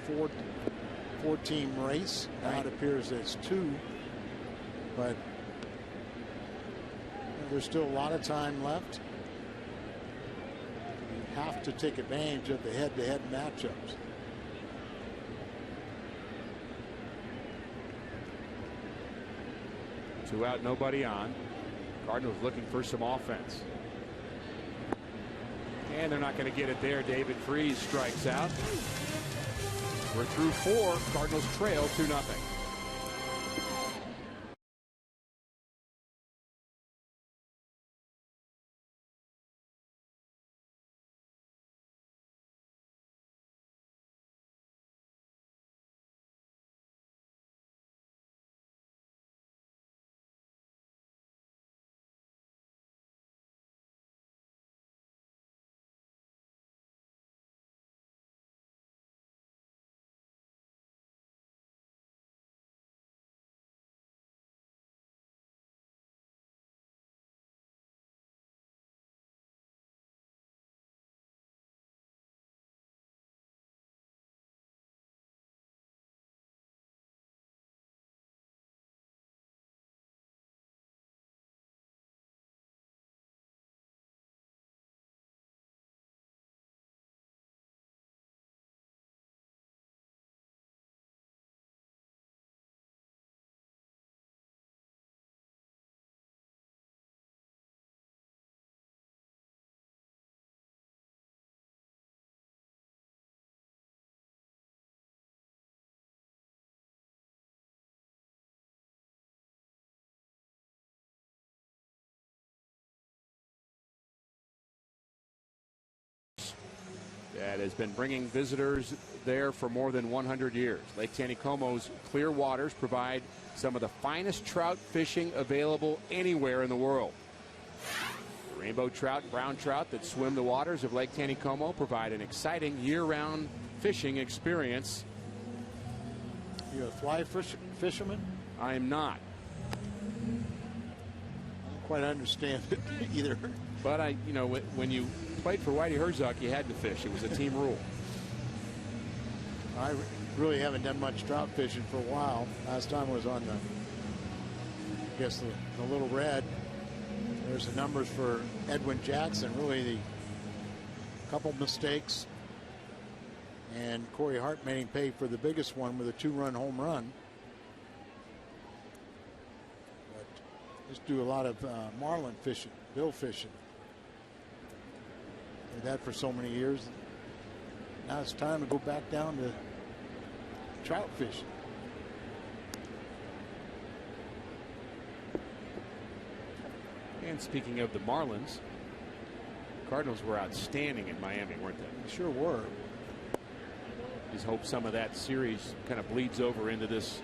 Speaker 9: four-team race. Now it appears it's 2, but there's still a lot of time left. You have to take advantage of the head-to-head matchups.
Speaker 7: Two out, nobody on. Cardinals looking for some offense. And they're not going to get it there. David Freese strikes out. We're through 4. Cardinals trail 2-0. that has been bringing visitors there for more than 100 years. Lake Taneycomo's clear waters provide some of the finest trout fishing available anywhere in the world. The rainbow trout, brown trout that swim the waters of Lake Taneycomo provide an exciting year-round fishing experience.
Speaker 9: You a fly fisherman?
Speaker 7: I am not.
Speaker 9: I don't quite understand it either.
Speaker 7: But when you played for Whitey Herzog, you had to fish. It was a team rule.
Speaker 9: I really haven't done much trout fishing for a while. Last time was on the Little Red. There's the numbers for Edwin Jackson. Really, the couple mistakes, and Corey Hart made him pay for the biggest one with a 2-run home run. But just do a lot of marlin fishing, bill fishing. Did that for so many years. Now it's time to go back down to trout fishing.
Speaker 7: And speaking of the Marlins, Cardinals were outstanding in Miami, weren't they?
Speaker 9: They sure were.
Speaker 7: Just hope some of that series kind of bleeds over into this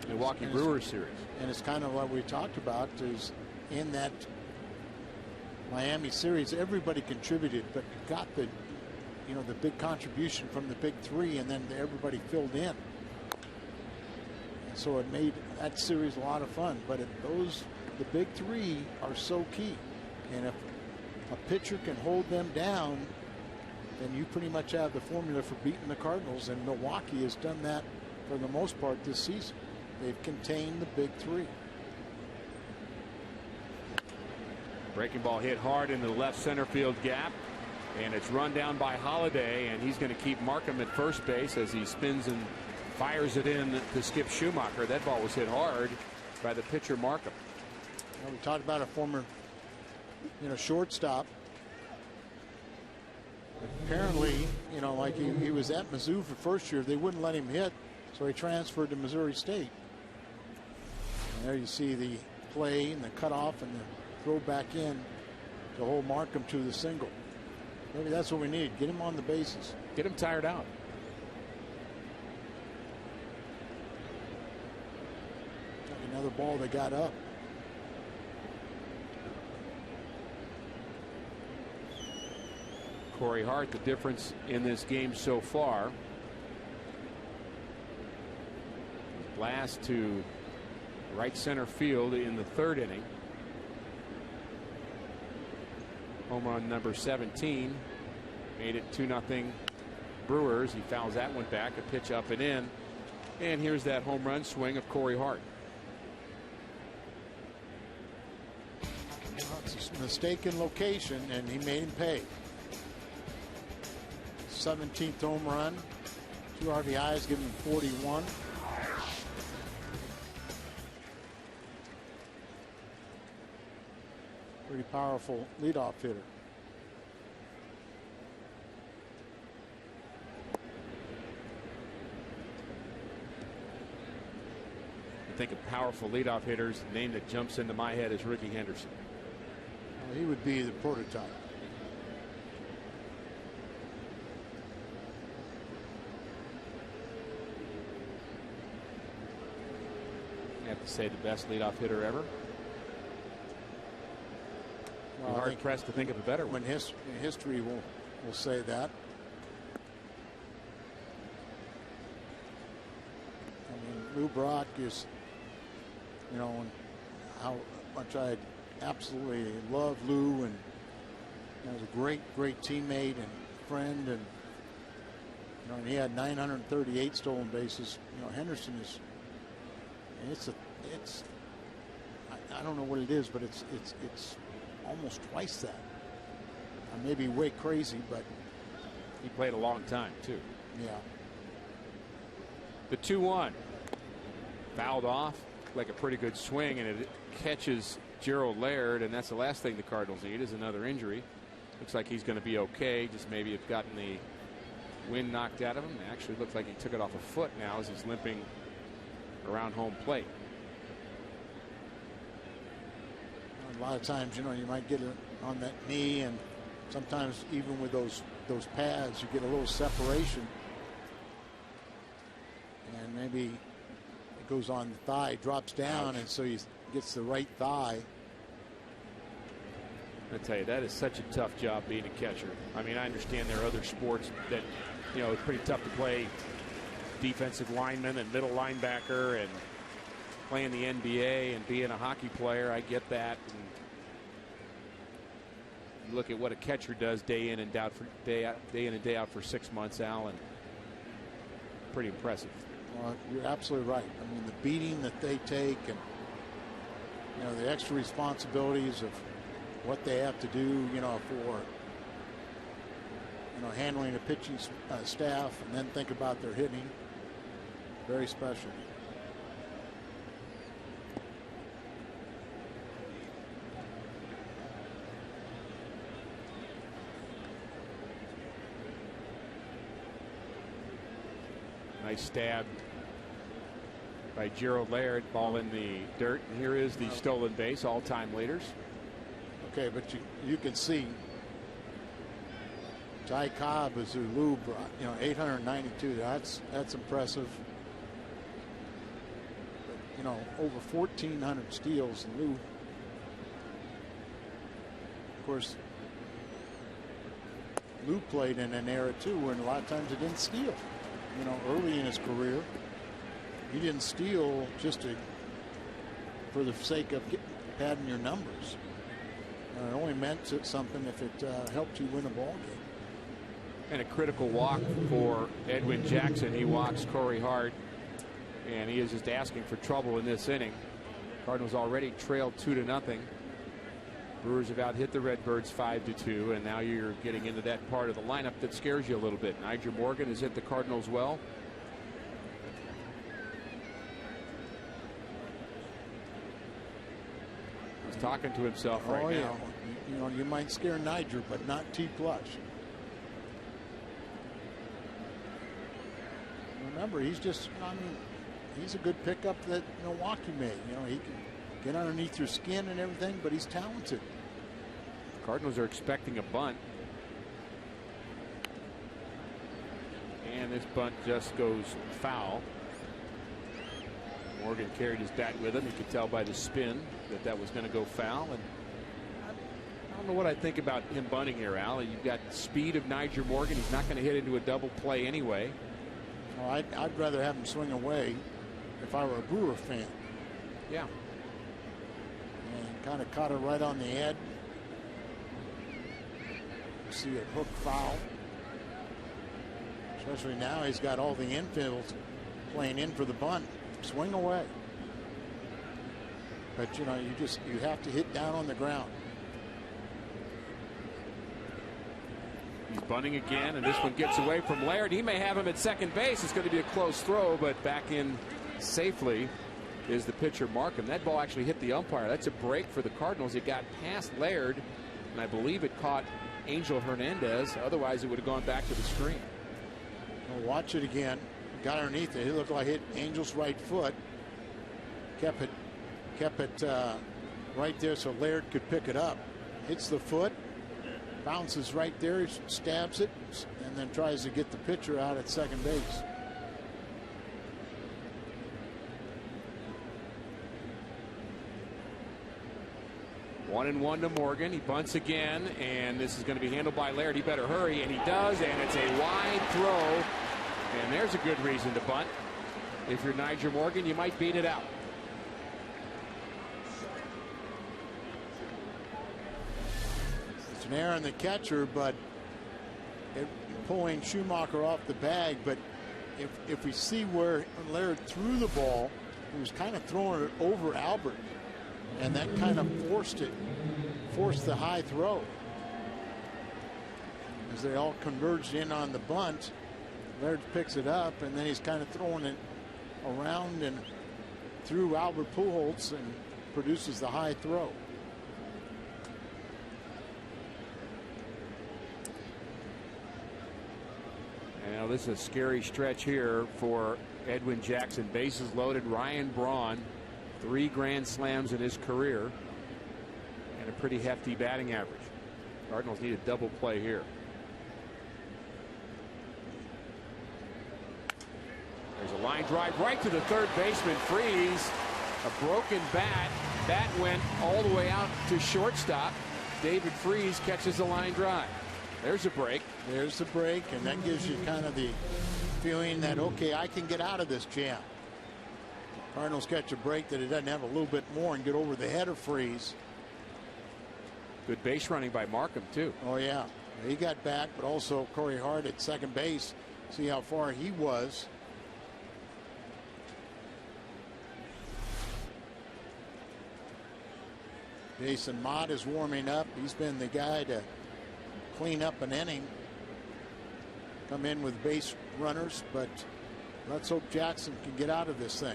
Speaker 7: Milwaukee Brewers series.
Speaker 9: And it's kind of what we talked about, is in that Miami series, everybody contributed, but you got the big contribution from the big three, and then everybody filled in. And so it made that series a lot of fun. But the big three are so key. And if a pitcher can hold them down, then you pretty much have the formula for beating the Cardinals. And Milwaukee has done that for the most part this season. They've contained the big three.
Speaker 7: Breaking ball hit hard into the left center field gap, and it's run down by Holiday, and he's going to keep Markham at first base as he spins and fires it in to Skip Schumacher. That ball was hit hard by the pitcher Markham.
Speaker 9: Well, we talked about a former shortstop. Apparently, like he was at Mizzou for first year, they wouldn't let him hit, so he transferred to Missouri State. And there you see the play and the cutoff and the throw back in to hold Markham to the single. Maybe that's what we need. Get him on the bases.
Speaker 7: Get him tired out.
Speaker 9: Another ball that got up.
Speaker 7: Corey Hart, the difference in this game so far. Blast to right center field in the third inning. Home run number 17 made it 2-0 Brewers. He fouls that one back, a pitch up and in. And here's that home run swing of Corey Hart.
Speaker 9: It's a mistaken location, and he made him pay. 17th home run, 2 RBIs, giving him 41. Pretty powerful leadoff hitter.
Speaker 7: I think of powerful leadoff hitters. The name that jumps into my head is Ricky Henderson.
Speaker 9: Well, he would be the prototype.
Speaker 7: You have to say the best leadoff hitter ever.
Speaker 9: Well,
Speaker 7: hard pressed to think of a better one.
Speaker 9: History will say that. I mean, Lou Brock is, and how much I absolutely love Lou, and he was a great teammate and friend, and and he had 938 stolen bases. Henderson is. It's I don't know what it is, but it's almost twice that. I may be way crazy, but
Speaker 7: he played a long time too.
Speaker 9: Yeah.
Speaker 7: The 2-1 fouled off like a pretty good swing, and it catches Gerald Laird, and that's the last thing the Cardinals need is another injury. Looks like he's going to be okay. Just maybe have gotten the wind knocked out of him. It actually looks like he took it off a foot now as he's limping around home plate.
Speaker 9: A lot of times, you might get it on that knee, and sometimes even with those those pads, you get a little separation, and maybe it goes on the thigh, drops down, and so he gets the right thigh.
Speaker 7: I tell you, that is such a tough job being a catcher. I mean, I understand there are other sports that, you know, it's pretty tough to play defensive lineman and middle linebacker and playing the NBA and being a hockey player. I get that. And you look at what a catcher does day in and day in and day out for 6 months, Al, and pretty impressive.
Speaker 9: Well, you're absolutely right. I mean, the beating that they take, and you know, the extra responsibilities of what they have to do, you know, for handling a pitching staff, and then think about their hitting. Very special.
Speaker 7: Nice stab by Gerald Laird. Ball in the dirt. And here is the stolen base, all-time leaders.
Speaker 9: Okay, but you can see Ty Cobb is who Lou brought, 892. That's impressive. But, over 1,400 steals. And Lou, of course, Lou played in an era too when a lot of times he didn't steal. Early in his career, he didn't steal just for the sake of padding your numbers. It only meant something if it helped you win a ball game.
Speaker 7: And a critical walk for Edwin Jackson. He walks Corey Hart, and he is just asking for trouble in this inning. Cardinals already trailed 2-0. Brewers have out-hit the Redbirds 5-2, and now you're getting into that part of the lineup that scares you a little bit. Nyjer Morgan has hit the Cardinals well. He's talking to himself right now.
Speaker 9: You might scare Nyjer, but not T. Plush. Remember, he's a good pickup that Milwaukee made. He can get underneath your skin and everything, but he's talented.
Speaker 7: Cardinals are expecting a bunt. And this bunt just goes foul. Morgan carried his bat with him. You could tell by the spin that was going to go foul. And I don't know what I think about him bunting here, Al. You've got the speed of Nyjer Morgan. He's not going to hit into a double play anyway.
Speaker 9: Well, I'd rather have him swing away if I were a Brewer fan.
Speaker 7: Yeah.
Speaker 9: And kind of caught it right on the head. You see a hook foul. Especially now he's got all the infield playing in for the bunt. Swing away. But you have to hit down on the ground.
Speaker 7: He's bunting again, and this one gets away from Laird. He may have him at second base. It's going to be a close throw, but back in safely is the pitcher Markham. That ball actually hit the umpire. That's a break for the Cardinals. It got past Laird, and I believe it caught Angel Hernandez. Otherwise, it would have gone back to the screen.
Speaker 9: Well, watch it again. Got underneath it. It looked like it hit Angel's right foot. Kept it right there so Laird could pick it up. Hits the foot. Bounces right there, stabs it, and then tries to get the pitcher out at second base.
Speaker 7: One and one to Morgan. He bunts again, and this is going to be handled by Laird. He better hurry, and he does, and it's a wide throw. And there's a good reason to bunt. If you're Nyjer Morgan, you might beat it out.
Speaker 9: An error on the catcher, but pulling Schumacher off the bag. But if we see where Laird threw the ball, he was kind of throwing it over Albert, and that kind of forced the high throw. As they all converged in on the bunt, Laird picks it up, and then he's kind of throwing it around and through Albert Pujols and produces the high throw.
Speaker 7: Now this is a scary stretch here for Edwin Jackson. Bases loaded. Ryan Braun, 3 grand slams in his career, and a pretty hefty batting average. Cardinals need a double play here. There's a line drive right to the third baseman, Freeze. A broken bat. Bat went all the way out to shortstop. David Freeze catches the line drive. There's a break.
Speaker 9: There's the break, and that gives you kind of the feeling that, okay, I can get out of this jam. Cardinals catch a break that it doesn't have a little bit more and get over the head of Freeze.
Speaker 7: Good base running by Markham, too.
Speaker 9: Oh, yeah. He got back, but also Corey Hart at second base. See how far he was. Jason Mott is warming up. He's been the guy to clean up an inning. Come in with base runners, but let's hope Jackson can get out of this thing.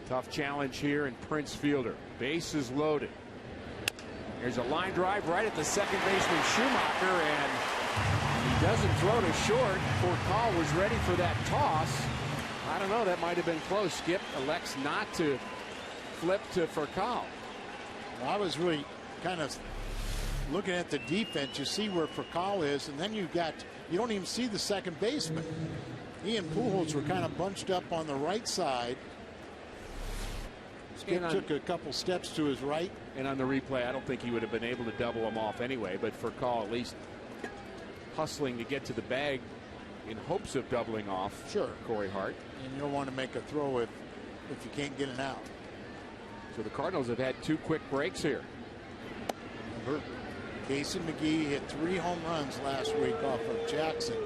Speaker 7: Tough challenge here in Prince Fielder. Bases loaded. There's a line drive right at the second baseman Schumacher, and he doesn't throw to short. Furcal was ready for that toss. I don't know, that might have been close. Skip elects not to flip to Furcal.
Speaker 9: Well, I was really kind of looking at the defense. You see where Furcal is, and then you don't even see the second baseman. He and Pujols were kind of bunched up on the right side. Skip took a couple steps to his right.
Speaker 7: And on the replay, I don't think he would have been able to double him off anyway, but Furcal at least hustling to get to the bag in hopes of doubling off.
Speaker 9: Sure.
Speaker 7: Corey Hart.
Speaker 9: And you don't want to make a throw if you can't get it out.
Speaker 7: So the Cardinals have had 2 quick breaks here.
Speaker 9: Remember, Casey McGee hit 3 home runs last week off of Jackson.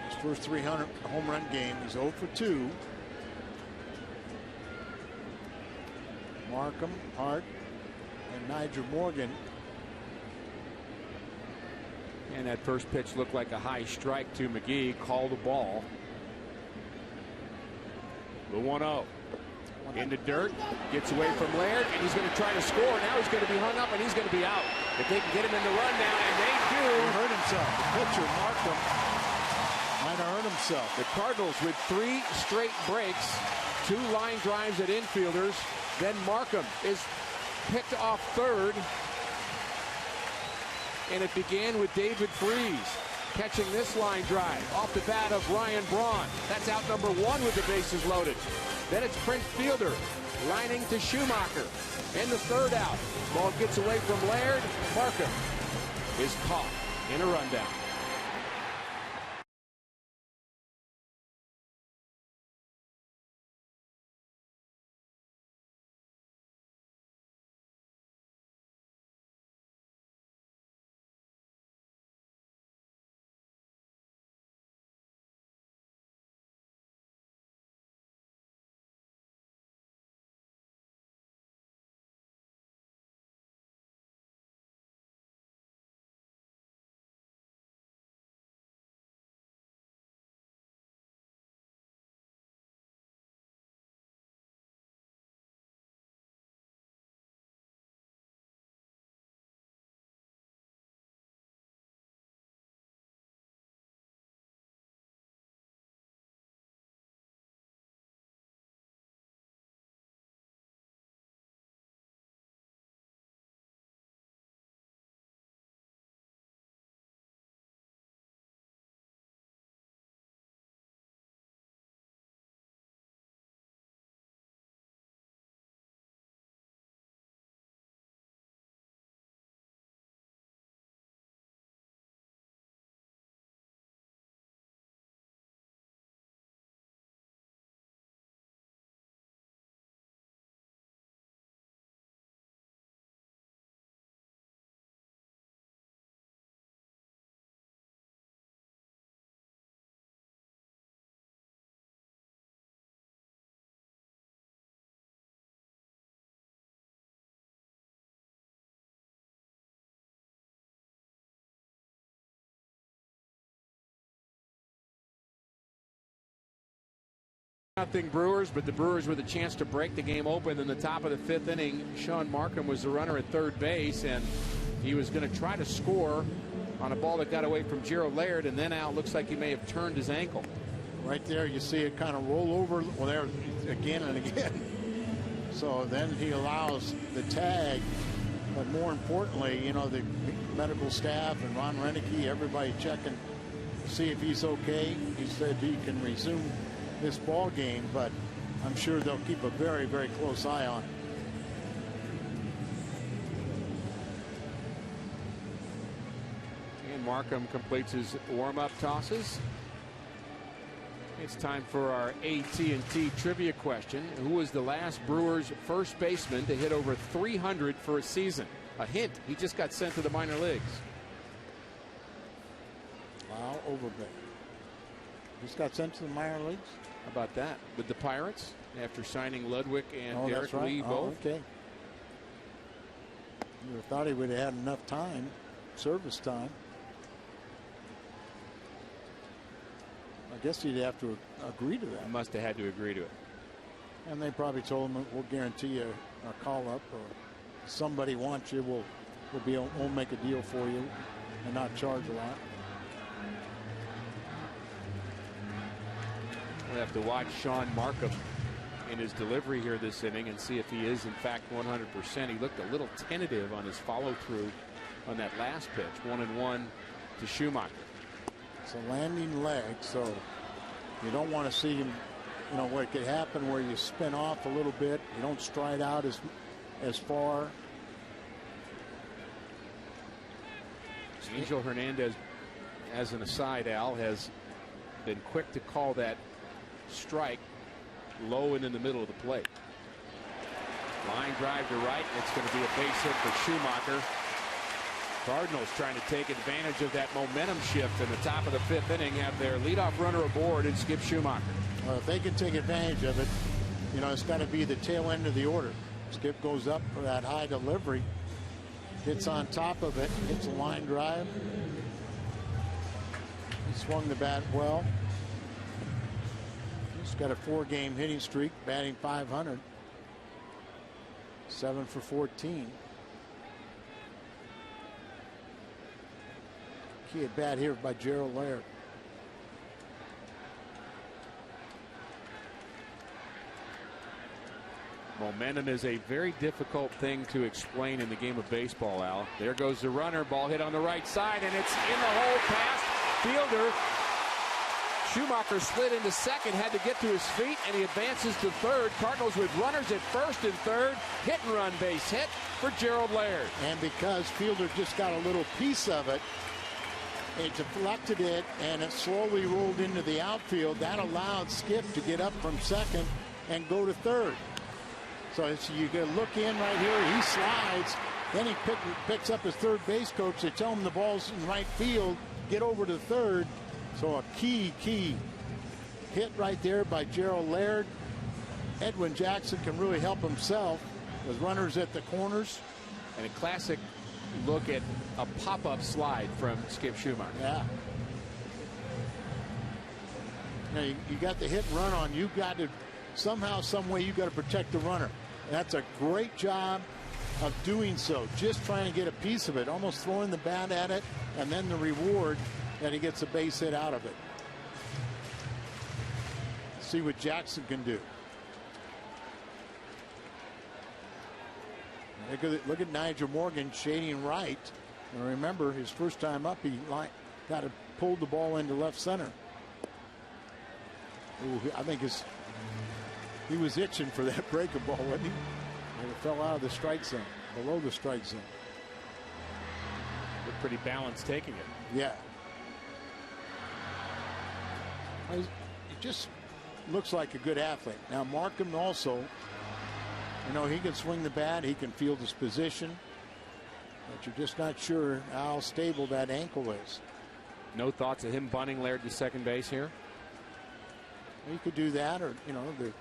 Speaker 9: His first 300 home run game. He's 0 for 2. Markham, Hart, and Nigel Morgan.
Speaker 7: And that first pitch looked like a high strike to McGee. Called the ball. The 1-0. In the dirt, gets away from Laird, and he's going to try to score. Now he's going to be hung up, and he's going to be out. If they can get him in the rundown, and they do.
Speaker 9: He hurt himself. The pitcher, Markham, might have hurt himself.
Speaker 7: The Cardinals with 3 straight breaks, 2 line drives at infielders. Then Markham is picked off third. And it began with David Freeze catching this line drive off the bat of Ryan Braun. That's out number 1 with the bases loaded. Then it's Prince Fielder lining to Schumacher. And the third out. Ball gets away from Laird. Markham is caught in a rundown. Nothing Brewers, but the Brewers with a chance to break the game open in the top of the 5th inning. Sean Markham was the runner at third base, and he was going to try to score on a ball that got away from Gerald Laird, and then out. Looks like he may have turned his ankle.
Speaker 9: Right there, you see it kind of roll over. Well, there again and again. So then he allows the tag, but more importantly, you know, the medical staff and Ron Renicky, everybody checking to see if he's okay. He said he can resume this ball game, but I'm sure they'll keep a very, very close eye on it.
Speaker 7: And Markham completes his warm-up tosses. It's time for our AT&T trivia question. Who was the last Brewers first baseman to hit over 300 for a season? A hint, he just got sent to the minor leagues.
Speaker 9: Wow, Overbeck. Just got sent to the minor leagues?
Speaker 7: How about that? With the Pirates, after signing Ludwig and Derek Lee both.
Speaker 9: Okay. You would have thought he would have had enough time, service time. I guess he'd have to agree to that.
Speaker 7: Must have had to agree to it.
Speaker 9: And they probably told him, we'll guarantee you a call up, or somebody wants you, we'll make a deal for you and not charge a lot.
Speaker 7: We'll have to watch Sean Markham in his delivery here this inning and see if he is in fact 100%. He looked a little tentative on his follow through on that last pitch. 1-1 to Schumacher.
Speaker 9: It's a landing leg, so you don't want to see him, you know, what could happen where you spin off a little bit. You don't stride out as far.
Speaker 7: Angel Hernandez, as an aside, Al, has been quick to call that strike low and in the middle of the plate. Line drive to right. It's going to be a base hit for Schumacher. Cardinals trying to take advantage of that momentum shift in the top of the 5th inning, have their leadoff runner aboard and Skip Schumacher.
Speaker 9: Well, if they can take advantage of it, you know, it's got to be the tail end of the order. Skip goes up for that high delivery, gets on top of it, hits a line drive. He swung the bat well. He's got a 4-game hitting streak, batting .500, 7 for 14. Key at bat here by Gerald Laird.
Speaker 7: Momentum is a very difficult thing to explain in the game of baseball, Al. There goes the runner, ball hit on the right side, and it's in the hole past fielder. Schumacher slid into second, had to get to his feet, and he advances to third. Cardinals with runners at first and third. Hit and run base hit for Gerald Laird.
Speaker 9: And because fielder just got a little piece of it, it deflected it, and it slowly rolled into the outfield. That allowed Skip to get up from second and go to third. So you can look in right here. He slides. Then he picks up his third base coach. They tell him the ball's in right field. Get over to third. So a key hit right there by Gerald Laird. Edwin Jackson can really help himself with runners at the corners.
Speaker 7: And a classic look at a pop-up slide from Skip Schumacher.
Speaker 9: Yeah. Now you got the hit and run on. You got to somehow, some way, you got to protect the runner. That's a great job of doing so. Just trying to get a piece of it, almost throwing the bat at it, and then the reward that he gets a base hit out of it. See what Jackson can do. Look at Nigel Morgan shading right. And remember, his first time up, he pulled the ball into left center. Ooh, I think he was itching for that breaker ball, wasn't he? And it fell out of the strike zone, below the strike zone.
Speaker 7: Looked pretty balanced taking it.
Speaker 9: Yeah. It just looks like a good athlete. Now, Markham also, you know, he can swing the bat, he can field his position, but you're just not sure how stable that ankle is.
Speaker 7: No thoughts of him bunting Laird to second base here?
Speaker 9: You could do that, or, you know, the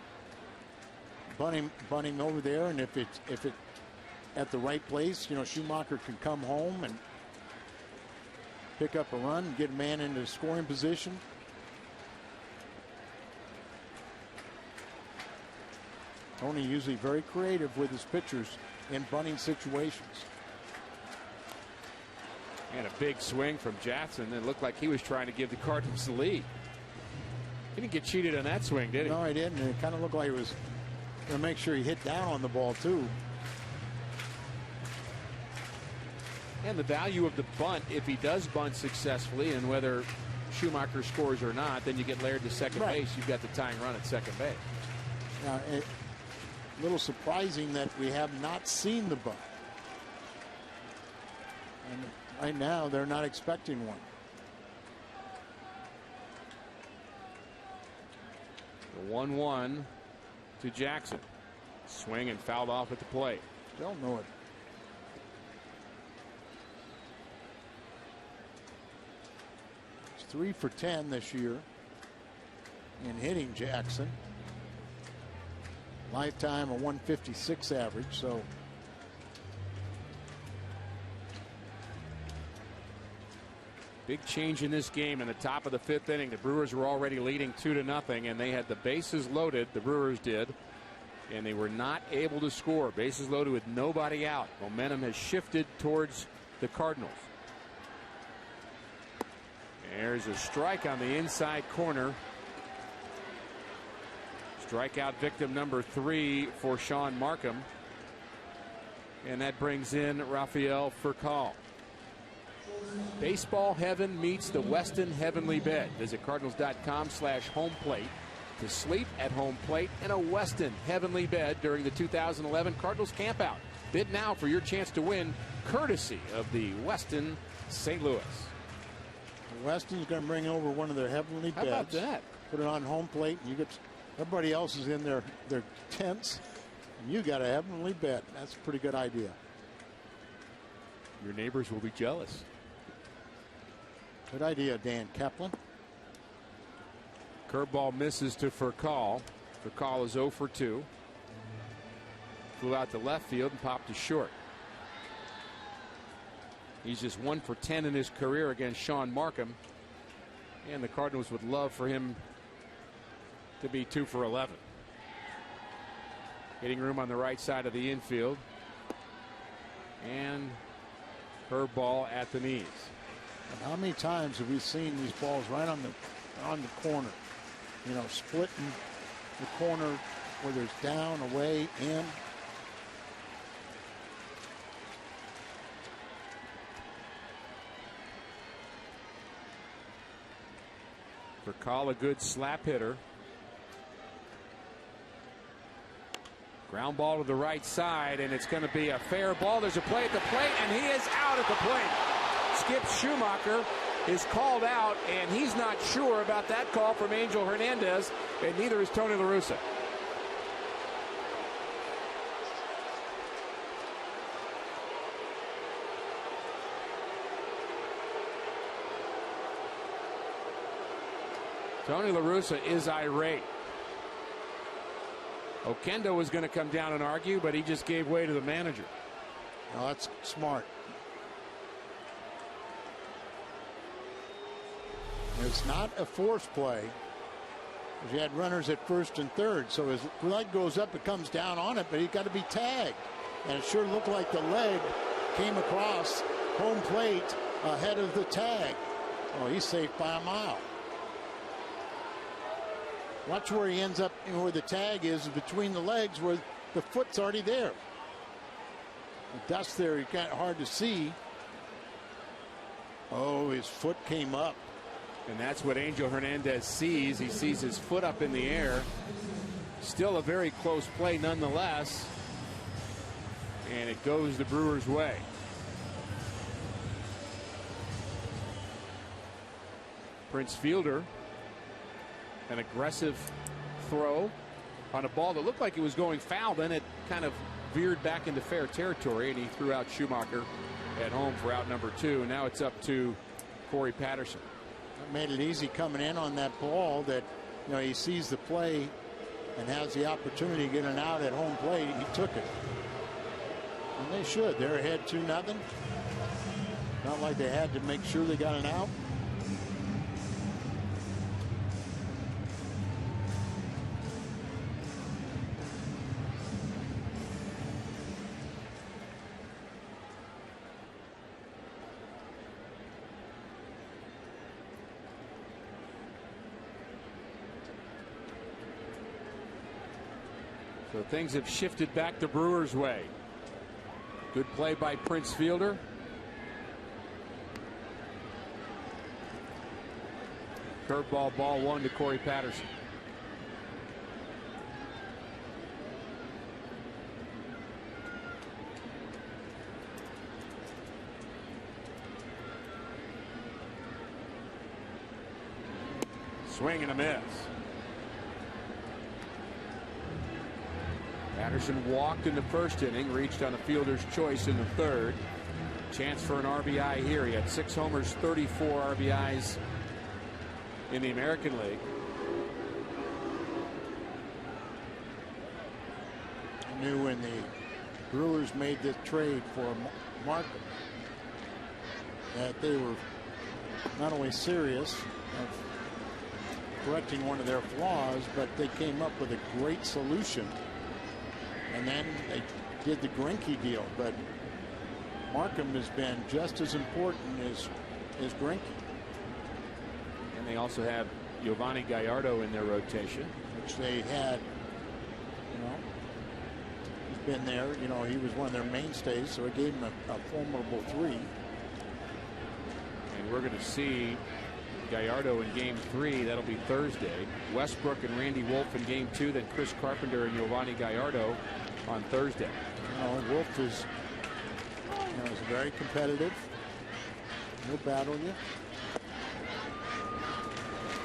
Speaker 9: bunting over there, and if it at the right place, you know, Schumacher can come home and pick up a run and get a man into scoring position. Tony usually very creative with his pitchers in bunting situations.
Speaker 7: And a big swing from Jackson. It looked like he was trying to give the Cardinals the lead. He didn't get cheated on that swing, did he?
Speaker 9: No, he didn't. It kind of looked like he was going to make sure he hit down on the ball, too.
Speaker 7: And the value of the bunt, if he does bunt successfully, and whether Schumacher scores or not, then you get Laird to second base. You've got the tying run at second base.
Speaker 9: Now, a little surprising that we have not seen the bunt. And right now, they're not expecting one.
Speaker 7: The 1-1 to Jackson. Swing and fouled off at the plate.
Speaker 9: Don't know it. It's 3 for 10 this year in hitting, Jackson. Lifetime a 156 average, so
Speaker 7: big change in this game in the top of the 5th inning. The Brewers were already leading 2-0, and they had the bases loaded. The Brewers did, and they were not able to score. Bases loaded with nobody out. Momentum has shifted towards the Cardinals. There's a strike on the inside corner. Strikeout victim number 3 for Sean Markham. And that brings in Rafael Furcal. Baseball heaven meets the Westin Heavenly Bed. Visit Cardinals.com/homeplate to sleep at home plate in a Westin Heavenly Bed during the 2011 Cardinals campout. Bid now for your chance to win, courtesy of the Westin St. Louis.
Speaker 9: Weston's going to bring over one of their heavenly beds.
Speaker 7: How about that?
Speaker 9: Put it on home plate, and you get everybody else is in their tents, and you got a heavenly bed. That's a pretty good idea.
Speaker 7: Your neighbors will be jealous.
Speaker 9: Good idea, Dan Kaplan.
Speaker 7: Curveball misses to Furcal. Furcal is 0 for 2. Flew out to left field and popped to short. He's just 1 for 10 in his career against Sean Markham. And the Cardinals would love for him to be 2 for 11. Hitting room on the right side of the infield. And curveball at the knees.
Speaker 9: And how many times have we seen these balls right on the corner? You know, splitting the corner, whether it's down, away, in.
Speaker 7: Furcal, a good slap hitter. Ground ball to the right side, and it's going to be a fair ball. There's a play at the plate, and he is out at the plate. Skip Schumacher is called out, and he's not sure about that call from Angel Hernandez, and neither is Tony La Russa. Tony La Russa is irate. Oquendo was going to come down and argue, but he just gave way to the manager.
Speaker 9: Oh, that's smart. It's not a force play. You had runners at first and third, so his leg goes up, it comes down on it, but he's got to be tagged. And it sure looked like the leg came across home plate ahead of the tag. Oh, he's safe by a mile. Watch where he ends up, where the tag is between the legs, where the foot's already there. The dust there, you got hard to see. Oh, his foot came up.
Speaker 7: And that's what Angel Hernandez sees. He sees his foot up in the air. Still a very close play nonetheless. And it goes the Brewers' way. Prince Fielder, an aggressive throw on a ball that looked like it was going foul. Then it kind of veered back into fair territory, and he threw out Schumacher at home for out number 2. Now it's up to Corey Patterson.
Speaker 9: That made it easy coming in on that ball that, you know, he sees the play and has the opportunity to get an out at home plate. He took it. And they should. They're ahead 2-0. Not like they had to make sure they got an out.
Speaker 7: So things have shifted back the Brewers' way. Good play by Prince Fielder. Curveball, ball one to Corey Patterson. Swing and a miss. Patterson walked in the first inning, reached on a fielder's choice in the third. Chance for an RBI here. He had 6 homers, 34 RBIs in the American League.
Speaker 9: I knew when the Brewers made this trade for Markham that they were not only serious of correcting one of their flaws, but they came up with a great solution. And then they did the Greinke deal, but Markham has been just as important as Greinke.
Speaker 7: And they also have Giovanni Gallardo in their rotation,
Speaker 9: which they had. You know, he's been there. You know, he was one of their mainstays, so it gave him a formidable 3.
Speaker 7: And we're going to see Gallardo in game 3. That'll be Thursday. Westbrook and Randy Wolf in game 2. Then Chris Carpenter and Giovanni Gallardo on Thursday.
Speaker 9: You know, Wolf is, is very competitive. He'll battle you.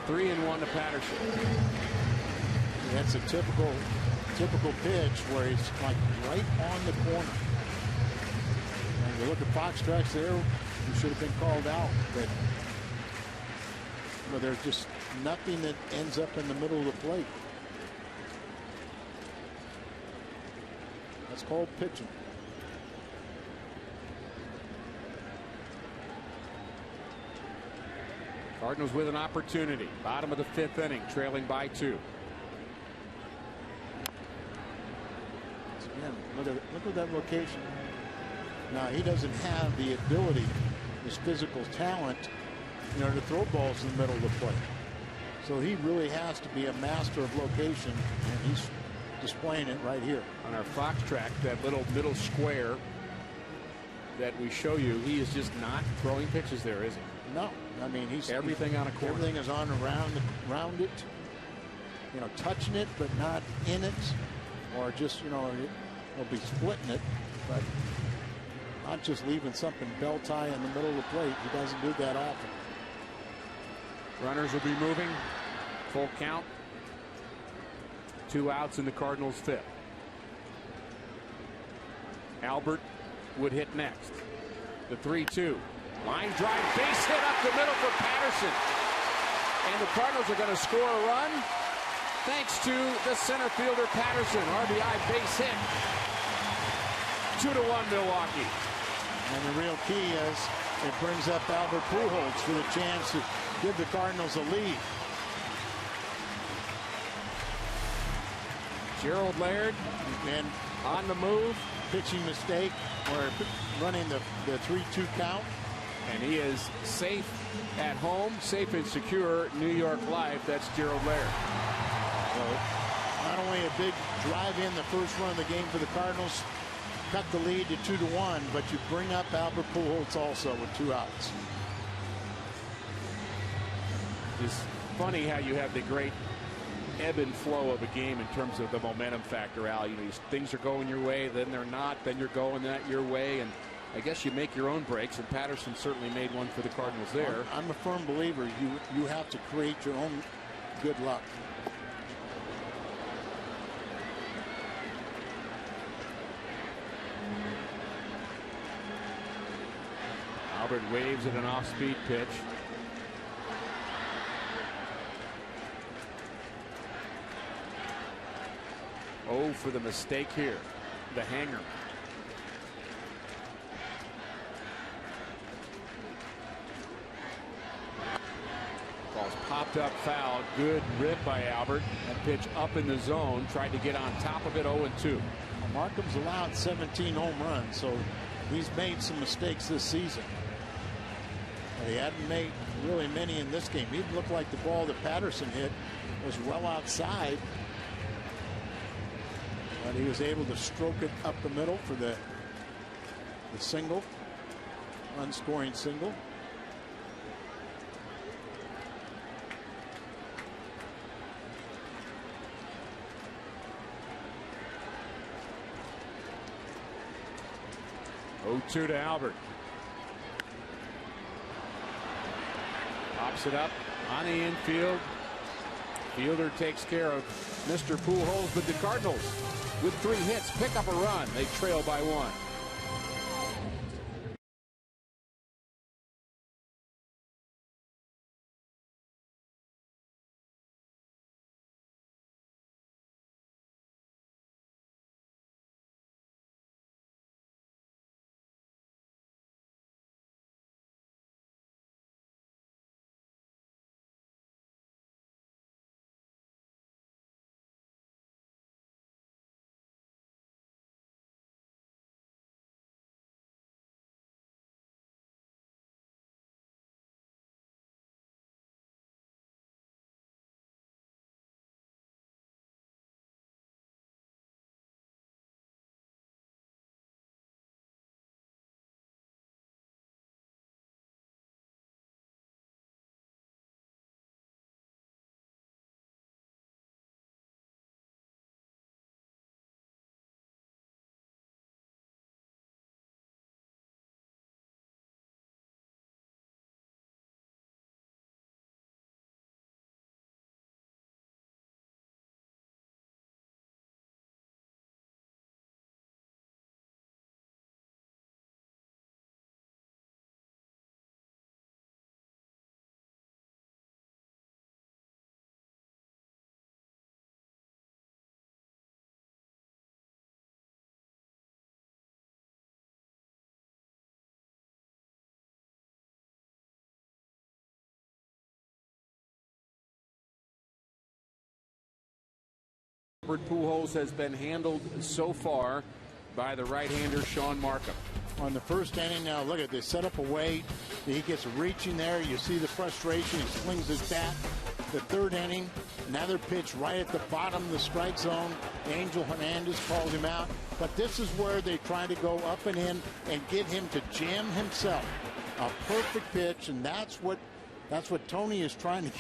Speaker 7: 3-1 to Patterson.
Speaker 9: That's a typical pitch where he's like right on the corner. And you look at Fox strikes there, he should have been called out, but there's just nothing that ends up in the middle of the plate. That's called pitching.
Speaker 7: Cardinals with an opportunity. Bottom of the 5th inning, trailing by 2.
Speaker 9: Again, look at that location. Now he doesn't have the ability, his physical talent, to throw balls in the middle of the plate. So he really has to be a master of location, and he's displaying it right here.
Speaker 7: On our Fox track, that little middle square that we show you, he is just not throwing pitches there, is he?
Speaker 9: No. I mean, he's
Speaker 7: everything on a corner.
Speaker 9: Everything is on around it. Touching it, but not in it. Or just, he'll be splitting it, but not just leaving something belt high in the middle of the plate. He doesn't do that often.
Speaker 7: Runners will be moving. Full count. 2 outs in the Cardinals' 5th. Albert would hit next. The 3-2. Line drive, base hit up the middle for Patterson. And the Cardinals are going to score a run thanks to the center fielder Patterson. RBI base hit. 2-1 Milwaukee.
Speaker 9: And the real key is it brings up Albert Pujols for the chance to give the Cardinals a lead.
Speaker 7: Gerald Laird
Speaker 9: and
Speaker 7: on the move.
Speaker 9: Pitching mistake or running the 3-2 count.
Speaker 7: And he is safe at home, safe and secure. New York life. That's Gerald Laird.
Speaker 9: So not only a big drive in the first run of the game for the Cardinals, cut the lead to 2-1, but you bring up Albert Pujols also with 2 outs.
Speaker 7: It's funny how you have the great ebb and flow of a game in terms of the momentum factor, Al. Things are going your way, then they're not, then you're going not your way, and I guess you make your own breaks, and Patterson certainly made one for the Cardinals there.
Speaker 9: I'm a firm believer you have to create your own good luck.
Speaker 7: Albert waves at an off-speed pitch. Oh, for the mistake here. The hanger. Ball's popped up foul. Good rip by Albert. That pitch up in the zone. Tried to get on top of it. 0-2.
Speaker 9: Well, Markham's allowed 17 home runs, so he's made some mistakes this season. But he hadn't made really many in this game. He looked like the ball that Patterson hit was well outside. But he was able to stroke it up the middle for the single, run-scoring single.
Speaker 7: 0-2 to Albert. Pops it up on the infield. Fielder takes care of Mr. Pujols, but the Cardinals, with 3 hits, pick up a run. They trail by 1. Albert Pujols has been handled so far by the right-hander Sean Markham.
Speaker 9: On the first inning, now look at this, set up a way. He gets reaching there. You see the frustration. He slings his bat. The third inning, another pitch right at the bottom of the strike zone. Angel Hernandez called him out. But this is where they try to go up and in and get him to jam himself. A perfect pitch, and that's what Tony is trying to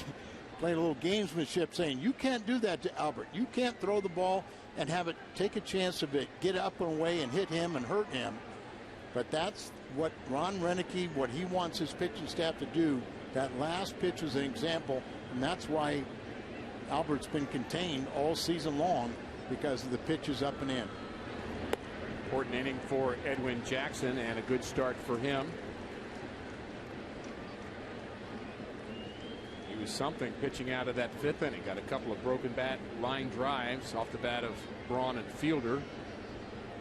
Speaker 9: play a little gamesmanship, saying you can't do that to Albert. You can't throw the ball and have it take a chance of it, get up and away and hit him and hurt him. But that's what Ron Renicky, what he wants his pitching staff to do. That last pitch was an example, and that's why Albert's been contained all season long, because of the pitches up and in.
Speaker 7: Important inning for Edwin Jackson and a good start for him. He was something pitching out of that 5th inning. Got a couple of broken bat line drives off the bat of Braun and Fielder,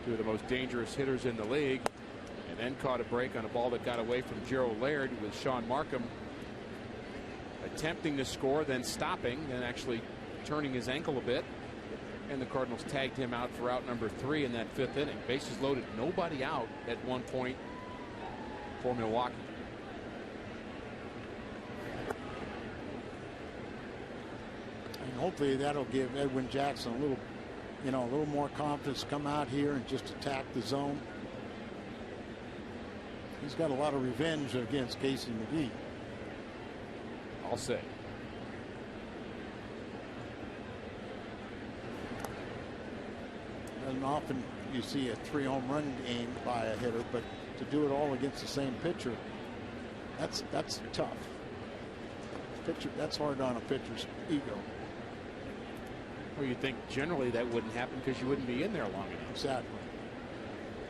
Speaker 7: 2 of the most dangerous hitters in the league, and then caught a break on a ball that got away from Gerald Laird, with Sean Markham attempting to score, then stopping, then actually turning his ankle a bit, and the Cardinals tagged him out for out number 3 in that 5th inning. Bases loaded, nobody out at one point for Milwaukee.
Speaker 9: And hopefully that'll give Edwin Jackson a little more confidence to come out here and just attack the zone. He's got a lot of revenge against Casey McGee,
Speaker 7: I'll say.
Speaker 9: And often you see a 3 home run game by a hitter, but to do it all against the same pitcher, that's tough. That's hard on a pitcher's ego.
Speaker 7: Well, you'd think generally that wouldn't happen because you wouldn't be in there long enough.
Speaker 9: Exactly.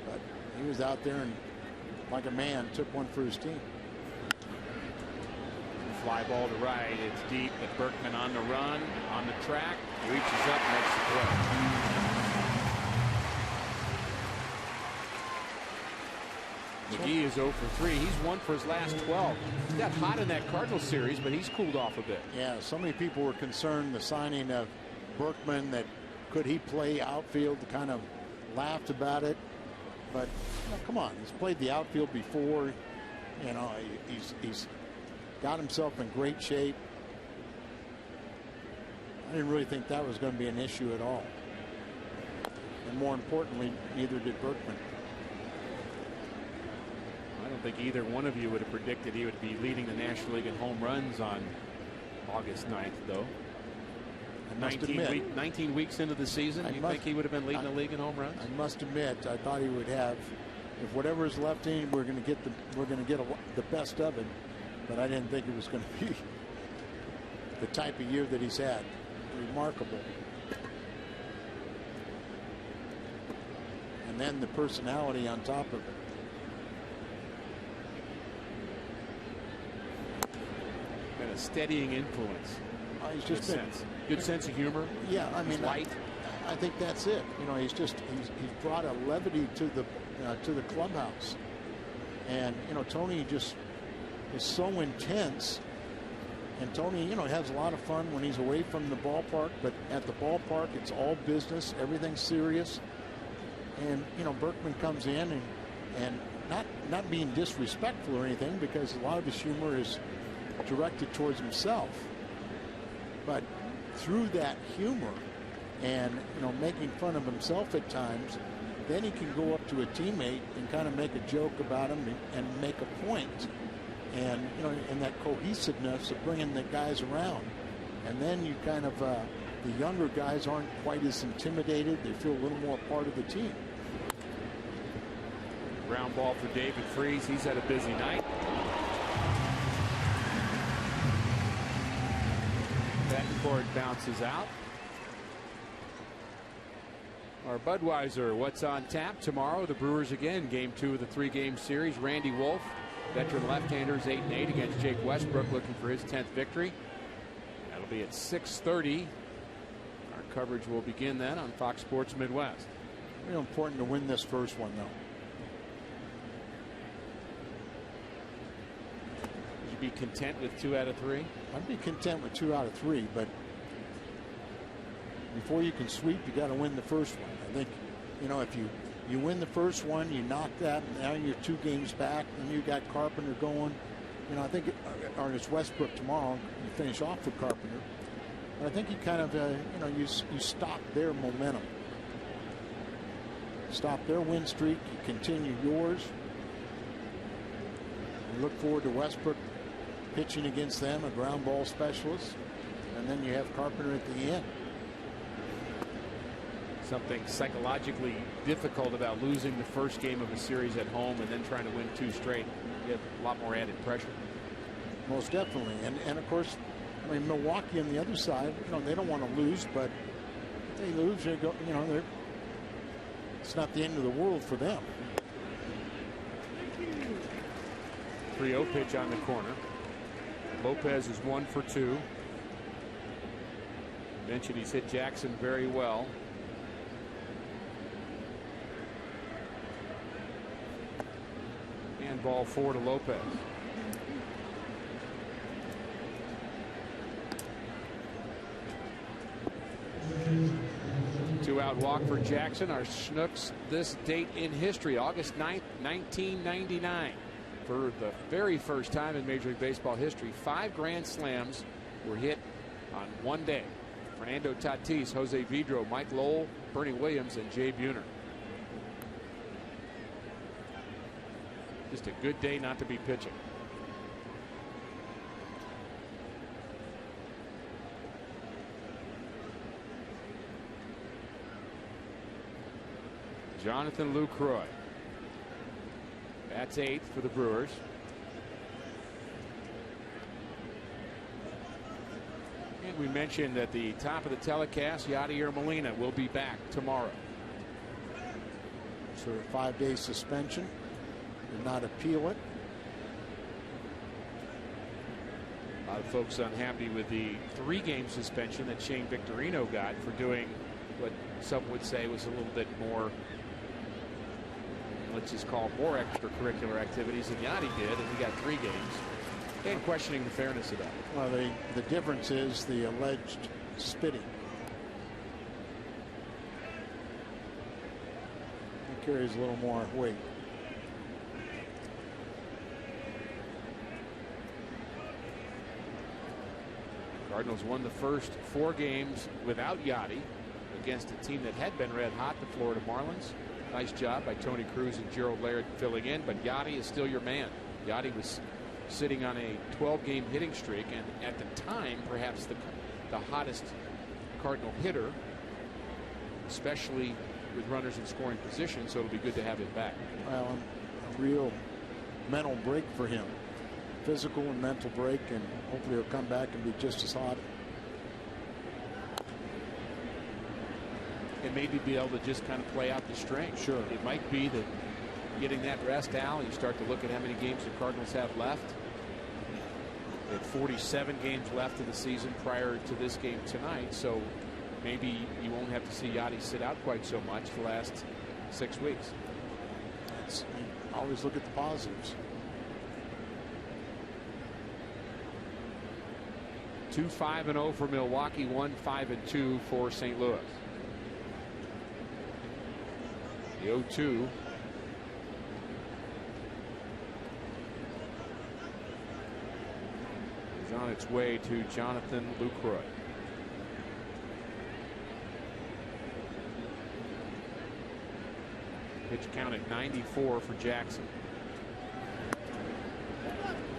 Speaker 9: But he was out there and, like a man, took one for his team.
Speaker 7: Fly ball to right. It's deep, but Berkman on the run, on the track, reaches up, makes the play. McGee is 0 for 3. He's 1 for his last 12. He got hot in that Cardinals series, but he's cooled off a bit.
Speaker 9: Yeah, so many people were concerned the signing of Berkman, that could he play outfield, kind of laughed about it. But come on, he's played the outfield before. He's got himself in great shape. I didn't really think that was going to be an issue at all. And more importantly, neither did Berkman.
Speaker 7: I don't think either one of you would have predicted he would be leading the National League in home runs on August 9th, though. 19 weeks into the season, you think he would have been leading the league in home runs?
Speaker 9: I must admit, I thought he would have if whatever is left in, we're going to get the best of it. But I didn't think it was going to be the type of year that he's had. Remarkable. And then the personality on top of it.
Speaker 7: And a steadying influence.
Speaker 9: He's just
Speaker 7: good sense of humor.
Speaker 9: Yeah, I mean,
Speaker 7: light.
Speaker 9: I think that's it. You know, he's brought a levity to the clubhouse, and you know, Tony just is so intense. And Tony, you know, has a lot of fun when he's away from the ballpark, but at the ballpark, it's all business, everything's serious. And you know, Berkman comes in and not being disrespectful or anything, because a lot of his humor is directed towards himself, but through that humor and, you know, making fun of himself at times, then he can go up to a teammate and kind of make a joke about him and make a point. And, you know, and that cohesiveness of bringing the guys around. And then you kind of, the younger guys aren't quite as intimidated. They feel a little more part of the team.
Speaker 7: Ground ball for David Freese. He's had a busy night. Betancourt bounces out. Our Budweiser, what's on tap tomorrow? The Brewers again, game 2 of the 3-game series. Randy Wolf, veteran left-handers, 8-8 against Jake Westbrook, looking for his 10th victory. That'll be at 6:30. Our coverage will begin then on Fox Sports Midwest.
Speaker 9: Real important to win this first one, though.
Speaker 7: Would you be content with 2 out of 3?
Speaker 9: I'd be content with 2 out of 3, but before you can sweep, you got to win the first one. I think, you know, if you win the first one, you knock that, and now you're 2 games back, and you got Carpenter going. You know, I think, or it's Westbrook tomorrow. You finish off with Carpenter. But I think you kind of, you know, you stop their momentum. Stop their win streak. You continue yours. You look forward to Westbrook pitching against them, a ground ball specialist. And then you have Carpenter at the end.
Speaker 7: Something psychologically difficult about losing the first game of a series at home and then trying to win 2 straight. You have a lot more added pressure.
Speaker 9: Most definitely. And of course, I mean, Milwaukee on the other side, you know, they don't want to lose, but if they lose, they go, you know, it's not the end of the world for them.
Speaker 7: 3-0 pitch on the corner. Lopez is 1 for 2. Mentioned he's hit Jackson very well. And ball 4 to Lopez. Two-out walk for Jackson. Our Schnooks this date in history, August 9th, 1999. For the very first time in Major League Baseball history, 5 grand slams were hit on one day. Fernando Tatis, Jose Vidro, Mike Lowell, Bernie Williams, and Jay Buhner. Just a good day not to be pitching. Jonathan Lucroy. That's 8th for the Brewers. And we mentioned at the top of the telecast, Yadier Molina will be back tomorrow.
Speaker 9: So a 5-day suspension. Did not appeal it.
Speaker 7: A lot of folks unhappy with the 3-game suspension that Shane Victorino got for doing what some would say was a little bit more, let's just call it more extracurricular activities than Yadi did, and he got 3 games. And questioning the fairness of that.
Speaker 9: Well, the difference is the alleged spitting. It carries a little more weight.
Speaker 7: Cardinals won the first 4 games without Yadi against a team that had been red hot, the Florida Marlins. Nice job by Tony Cruz and Gerald Laird filling in, but Yadi is still your man. Yadi was sitting on a 12-game hitting streak, and at the time, perhaps the hottest Cardinal hitter, especially with runners in scoring position, so it'll be good to have it back.
Speaker 9: Well, a real mental break for him. Physical and mental break, and hopefully he'll come back and be just as hot.
Speaker 7: And maybe be able to just kind of play out the strength.
Speaker 9: Sure.
Speaker 7: It might be that getting that rest, Al, you start to look at how many games the Cardinals have left. They had 47 games left in the season prior to this game tonight, so maybe you won't have to see Yadi sit out quite so much the last 6 weeks.
Speaker 9: Always look at the positives.
Speaker 7: 2-5-0 for Milwaukee, 1-5-2 for St. Louis. The 0-2. Is on its way to Jonathan Lucroy. Pitch count at 94 for Jackson.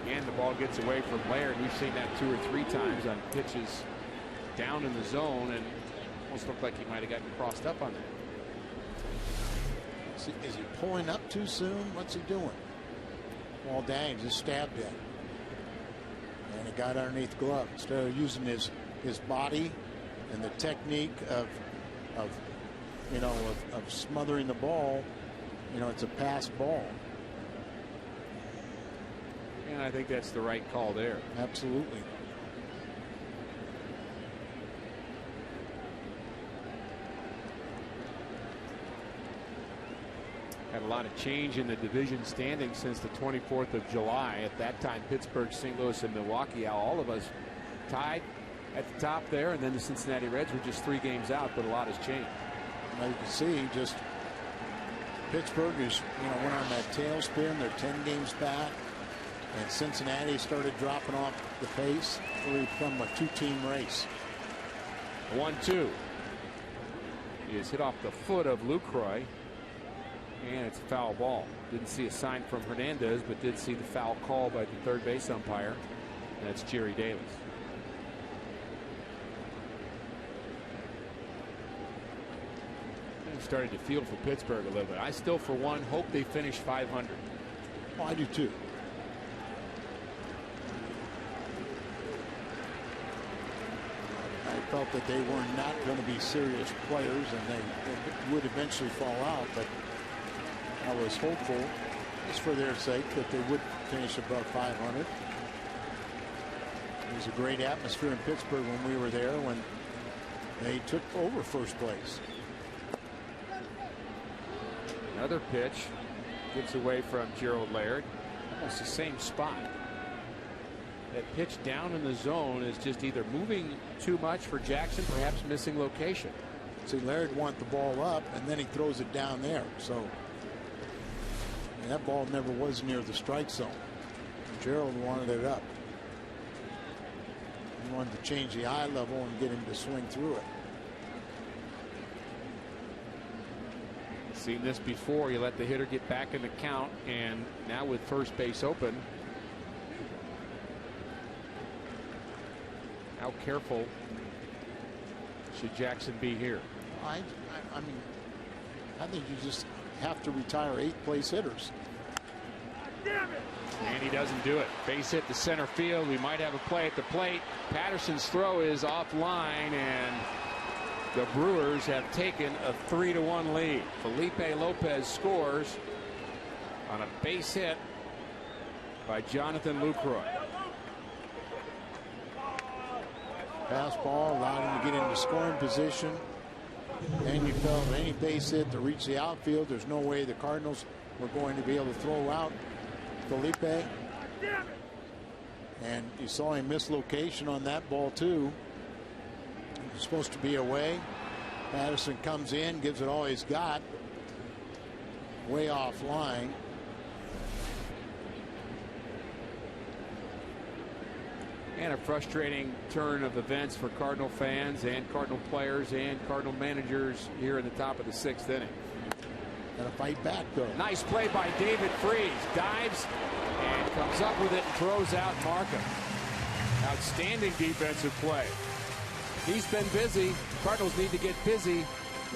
Speaker 7: And the ball gets away from Laird. We've seen that 2 or 3 times on pitches down in the zone, and almost looked like he might have gotten crossed up on that.
Speaker 9: Is he pulling up too soon? What's he doing? Well, dang, just stabbed it. And it got underneath the glove. Instead of using his body and the technique of smothering the ball, it's a pass ball.
Speaker 7: And I think that's the right call there.
Speaker 9: Absolutely.
Speaker 7: Had a lot of change in the division standings since the 24th of July. At that time, Pittsburgh, St. Louis, and Milwaukee, all of us tied at the top there, and then the Cincinnati Reds were just 3 games out, but a lot has changed.
Speaker 9: Now you can see just Pittsburgh is, went on that tailspin. They're 10 games back, and Cincinnati started dropping off the pace. Really become a 2-team race.
Speaker 7: 1-2. He is hit off the foot of Lucroy. And it's a foul ball. Didn't see a sign from Hernandez, but did see the foul call by the third base umpire. That's Jerry Davis. I'm starting to feel for Pittsburgh a little bit. I still, for one, hope they finish 500.
Speaker 9: Oh, I do too. I felt that they were not going to be serious players, and they would eventually fall out, but I was hopeful, just for their sake, that they would finish above 500. It was a great atmosphere in Pittsburgh when we were there, when they took over first place.
Speaker 7: Another pitch gets away from Gerald Laird. Almost the same spot. That pitch down in the zone is just either moving too much for Jackson, perhaps missing location.
Speaker 9: See, Laird wanted the ball up, and then he throws it down there. So that ball never was near the strike zone. Gerald wanted it up. He wanted to change the eye level and get him to swing through it.
Speaker 7: Seen this before. You let the hitter get back in the count, and now with first base open, how careful should Jackson be here?
Speaker 9: I mean, I think you just have to retire 8th place hitters.
Speaker 7: And he doesn't do it. Base hit to center field. We might have a play at the plate. Patterson's throw is offline, and the Brewers have taken a 3-1 lead. Felipe Lopez scores on a base hit by Jonathan Lucroy.
Speaker 9: Fastball allowed him to get into scoring position. And you felt any base hit to reach the outfield, there's no way the Cardinals were going to be able to throw out Felipe. And you saw him miss location on that ball too. It was supposed to be away. Patterson comes in, gives it all he's got. Way offline.
Speaker 7: And a frustrating turn of events for Cardinal fans and Cardinal players and Cardinal managers here in the top of the 6th inning.
Speaker 9: Gotta fight back though.
Speaker 7: Nice play by David Freese. Dives and comes up with it and throws out Markham. Outstanding defensive play. He's been busy. Cardinals need to get busy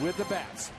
Speaker 7: with the bats.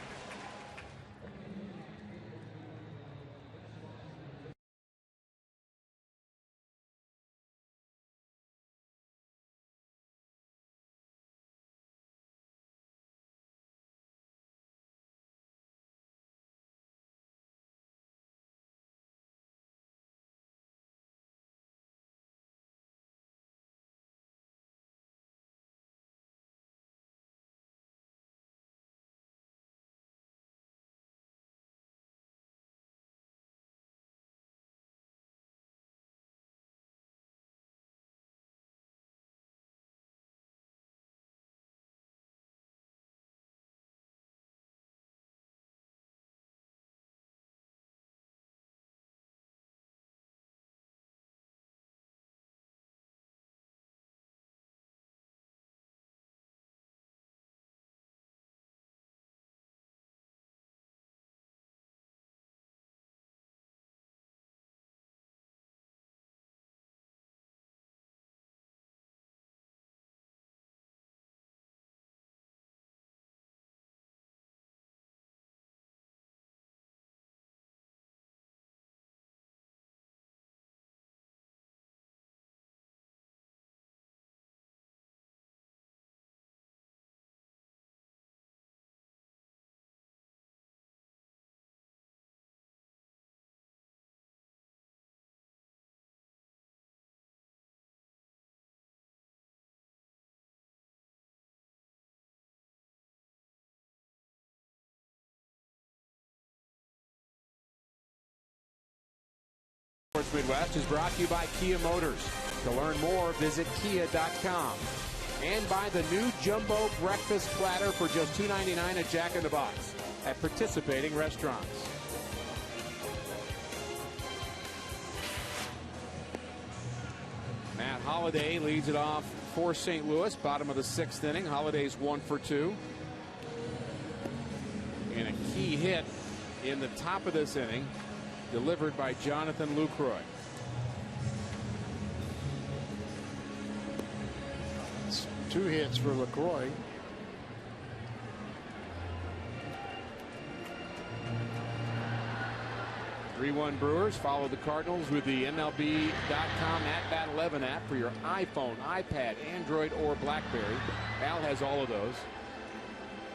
Speaker 7: Sports Midwest is brought to you by Kia Motors. To learn more, visit kia.com. And by the new Jumbo Breakfast Platter for just $2.99 at Jack in the Box at participating restaurants. Matt Holliday leads it off for St. Louis, bottom of the 6th inning. Holliday's 1 for 2. And a key hit in the top of this inning, delivered by Jonathan Lucroy.
Speaker 9: It's 2 hits for Lucroy.
Speaker 7: (3-1) Brewers. Follow the Cardinals with the MLB.com @Bat11 app for your iPhone, iPad, Android, or BlackBerry. Al has all of those.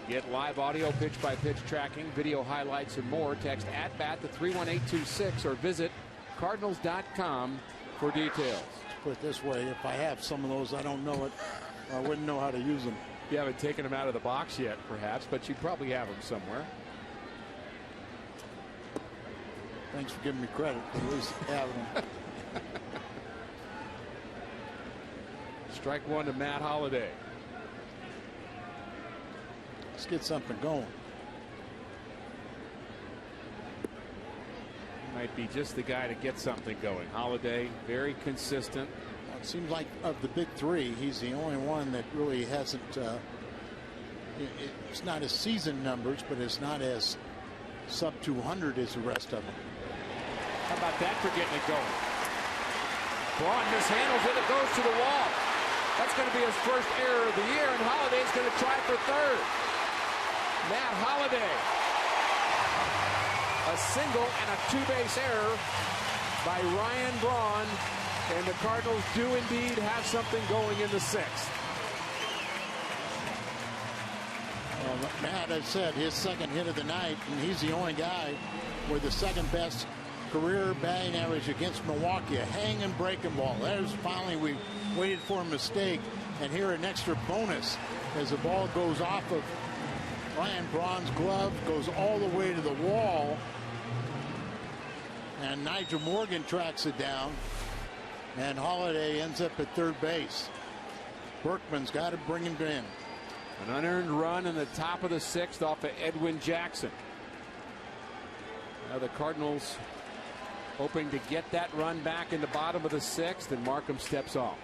Speaker 7: Get live audio, pitch-by-pitch tracking, video highlights, and more. Text @Bat to 31826 or visit Cardinals.com for details.
Speaker 9: Put it this way, if I have some of those, I don't know it. I wouldn't know how to use them.
Speaker 7: You haven't taken them out of the box yet, perhaps, but you probably have them somewhere.
Speaker 9: Thanks for giving me credit for at least having them.
Speaker 7: Strike 1 to Matt Holliday.
Speaker 9: Let's get something going.
Speaker 7: Might be just the guy to get something going. Holliday, very consistent.
Speaker 9: It seems like of the big 3, he's the only one that really hasn't. It's not his season numbers, but it's not as sub 200 as the rest of them.
Speaker 7: How about that for getting it going? Braun mishandles it. It goes to the wall. That's going to be his first error of the year, and Holliday's going to try for third. Matt Holliday. A single and a 2-base error by Ryan Braun, and the Cardinals do indeed have something going in the 6th.
Speaker 9: Well, Matt has said his second hit of the night, and he's the only guy with the second best career batting average against Milwaukee. A hang and breaking ball. There's finally, we waited for a mistake, and here an extra bonus as the ball goes off of Ryan Braun's glove, goes all the way to the wall, and Nigel Morgan tracks it down, and Holliday ends up at third base. Berkman's got to bring him in.
Speaker 7: An unearned run in the top of the 6th off of Edwin Jackson. Now the Cardinals hoping to get that run back in the bottom of the 6th, and Markham steps off.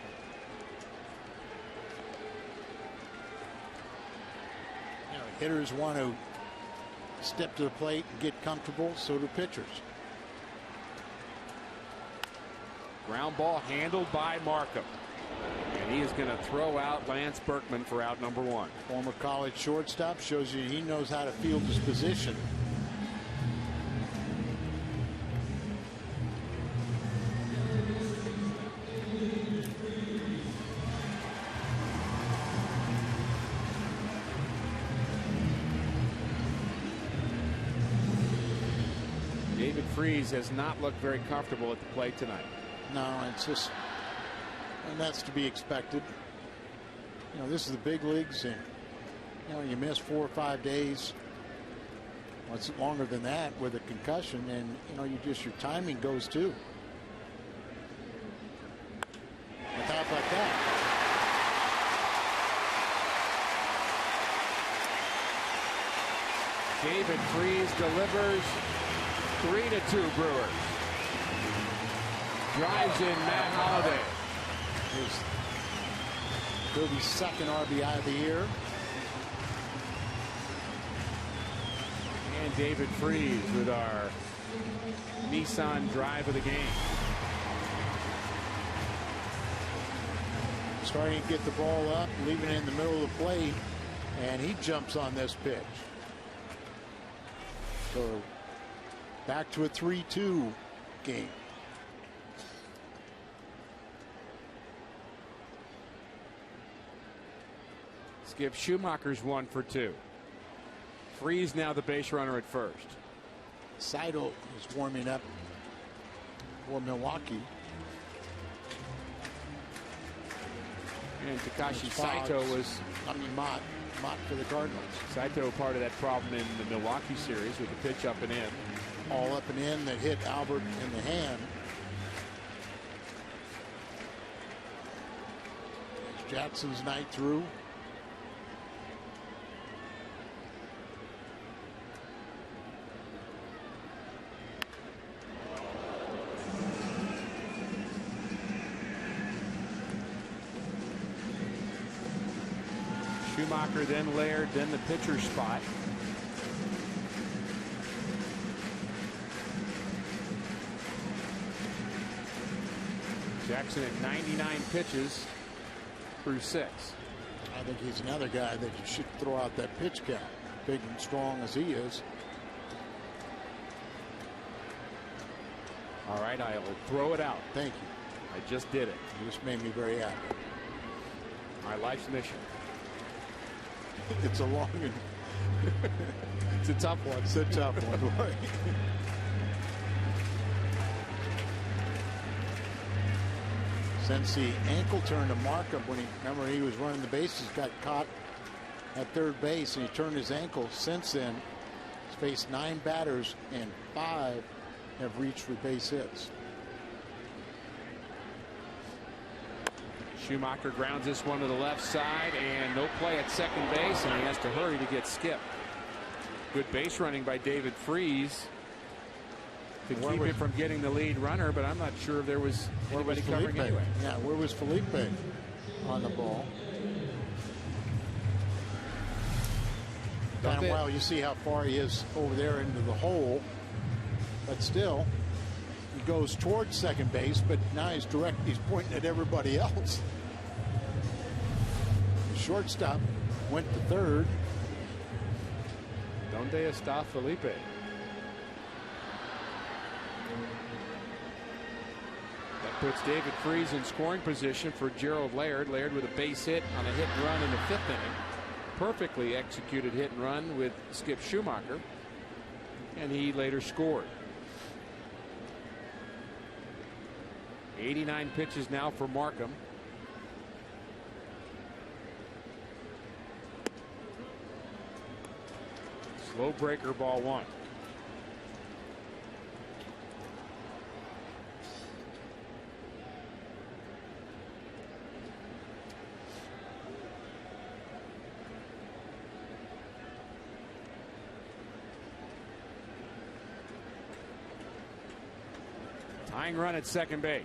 Speaker 9: Hitters want to step to the plate and get comfortable, so do pitchers.
Speaker 7: Ground ball handled by Markham. And he is going to throw out Lance Berkman for out number 1.
Speaker 9: Former college shortstop, shows you he knows how to field his position.
Speaker 7: David Freese has not looked very comfortable at the plate tonight.
Speaker 9: No, it's just, and that's to be expected. You know, this is the big leagues, and you know, you miss 4 or 5 days. Well, it's longer than that with a concussion, and you know, your timing goes too. A top like that.
Speaker 7: David Freese delivers. 3-2 Brewers. Drives in Matt Holliday.
Speaker 9: His 32nd RBI of the year.
Speaker 7: And David Freese with our Nissan drive of the game.
Speaker 9: Starting to get the ball up, leaving it in the middle of the plate, and he jumps on this pitch. So back to a 3-2 game.
Speaker 7: Skip Schumacher's 1 for 2. Freese now the base runner at first.
Speaker 9: Saito is warming up for Milwaukee.
Speaker 7: And Takashi Saito was,
Speaker 9: Mott for the Cardinals.
Speaker 7: Saito part of that problem in the Milwaukee series with the pitch up and in.
Speaker 9: All up and in that hit Albert in the hand. Jackson's night through.
Speaker 7: Schumacher, then Laird, then the pitcher spot. Jackson at 99 pitches through 6.
Speaker 9: I think he's another guy that you should throw out that pitch count, big and strong as he is.
Speaker 7: All right, I'll throw it out.
Speaker 9: Thank you.
Speaker 7: I just did it.
Speaker 9: You just made me very happy.
Speaker 7: My life's mission.
Speaker 9: It's a long and
Speaker 7: it's a tough one.
Speaker 9: It's a tough one. Since the ankle turn to Markham, when he was running the bases, got caught at third base, and he turned his ankle. Since then, he's faced 9 batters, and 5 have reached for base hits.
Speaker 7: Schumacher grounds this one to the left side, and no play at second base, and he has to hurry to get skipped. Good base running by David Freese to keep him from getting the lead runner, but I'm not sure if there was anybody covering anyway.
Speaker 9: Yeah, where was Felipe on the ball? Kind of wild. You see how far he is over there into the hole, but still, he goes towards second base, but now he's pointing at everybody else. The shortstop went to third.
Speaker 7: Donde está Felipe? That puts David Freese in scoring position for Gerald Laird. Laird with a base hit on a hit and run in the 5th inning. Perfectly executed hit and run with Skip Schumacher, and he later scored. 89 pitches now for Markham. Slow breaker, ball 1. Tying run at second base.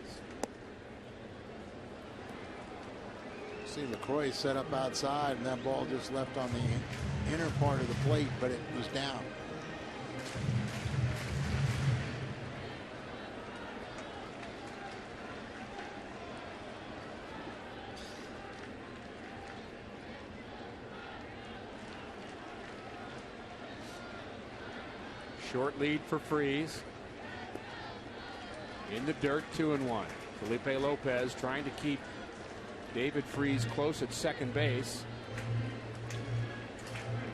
Speaker 9: See LaCroix set up outside, and that ball just left on the inner part of the plate, but it was down.
Speaker 7: Short lead for Freese. In the dirt, 2-1. Felipe Lopez trying to keep David Freese close at second base.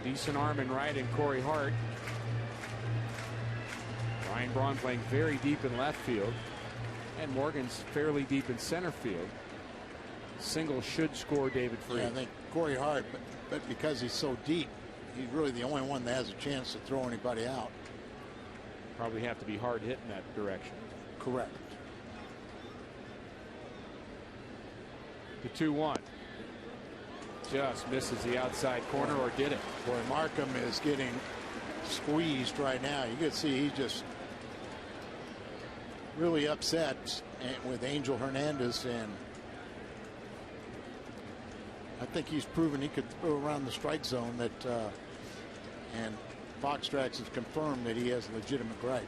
Speaker 7: A decent arm in right in Corey Hart. Ryan Braun playing very deep in left field. And Morgan's fairly deep in center field. Single should score David Freese.
Speaker 9: Yeah, I think Corey Hart, but because he's so deep, he's really the only one that has a chance to throw anybody out.
Speaker 7: Probably have to be hard hit in that direction.
Speaker 9: Correct.
Speaker 7: The 2-1. Just misses the outside corner, or did it?
Speaker 9: Boy, Markham is getting squeezed right now. You can see he's just really upset with Angel Hernandez, and I think he's proven he could throw around the strike zone. And Fox Tracks has confirmed that he has legitimate right.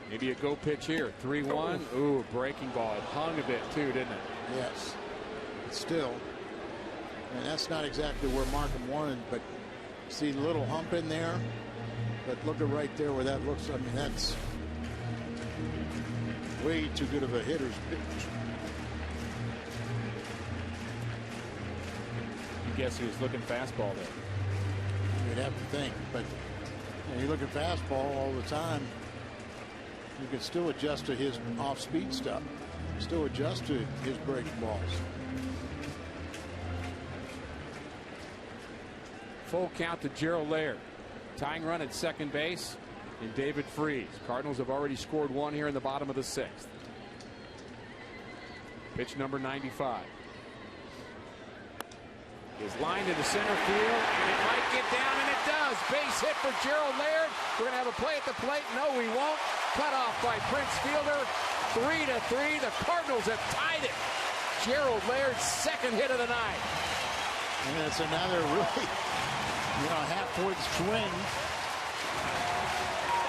Speaker 7: Maybe a go pitch here. 3-1. Ooh, breaking ball. It hung a bit too, didn't it?
Speaker 9: Yes. But still, and that's not exactly where Markham wanted, but see the little hump in there. But look at right there where that looks. I mean, that's way too good of a hitter's pitch.
Speaker 7: I guess he was looking fastball there.
Speaker 9: You'd have to think, but you look at fastball all the time. You can still adjust to his off-speed stuff. Still adjust to his breaking balls.
Speaker 7: Full count to Gerald Laird. Tying run at second base in David Freese. Cardinals have already scored 1 here in the bottom of the 6th. Pitch number 95. Is lined into center field, and it might get down, and it does. Base hit for Gerald Laird. We're going to have a play at the plate. No, we won't. Cut off by Prince Fielder. 3-3. The Cardinals have tied it. Gerald Laird's second hit of the night.
Speaker 9: And it's another really, half-point swing.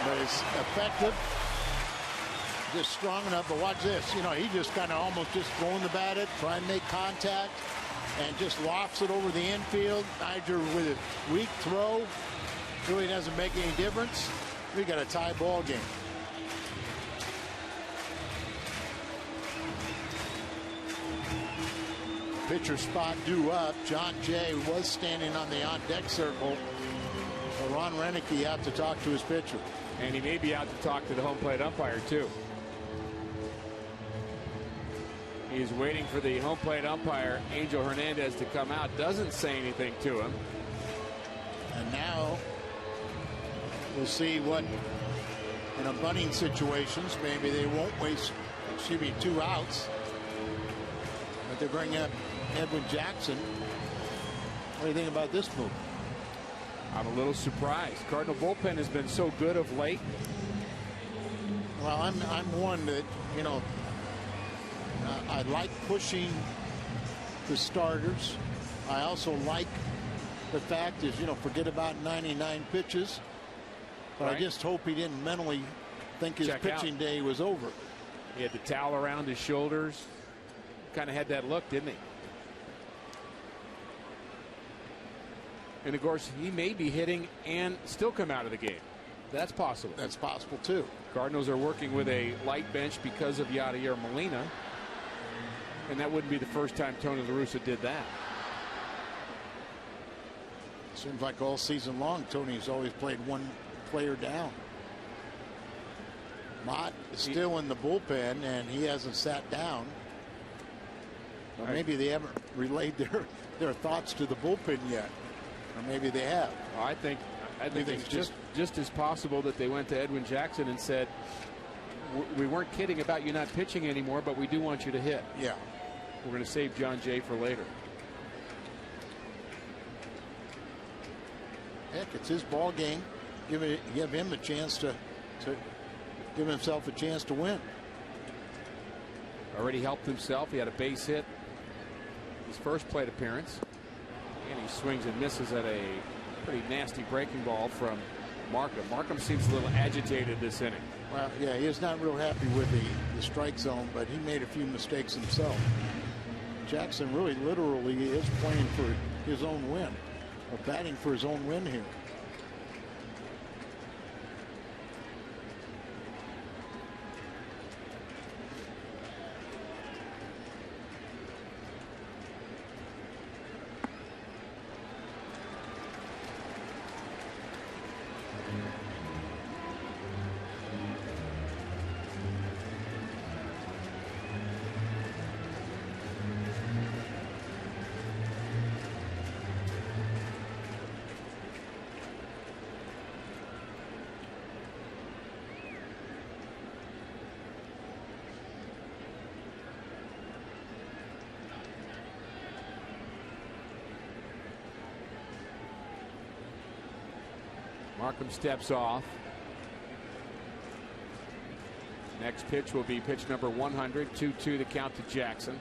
Speaker 9: But it's effective. Just strong enough. But watch this. He just kind of almost just throwing the bat at, trying to make contact, and just lofts it over the infield. Niger with a weak throw. Really doesn't make any difference. We got a tie ball game. Pitcher spot due up. John Jay was standing on the on-deck circle. So Ron Renicky out to talk to his pitcher.
Speaker 7: And he may be out to talk to the home plate umpire, too. He's waiting for the home plate umpire, Angel Hernandez, to come out. Doesn't say anything to him.
Speaker 9: And now we'll see what, in a bunting situations, maybe they won't waste, 2 outs. But they bring up Edwin Jackson. What do you think about this move?
Speaker 7: I'm a little surprised. Cardinal bullpen has been so good of late.
Speaker 9: Well, I'm one that, I like pushing the starters. I also like the fact is, forget about 99 pitches. But right. I just hope he didn't mentally think his pitching day was over.
Speaker 7: He had the towel around his shoulders. Kind of had that look, didn't he? And of course, he may be hitting and still come out of the game. That's possible.
Speaker 9: That's possible too.
Speaker 7: Cardinals are working with a light bench because of Yadier Molina. And that wouldn't be the first time Tony La Russa did that.
Speaker 9: Seems like all season long, Tony's always played one player down. Mott is still in the bullpen, and he hasn't sat down. Or maybe they haven't relayed their thoughts to the bullpen yet. Or maybe they have.
Speaker 7: Well, I think it's just as possible that they went to Edwin Jackson and said, we weren't kidding about you not pitching anymore, but we do want you to hit.
Speaker 9: Yeah.
Speaker 7: We're going to save John Jay for later.
Speaker 9: Heck, it's his ball game. Give him a chance to give himself a chance to win.
Speaker 7: Already helped himself. He had a base hit his first plate appearance. And he swings and misses at a pretty nasty breaking ball from Markham. Markham seems a little agitated this inning.
Speaker 9: Well, yeah, he is not real happy with the strike zone, but he made a few mistakes himself. Jackson really literally is playing for his own win, or batting for his own win here.
Speaker 7: Markham steps off. Next pitch will be pitch number 100. 2-2 the count to Jackson.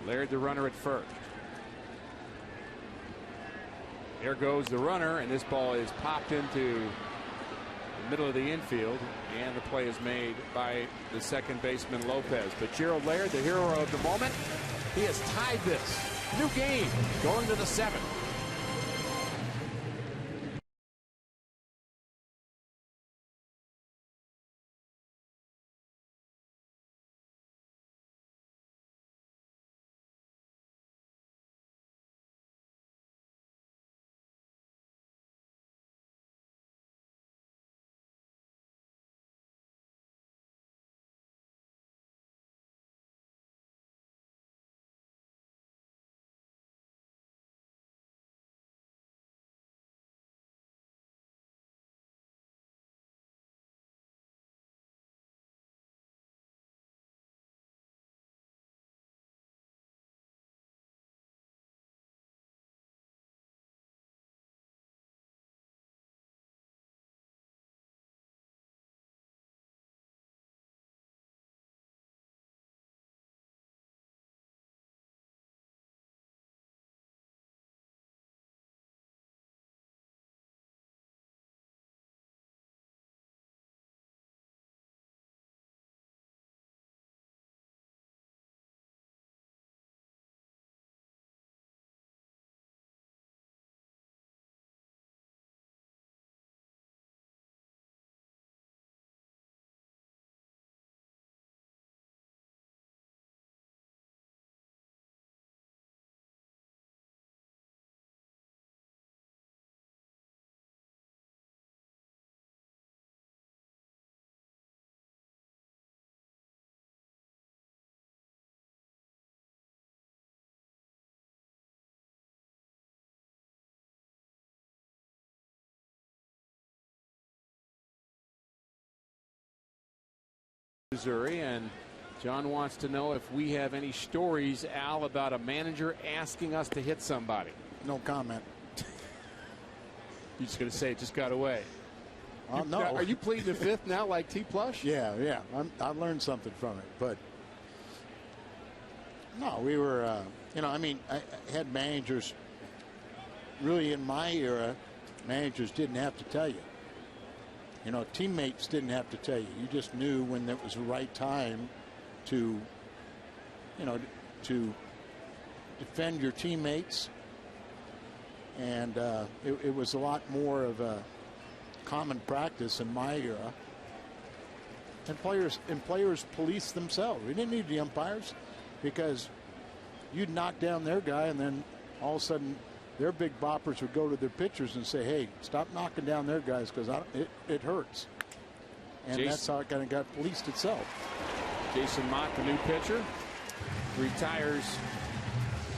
Speaker 7: Laird the runner at first. There goes the runner, and this ball is popped into the middle of the infield, and the play is made by the second baseman Lopez. But Gerald Laird, the hero of the moment, he has tied this. New game going to the 7th. Missouri, and John wants to know if we have any stories, Al, about a manager asking us to hit somebody.
Speaker 9: No comment.
Speaker 7: You're just going to say it just got away.
Speaker 9: No.
Speaker 7: Now, are you pleading the fifth now like T Plush?
Speaker 9: Yeah. I learned something from it. But, no, we were, I had managers, really in my era, managers didn't have to tell you. Teammates didn't have to tell you. You just knew when it was the right time to, to defend your teammates. And it was a lot more of a common practice in my era. And players police themselves. We didn't need the umpires because you'd knock down their guy, and then all of a sudden their big boppers would go to their pitchers and say, "Hey, stop knocking down their guys because it hurts." And that's how it kind of got policed itself.
Speaker 7: Jason Mott, the new pitcher, retires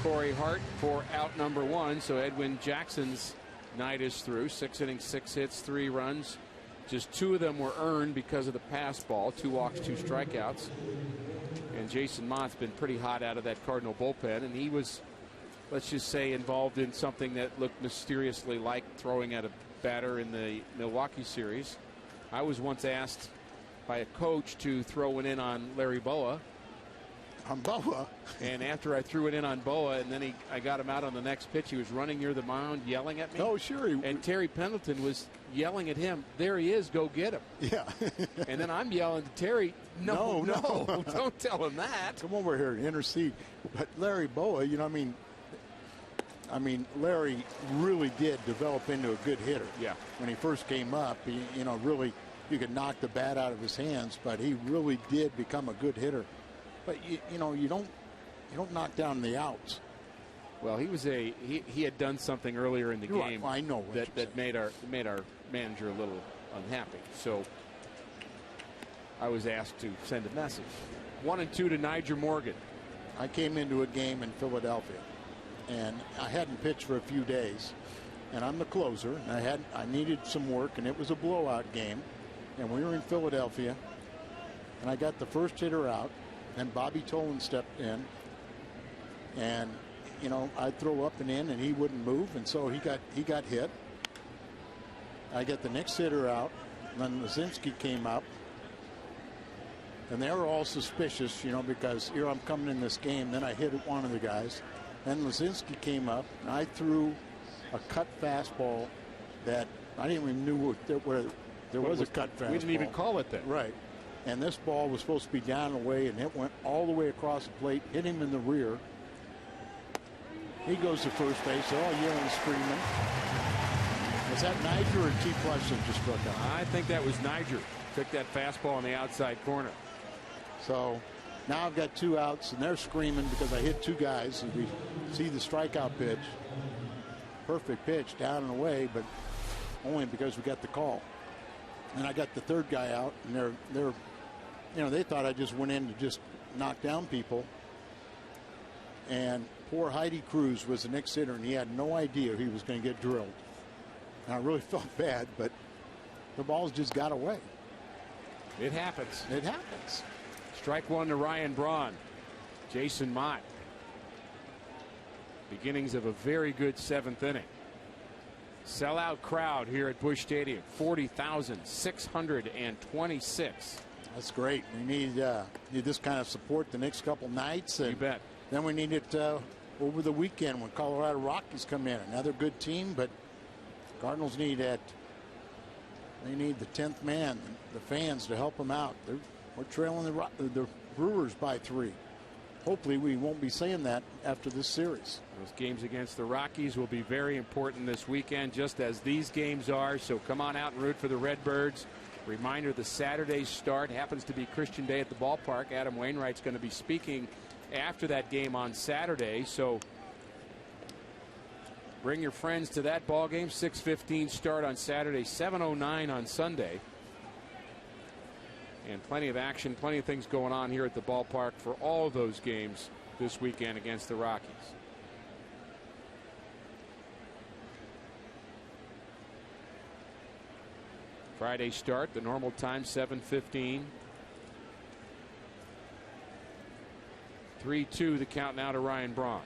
Speaker 7: Corey Hart for out number 1. So Edwin Jackson's night is through. 6 innings, 6 hits, 3 runs. Just 2 of them were earned because of the pass ball. 2 walks, 2 strikeouts. And Jason Mott's been pretty hot out of that Cardinal bullpen, and he was, let's just say, involved in something that looked mysteriously like throwing at a batter in the Milwaukee series. I was once asked by a coach to throw it in on Larry Boa.
Speaker 9: On Boa?
Speaker 7: And after I threw it in on Boa, and then I got him out on the next pitch, he was running near the mound yelling at me.
Speaker 9: Oh, sure.
Speaker 7: And Terry Pendleton was yelling at him, "There he is, go get him."
Speaker 9: Yeah.
Speaker 7: And then I'm yelling to Terry, no, don't tell him that.
Speaker 9: Come over here and intercede. But Larry Boa, Larry really did develop into a good hitter.
Speaker 7: Yeah.
Speaker 9: When he first came up, he, really, you could knock the bat out of his hands, but he really did become a good hitter. But you don't knock down the outs.
Speaker 7: Well, he had done something earlier in the game.
Speaker 9: Well, I know
Speaker 7: that made our manager a little unhappy. So I was asked to send a message. 1-2 to Niger Morgan.
Speaker 9: I came into a game in Philadelphia, and I hadn't pitched for a few days, and I'm the closer, and I needed some work, and it was a blowout game, and we were in Philadelphia, and I got the first hitter out. And Bobby Tolan stepped in, and I'd throw up and in, and he wouldn't move, and so he got hit. I get the next hitter out, and then Lazinski came up, and they were all suspicious, because here I'm coming in this game. Then I hit one of the guys, then Lazinski came up, and I threw a cut fastball that I didn't even know there was a cut fastball.
Speaker 7: We didn't even call it that.
Speaker 9: Right. And this ball was supposed to be down and away, and it went all the way across the plate, hit him in the rear. He goes to first base. They're all yelling and screaming. Was that Niger or T. Plush that just struck out?
Speaker 7: I think that was Niger. Took that fastball in the outside corner.
Speaker 9: So now I've got 2 outs, and they're screaming because I hit 2 guys. And we see the strikeout pitch. Perfect pitch, down and away, but only because we got the call. And I got the 3rd guy out, and they thought I just went in to just knock down people. And poor Heidi Cruz was the next hitter, and he had no idea he was going to get drilled. And I really felt bad, but the balls just got away.
Speaker 7: It happens.
Speaker 9: It happens.
Speaker 7: Strike 1 to Ryan Braun. Jason Mott. Beginnings of a very good 7th inning. Sellout crowd here at Busch Stadium. 40,626.
Speaker 9: That's great. We need this kind of support the next couple nights. And
Speaker 7: you bet.
Speaker 9: Then we need it over the weekend when Colorado Rockies come in. Another good team, but Cardinals need that. They need the 10th man, the fans, to help them out. We're trailing the Brewers by 3. Hopefully we won't be saying that after this series.
Speaker 7: Those games against the Rockies will be very important this weekend, just as these games are. So come on out and root for the Redbirds. Reminder, the Saturday start happens to be Christian Day at the ballpark. Adam Wainwright's going to be speaking after that game on Saturday. So bring your friends to that ball game. 6:15 start on Saturday, 7:09 on Sunday. And plenty of action, plenty of things going on here at the ballpark for all of those games this weekend against the Rockies. Friday start, the normal time, 7:15. 3-2 the count now to Ryan Braun.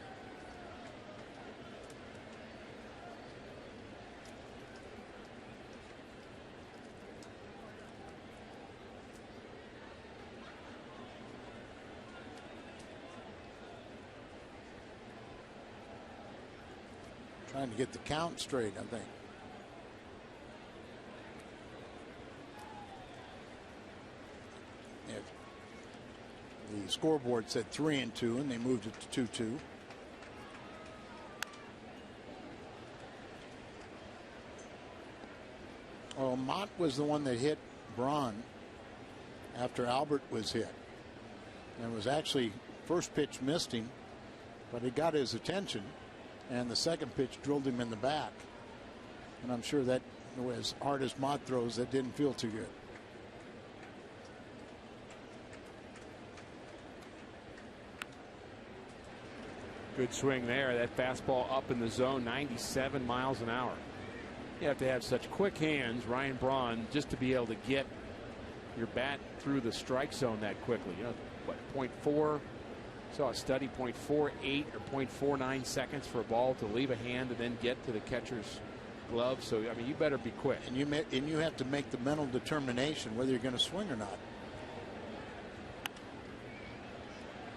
Speaker 9: Trying to get the count straight, I think. The scoreboard said 3-2, and they moved it to 2-2. Well, Mott was the one that hit Braun after Albert was hit. And it was actually first pitch missed him, but it got his attention. And the second pitch drilled him in the back. And I'm sure that, as hard as Mott throws, that didn't feel too good.
Speaker 7: Good swing there. That fastball up in the zone, 97 miles an hour. You have to have such quick hands, Ryan Braun, just to be able to get your bat through the strike zone that quickly. You know, what, 0.4? Saw a study, 0.48 or 0.49 seconds for a ball to leave a hand and then get to the catcher's glove. So, I mean, you better be quick.
Speaker 9: And you have to make the mental determination whether you're going to swing or not.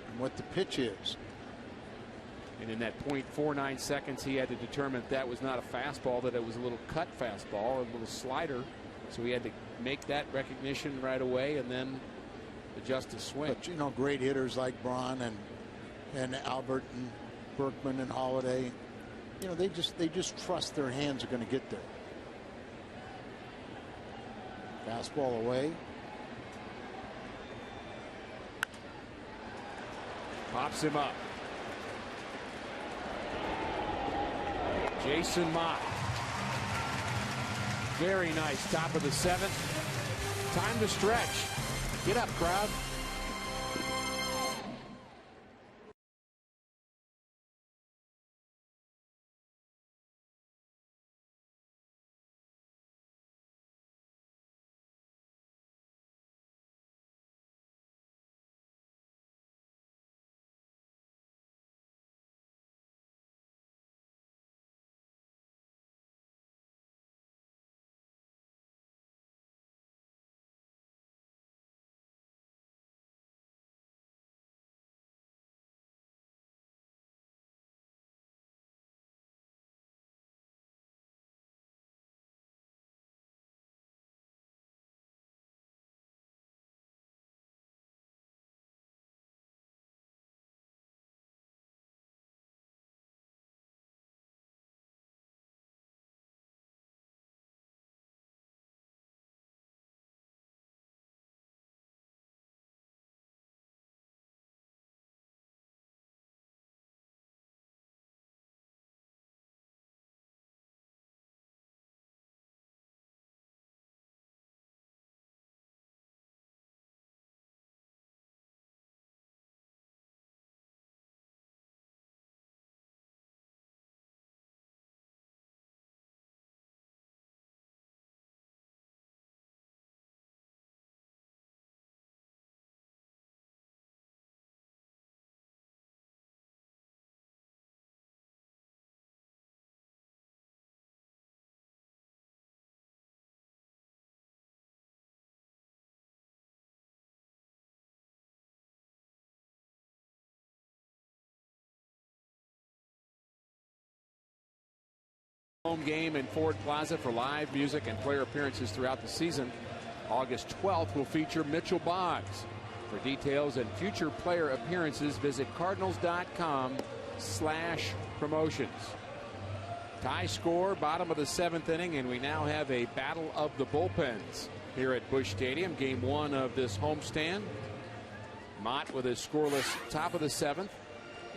Speaker 9: And what the pitch is.
Speaker 7: And in that 0.49 seconds, he had to determine that was not a fastball, that it was a little cut fastball, a little slider. So he had to make that recognition right away and then adjust his swing.
Speaker 9: But, you know, great hitters like Braun and Albert and Berkman and Holiday, you know, they just trust their hands are going to get there. Fastball away.
Speaker 7: Pops him up. Jason Mott. Very nice. Top of the 7th. Time to stretch. Get up, crowd. Home game in Ford Plaza for live music and player appearances throughout the season. August 12th will feature Mitchell Boggs. For details and future player appearances, visit cardinals.com/promotions. Tie score, bottom of the 7th inning, and we now have a battle of the bullpens here at Busch Stadium. Game 1 of this homestand. Mott with a scoreless top of the 7th.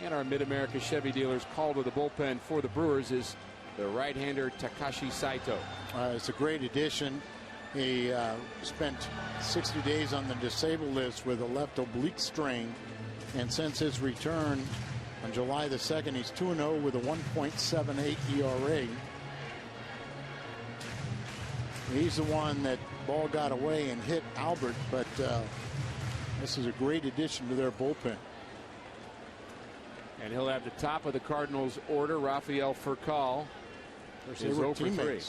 Speaker 7: And our Mid-America Chevy dealers call to the bullpen for the Brewers is the right-hander Takashi Saito.
Speaker 9: It's a great addition. He spent 60 days on the disabled list with a left oblique strain, and since his return on July the 2nd, he's 2-0 with a 1.78 ERA. He's the one that ball got away and hit Albert, but this is a great addition to their bullpen.
Speaker 7: And he'll have the top of the Cardinals order. Rafael Furcal is 0 for 3.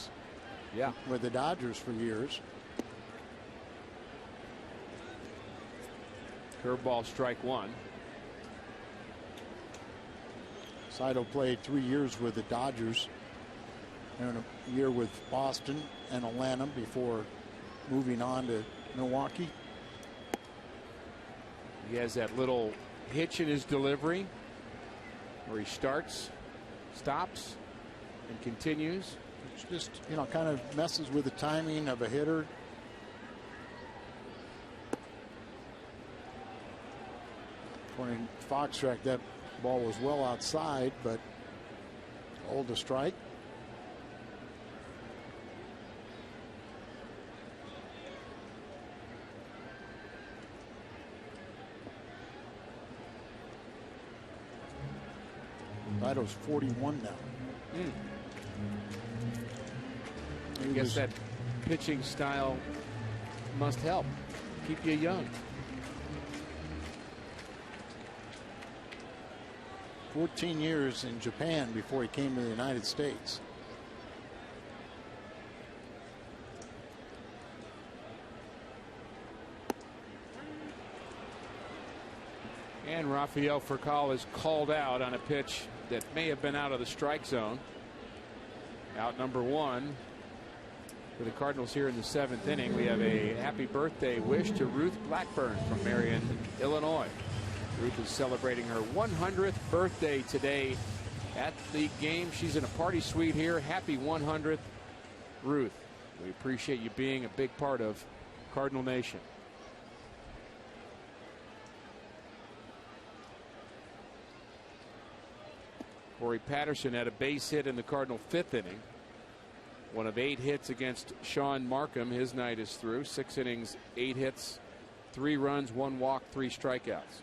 Speaker 7: Yeah,
Speaker 9: with the Dodgers for years.
Speaker 7: Curveball, strike one.
Speaker 9: Saito played 3 years with the Dodgers and a year with Boston and Atlanta before moving on to Milwaukee.
Speaker 7: He has that little hitch in his delivery where he starts, stops, and continues.
Speaker 9: It's just, you know, kind of messes with the timing of a hitter. According to Foxtrack, that ball was well outside, but hold the strike. Saito's 41 now.
Speaker 7: I guess that pitching style must help keep you young.
Speaker 9: 14 years in Japan before he came to the United States.
Speaker 7: And Rafael Furcal is called out on a pitch that may have been out of the strike zone. Out number 1 for the Cardinals here in the 7th inning. We have a happy birthday wish to Ruth Blackburn from Marion, Illinois. Ruth is celebrating her 100th birthday today at the game. She's in a party suite here. Happy 100th, Ruth. We appreciate you being a big part of Cardinal Nation. Corey Patterson had a base hit in the Cardinal 5th inning. One of 8 hits against Sean Markham. His night is through. 6 innings, 8 hits, 3 runs, 1 walk, 3 strikeouts.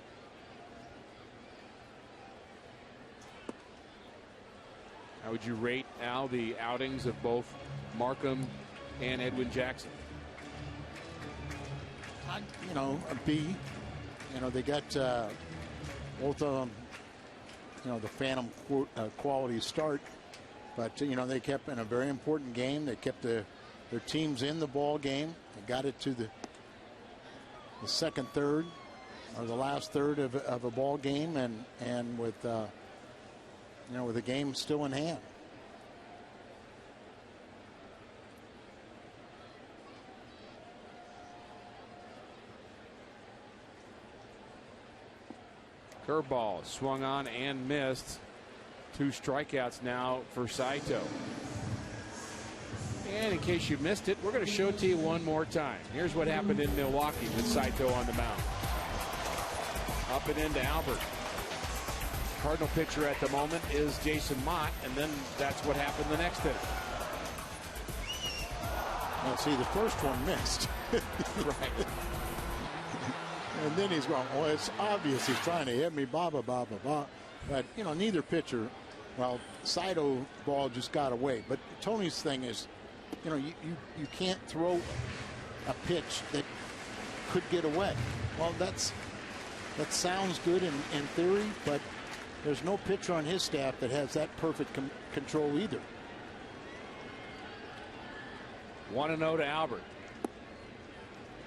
Speaker 7: How would you rate, Al, the outings of both Markham and Edwin Jackson?
Speaker 9: You know, a B. You know, they got both of them, you know, the phantom quality start. But, you know, they kept in a very important game. They kept their teams in the ball game. They got it to the second third or the last third of a ball game, and with you know, with the game still in hand.
Speaker 7: Curveball swung on and missed. 2 strikeouts now for Saito. And in case you missed it, we're going to show it to you one more time. Here's what happened in Milwaukee with Saito on the mound. Up and into Albert. Cardinal pitcher at the moment is Jason Mott, and then that's what happened the next inning.
Speaker 9: Now, see, the first one missed.
Speaker 7: Right.
Speaker 9: And then he's going, well, it's obvious he's trying to hit me, blah, blah, blah, blah, blah. But, you know, neither pitcher, well, Saito ball just got away. But Tony's thing is, you know, you can't throw a pitch that could get away. Well, that sounds good in theory, but there's no pitcher on his staff that has that perfect control either.
Speaker 7: 1-0 to Albert.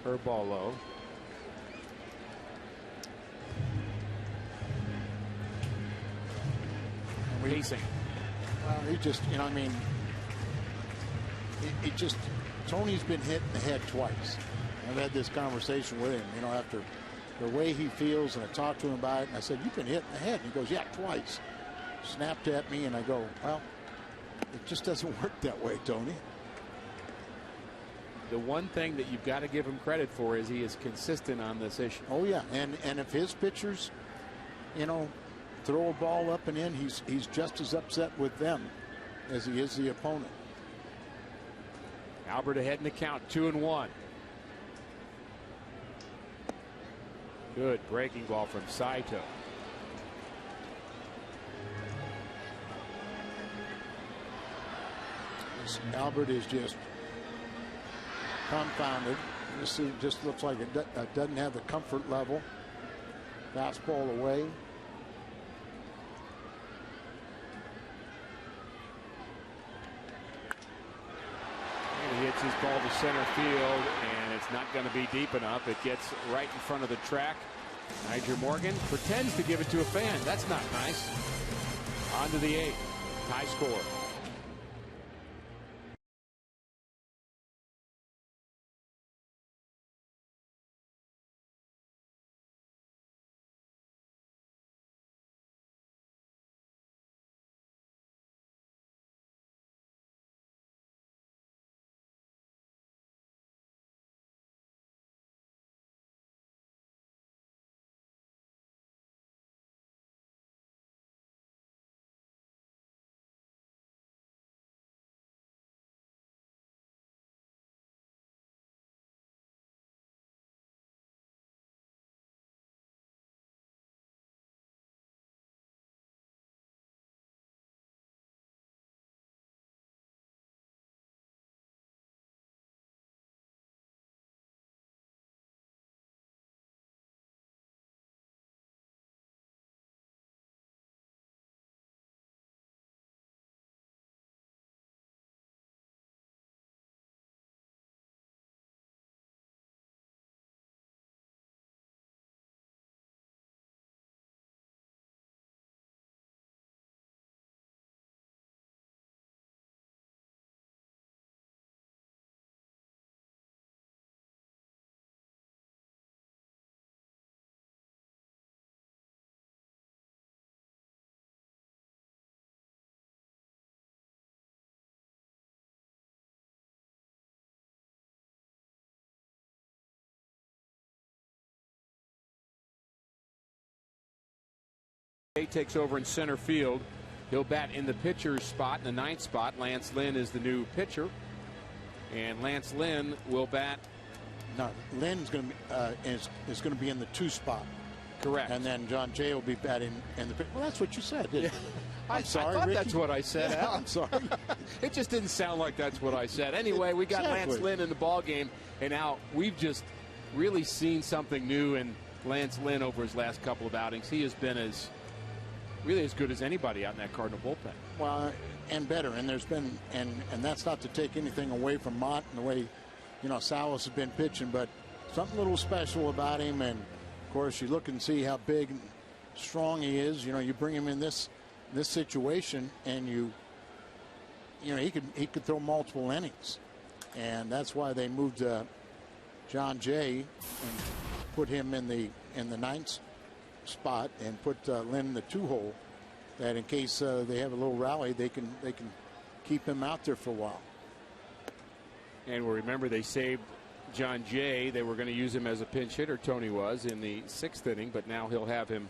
Speaker 7: Curveball low. Pacing.
Speaker 9: He just, you know, I mean, he just, Tony's been hit in the head twice. I've had this conversation with him, you know, after the way he feels, and I talked to him about it, and I said, you've been hit in the head. And he goes, yeah, twice. Snapped at me, and I go, well, it just doesn't work that way, Tony.
Speaker 7: The one thing that you've got to give him credit for is he is consistent on this issue.
Speaker 9: Oh, yeah, and if his pitchers, you know, throw a ball up and in, he's just as upset with them as he is the opponent.
Speaker 7: Albert ahead in the count, 2-1. Good breaking ball from Saito.
Speaker 9: Albert is just confounded. This just looks like it doesn't have the comfort level. Fastball away.
Speaker 7: this ball to center field, and it's not going to be deep enough. It gets right in front of the track. Nigel Morgan pretends to give it to a fan. That's not nice. On to the 8th. High score. Takes over in center field. He'll bat in the pitcher's spot, in the 9th spot. Lance Lynn is the new pitcher, and Lance Lynn will bat.
Speaker 9: No, Lynn's going to be is going to be in the 2 spot.
Speaker 7: Correct.
Speaker 9: And then John Jay will be batting in the. Well, that's what you said. Didn't you?
Speaker 7: I'm sorry, I thought that's what I said.
Speaker 9: Yeah, I'm sorry.
Speaker 7: It just didn't sound like that's what I said. Anyway, we got Lance Lynn in the ball game, and now we've just really seen something new in Lance Lynn over his last couple of outings. He has been really as good as anybody out in that Cardinal bullpen.
Speaker 9: Well, and better. And there's been, and that's not to take anything away from Mott and the way, Salas has been pitching, but something a little special about him. And of course, you look and see how big and strong he is. You bring him in this situation, and he could throw multiple innings, and that's why they moved John Jay and put him in the 9th spot and put Lynn in the 2-hole, that in case they have a little rally, they can keep him out there for a while.
Speaker 7: And we'll remember they saved John Jay. They were going to use him as a pinch hitter, Tony was, in the 6th inning, but now he'll have him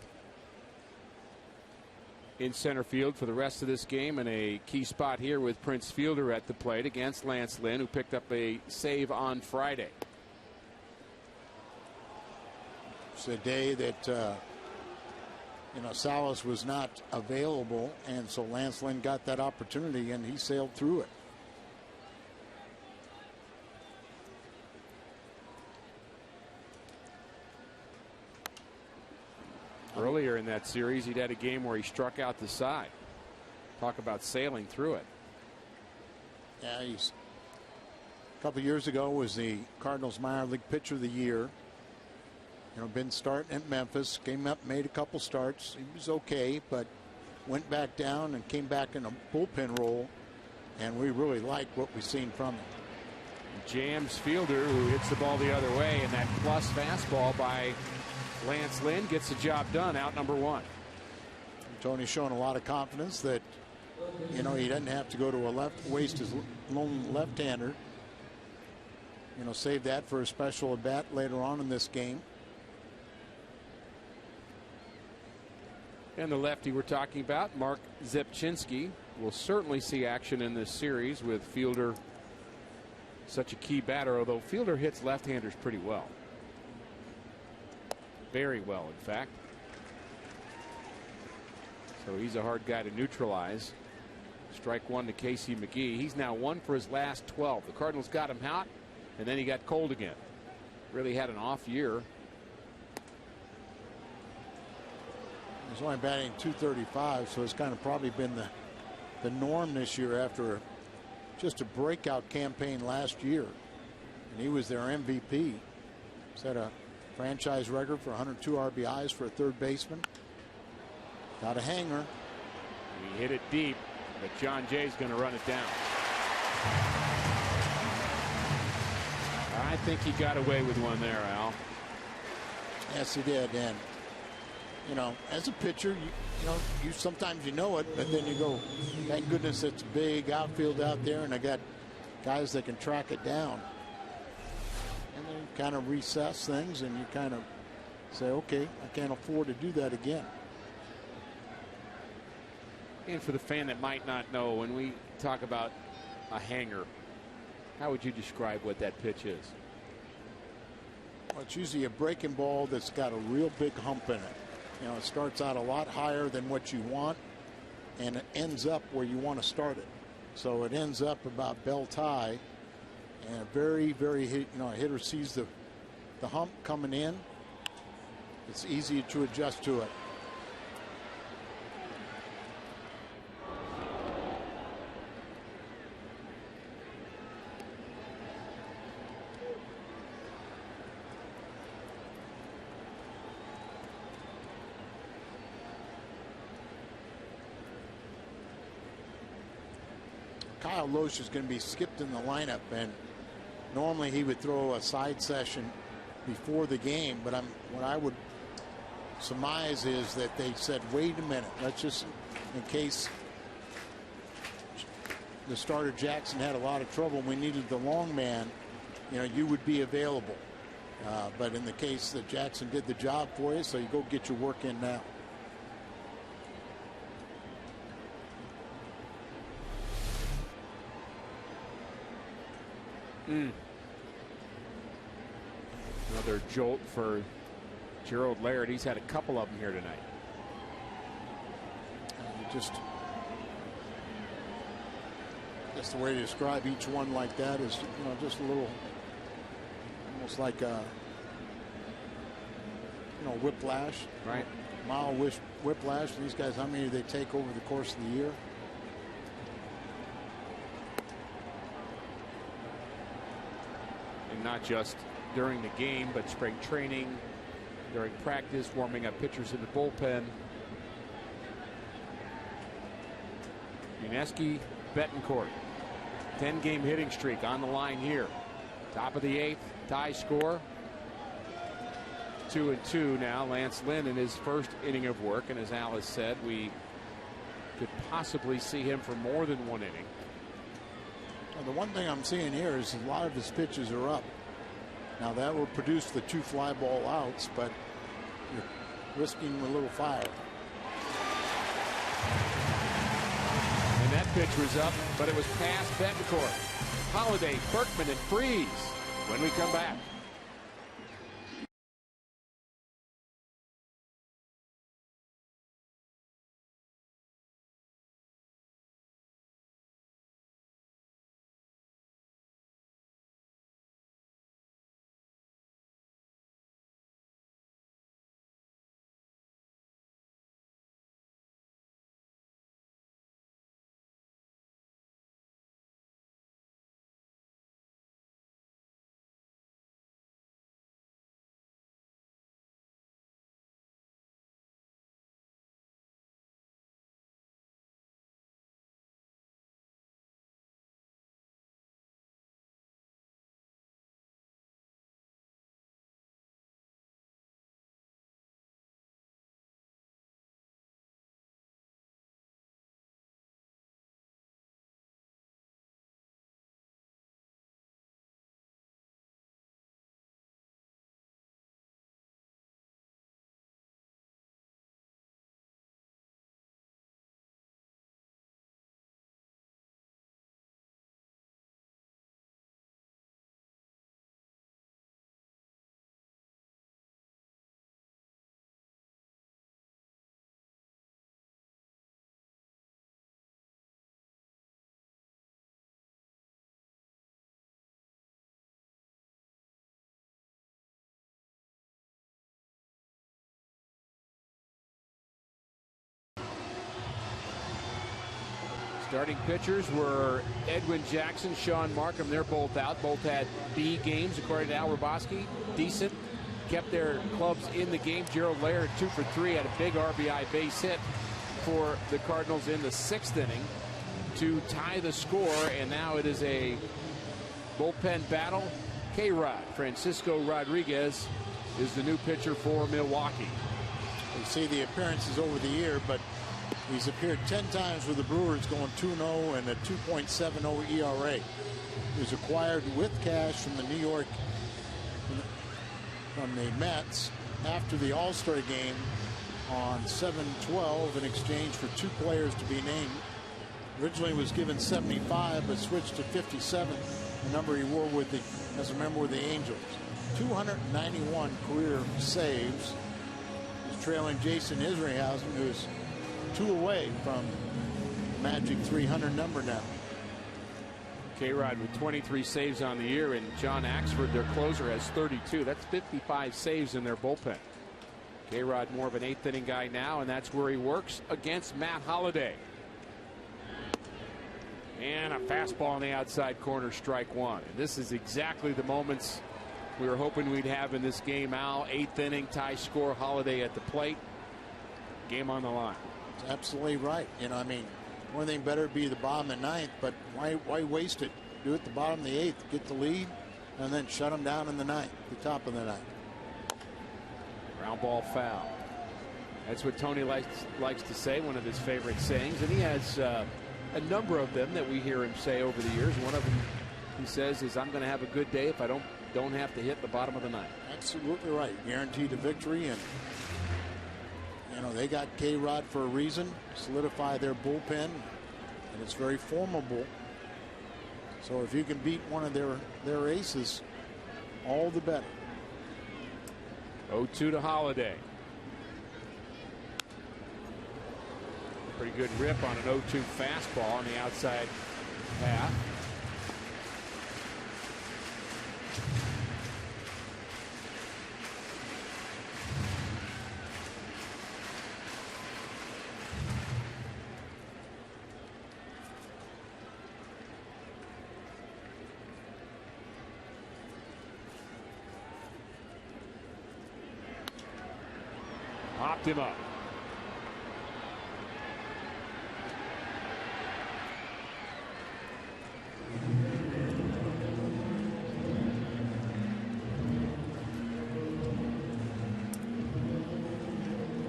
Speaker 7: in center field for the rest of this game, and a key spot here with Prince Fielder at the plate against Lance Lynn, who picked up a save on Friday.
Speaker 9: It's a day that Salas was not available, and so Lance Lynn got that opportunity, and he sailed through it.
Speaker 7: Earlier in that series, he'd had a game where he struck out the side. Talk about sailing through it.
Speaker 9: Yeah, a couple years ago was the Cardinals minor league pitcher of the year. Been starting at Memphis, came up, made a couple starts. He was okay, but went back down and came back in a bullpen role, and we really like what we've seen from him.
Speaker 7: Jams Fielder, who hits the ball the other way, and that plus fastball by Lance Lynn gets the job done, out number 1.
Speaker 9: Tony's showing a lot of confidence that, he doesn't have to go to waste his lone left-hander. Save that for a special at bat later on in this game.
Speaker 7: And the lefty we're talking about, Mark Zepchinski, will certainly see action in this series with Fielder such a key batter, although Fielder hits left-handers pretty well. Very well, in fact. So he's a hard guy to neutralize. Strike 1 to Casey McGee. He's now 1 for his last 12. The Cardinals got him hot, and then he got cold again. Really had an off year.
Speaker 9: He's only batting .235, so it's kind of probably been the norm this year after just a breakout campaign last year, and he was their MVP. Set a franchise record for 102 RBIs for a third baseman. Got a hanger.
Speaker 7: He hit it deep, but John Jay's going to run it down. I think he got away with one there, Al.
Speaker 9: Yes, he did. And you know, as a pitcher, you sometimes you know it, but then you go, thank goodness it's a big outfield out there, and I got guys that can track it down. And then you kind of recess things, and you kind of say, okay, I can't afford to do that again.
Speaker 7: And for the fan that might not know, when we talk about a hanger, how would you describe what that pitch is?
Speaker 9: Well, it's usually a breaking ball that's got a real big hump in it. You know, it starts out a lot higher than what you want, and it ends up where you want to start it. So it ends up about belt high, and a very, very a hitter sees the hump coming in. It's easy to adjust to it. Kyle Loesch is going to be skipped in the lineup, and normally he would throw a side session before the game, but what I would surmise is that they said, wait a minute, let's just, in case the starter Jackson had a lot of trouble and we needed the long man, you would be available. But in the case that Jackson did the job for you, so you go get your work in now.
Speaker 7: Another jolt for Gerald Laird. He's had a couple of them here tonight.
Speaker 9: Just the way to describe each one like that is, just a little, almost like a, whiplash.
Speaker 7: Right.
Speaker 9: Mild whiplash. These guys, how many do they take over the course of the year?
Speaker 7: And not just during the game, but spring training, during practice, warming up pitchers in the bullpen. Yuneski, Betancourt, 10-game hitting streak on the line here. Top of the 8th, tie score. 2-2 now. Lance Lynn in his first inning of work, and as Alice said, we could possibly see him for more than one inning.
Speaker 9: Well, the one thing I'm seeing here is a lot of his pitches are up. Now that will produce the 2 fly ball outs, but you're risking a little fire.
Speaker 7: And that pitch was up, but it was past Betancourt. Holiday, Berkman, and Freeze when we come back. Starting pitchers were Edwin Jackson, Sean Markham. They're both out. Both had B games, according to Al Roboski. Decent. Kept their clubs in the game. Gerald Laird, 2 for 3, had a big RBI base hit for the Cardinals in the 6th inning to tie the score. And now it is a bullpen battle. K-Rod, Francisco Rodriguez, is the new pitcher for Milwaukee.
Speaker 9: You see the appearances over the year, but he's appeared 10 times with the Brewers, going 2-0 and a 2.70 ERA. He was acquired with cash from the Mets after the All-Star game on 7/12 in exchange for 2 players to be named. Originally was given 75, but switched to 57, the number he wore as a member with the Angels. 291 career saves. He's trailing Jason Isringhausen, who's 2 away from the magic 300 number now.
Speaker 7: K-Rod with 23 saves on the year, and John Axford, their closer, has 32. That's 55 saves in their bullpen. K-Rod more of an 8th inning guy now, and that's where he works against Matt Holliday. And a fastball on the outside corner, strike 1. And this is exactly the moments we were hoping we'd have in this game. Al, 8th inning, tie score, Holliday at the plate. Game on the line.
Speaker 9: That's absolutely right. I mean, one thing better would be the bottom of the 9th, but why waste it? Do it the bottom of the 8th, get the lead, and then shut them down in the 9th, the top of the 9th.
Speaker 7: Ground ball foul. That's what Tony likes to say, one of his favorite sayings, and he has a number of them that we hear him say over the years. One of them he says is, I'm going to have a good day if I don't have to hit the bottom of the 9th.
Speaker 9: Absolutely right. Guaranteed a victory, and they got K-Rod for a reason. Solidify their bullpen, and it's very formidable. So if you can beat one of their aces, all the better.
Speaker 7: 0-2 to Holliday. Pretty good rip on an 0-2 fastball on the outside half. Popped him up.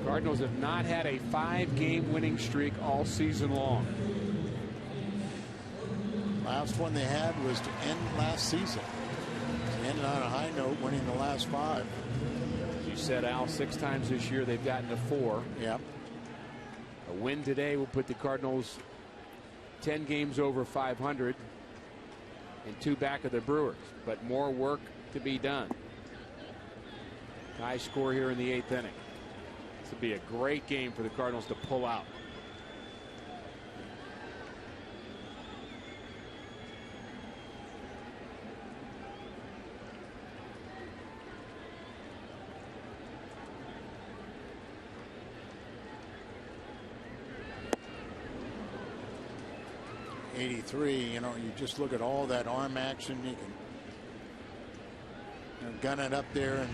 Speaker 7: Cardinals have not had a 5-game winning streak all season long.
Speaker 9: Last one they had was to end last season. They ended on a high note, winning the last 5.
Speaker 7: As you said, Al, 6 times this year they've gotten to 4.
Speaker 9: Yep.
Speaker 7: A win today will put the Cardinals 10 games over 500 and 2 back of the Brewers, but more work to be done. High score here in the 8th inning. This would be a great game for the Cardinals to pull out.
Speaker 9: .83, you just look at all that arm action. You can gun it up there and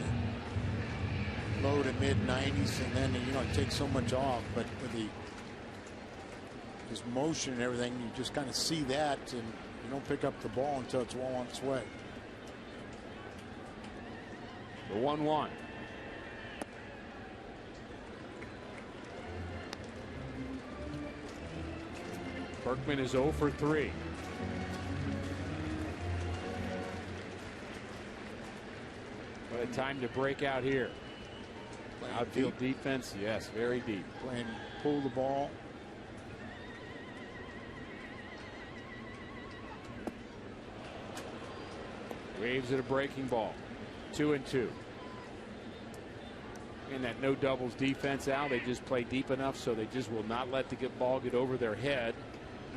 Speaker 9: low to mid 90s, and then it takes so much off, but with his motion and everything, you just kind of see that, and you don't pick up the ball until it's well on its way.
Speaker 7: The 1-1. Berkman is 0 for 3. What a time to break out here. Outfield defense, yes, very deep.
Speaker 9: Playing, pull the ball.
Speaker 7: Waves at a breaking ball. 2-2. And that no doubles defense, Al, they just play deep enough so they just will not let the ball get over their head.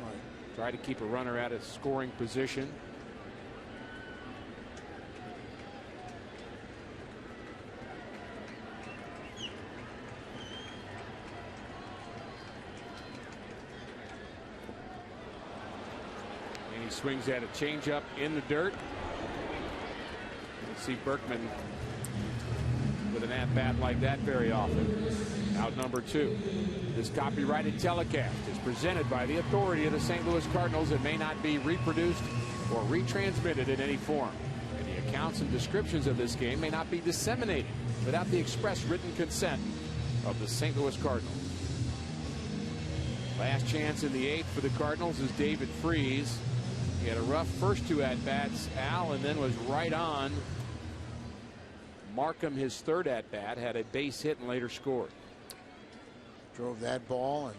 Speaker 9: Right.
Speaker 7: Try to keep a runner out of scoring position. He swings at a changeup in the dirt. You'll see Berkman with an at-bat like that very often. Out number 2. This copyrighted telecast is presented by the authority of the St. Louis Cardinals and may not be reproduced or retransmitted in any form. And the accounts and descriptions of this game may not be disseminated without the express written consent of the St. Louis Cardinals. Last chance in the 8th for the Cardinals is David Freese. He had a rough first 2 at-bats, Al, and then was right on. Markham, his 3rd at-bat, had a base hit and later scored.
Speaker 9: Drove that ball, and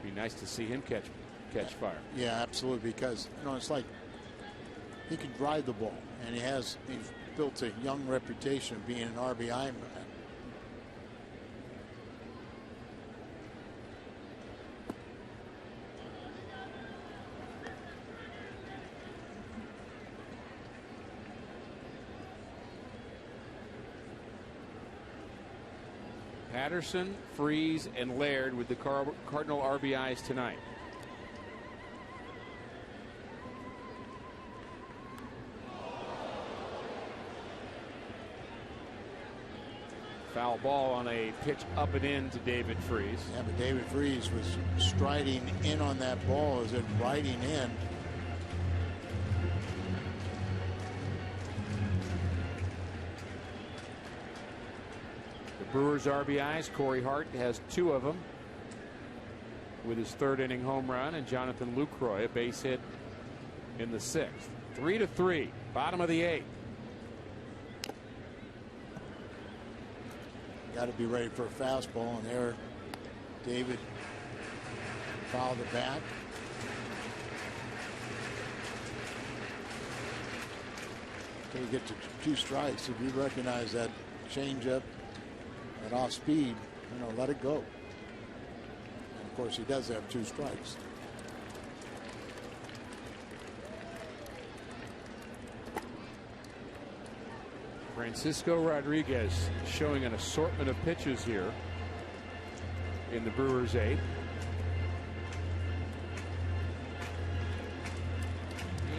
Speaker 7: be nice to see him catch fire.
Speaker 9: yeah, absolutely, because it's like he can drive the ball, and he's built a young reputation of being an RBI man.
Speaker 7: Patterson, Freese, and Laird with the Cardinal RBIs tonight. Foul ball on a pitch up and in to David Freese.
Speaker 9: Yeah, but David Freese was striding in on that ball as it riding in.
Speaker 7: Brewers RBIs, Corey Hart has 2 of them with his 3rd inning home run, and Jonathan Lucroy a base hit in the 6th. 3-3, bottom of the 8th.
Speaker 9: Got to be ready for a fastball, and there David fouled it back. Until you get to 2 strikes, if you recognize that changeup at off speed, let it go. And of course, he does have 2 strikes.
Speaker 7: Francisco Rodriguez showing an assortment of pitches here in the Brewers 8th.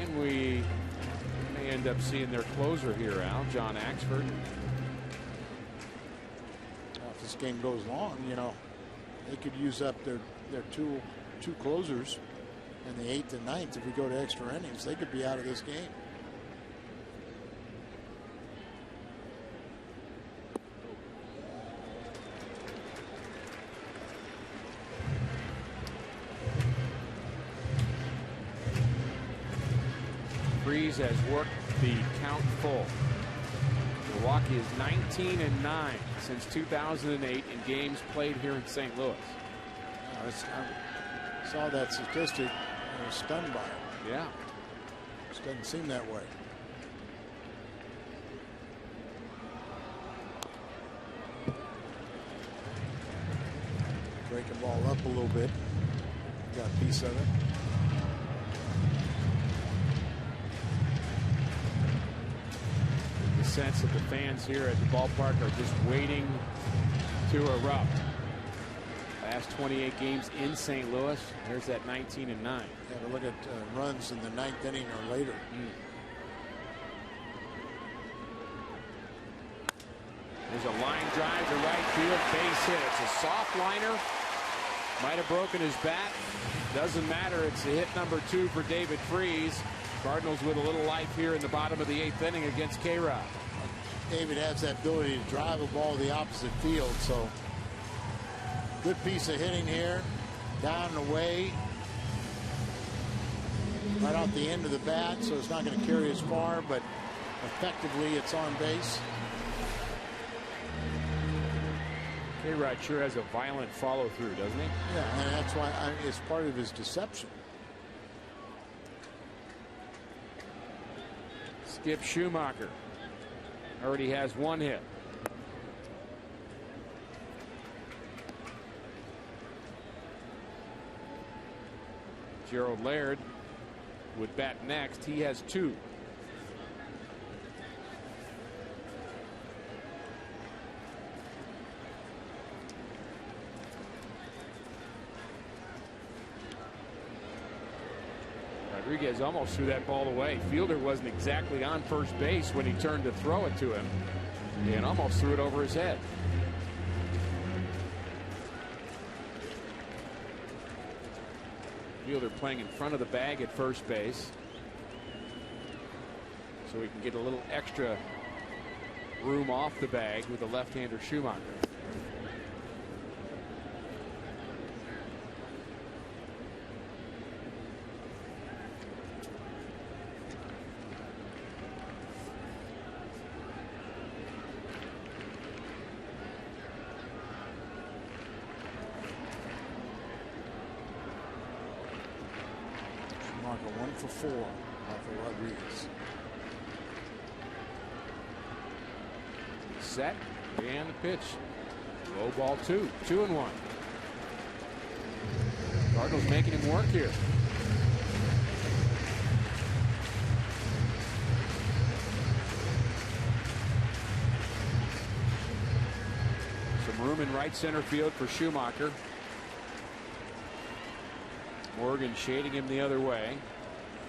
Speaker 7: And we may end up seeing their closer here, Al, John Axford.
Speaker 9: If this game goes long, they could use up their two closers in the 8th and 9th. If we go to extra innings, they could be out of this game.
Speaker 7: Freese has worked the count full. Milwaukee is 19-9 since 2008 in games played here in St. Louis.
Speaker 9: I saw that statistic. I was stunned by it.
Speaker 7: Yeah.
Speaker 9: It doesn't seem that way. Break the ball up a little bit. Got a piece of it.
Speaker 7: The sense that the fans here at the ballpark are just waiting to erupt. Last 28 games in St. Louis. There's that 19-9.
Speaker 9: Yeah, but look at runs in the 9th inning or later.
Speaker 7: There's a line drive to right field, base hit. It's a soft liner. Might have broken his bat. Doesn't matter. It's a hit number 2 for David Freese. Cardinals with a little life here in the bottom of the 8th inning against K-Rod.
Speaker 9: David has that ability to drive a ball to the opposite field, so good piece of hitting here. Down and away. Right off the end of the bat, so it's not going to carry as far, but effectively it's on base.
Speaker 7: K-Rod sure has a violent follow-through, doesn't he?
Speaker 9: Yeah, and that's why it's part of his deception.
Speaker 7: Skip Schumacher already has 1 hit. Gerald Laird would bat next. He has 2. Rodriguez almost threw that ball away. Fielder wasn't exactly on first base when he turned to throw it to him, and almost threw it over his head. Fielder playing in front of the bag at first base, so he can get a little extra room off the bag with the left-hander Schumacher.
Speaker 9: Schumacher 1 for 4 off of Rodriguez.
Speaker 7: Set and the pitch. Low ball 2. 2-1. Cardinals making him work here. Some room in right center field for Schumacher. Morgan shading him the other way.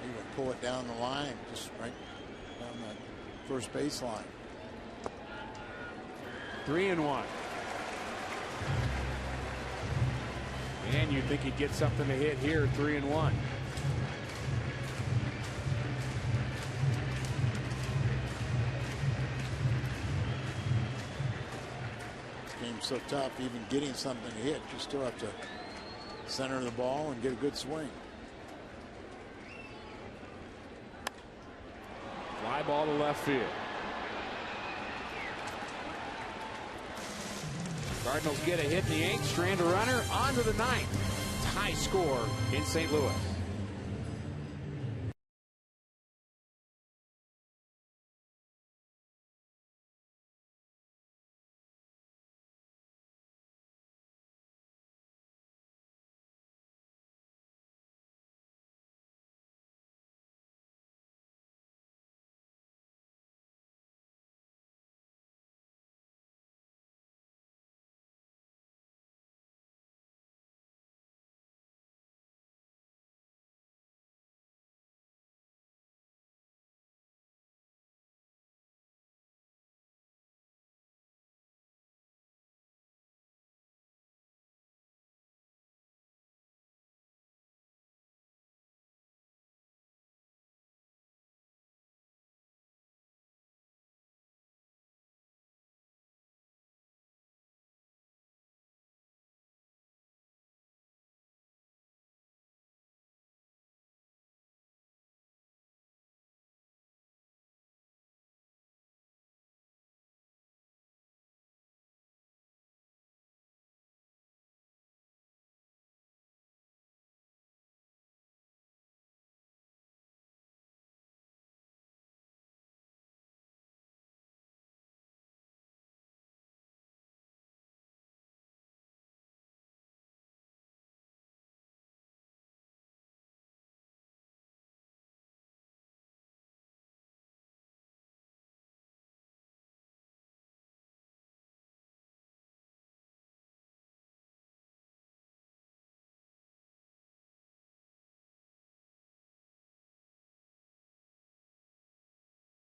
Speaker 9: He would pull it down the line, just right down that first baseline.
Speaker 7: 3-1. And you think he'd get something to hit here. 3-1.
Speaker 9: This game's so tough, even getting something to hit, you still have to center the ball and get a good swing.
Speaker 7: Fly ball to left field. Cardinals get a hit in the 8th, strand a runner on to the 9th. High score in St. Louis.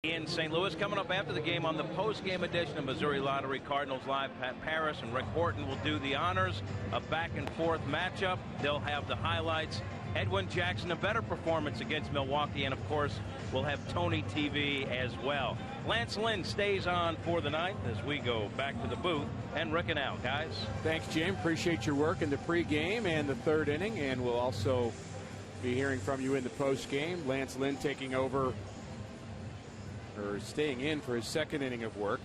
Speaker 8: In St. Louis, coming up after the game on the post-game edition of Missouri Lottery Cardinals Live, Pat Paris and Rick Horton will do the honors. A back-and-forth matchup. They'll have the highlights. Edwin Jackson, a better performance against Milwaukee, and of course, we'll have Tony TV as well. Lance Lynn stays on for the night as we go back to the booth. And Rick and Al, guys.
Speaker 7: Thanks, Jim. Appreciate your work in the pregame and the 3rd inning, and we'll also be hearing from you in the postgame. Lance Lynn taking over, or staying in for his 2nd inning of work.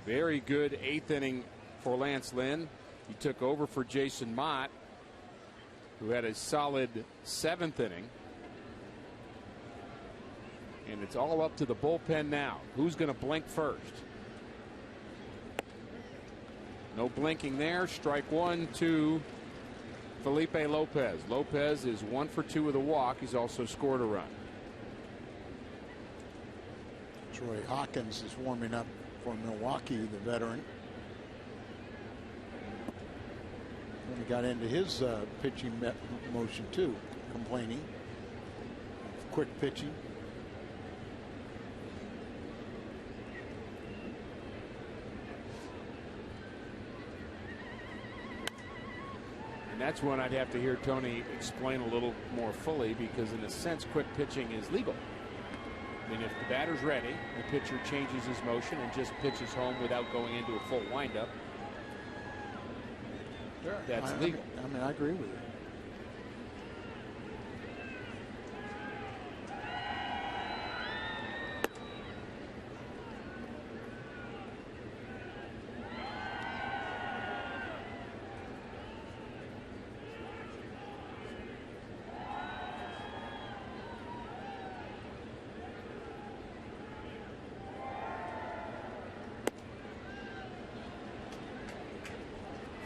Speaker 7: Very good 8th inning for Lance Lynn. He took over for Jason Mott, who had a solid 7th inning. And it's all up to the bullpen now. Who's going to blink first? No blinking there. Strike 1 to Felipe Lopez. Lopez is 1 for 2 with a walk. He's also scored a run.
Speaker 9: Troy Hawkins is warming up for Milwaukee, the veteran. When he got into his pitching motion too, complaining. quick pitching.
Speaker 7: And that's one I'd have to hear Tony explain a little more fully, because in a sense quick pitching is legal. I mean, if the batter's ready, the pitcher changes his motion and just pitches home without going into a full windup.
Speaker 9: Sure.
Speaker 7: That's legal.
Speaker 9: I mean, I agree with you.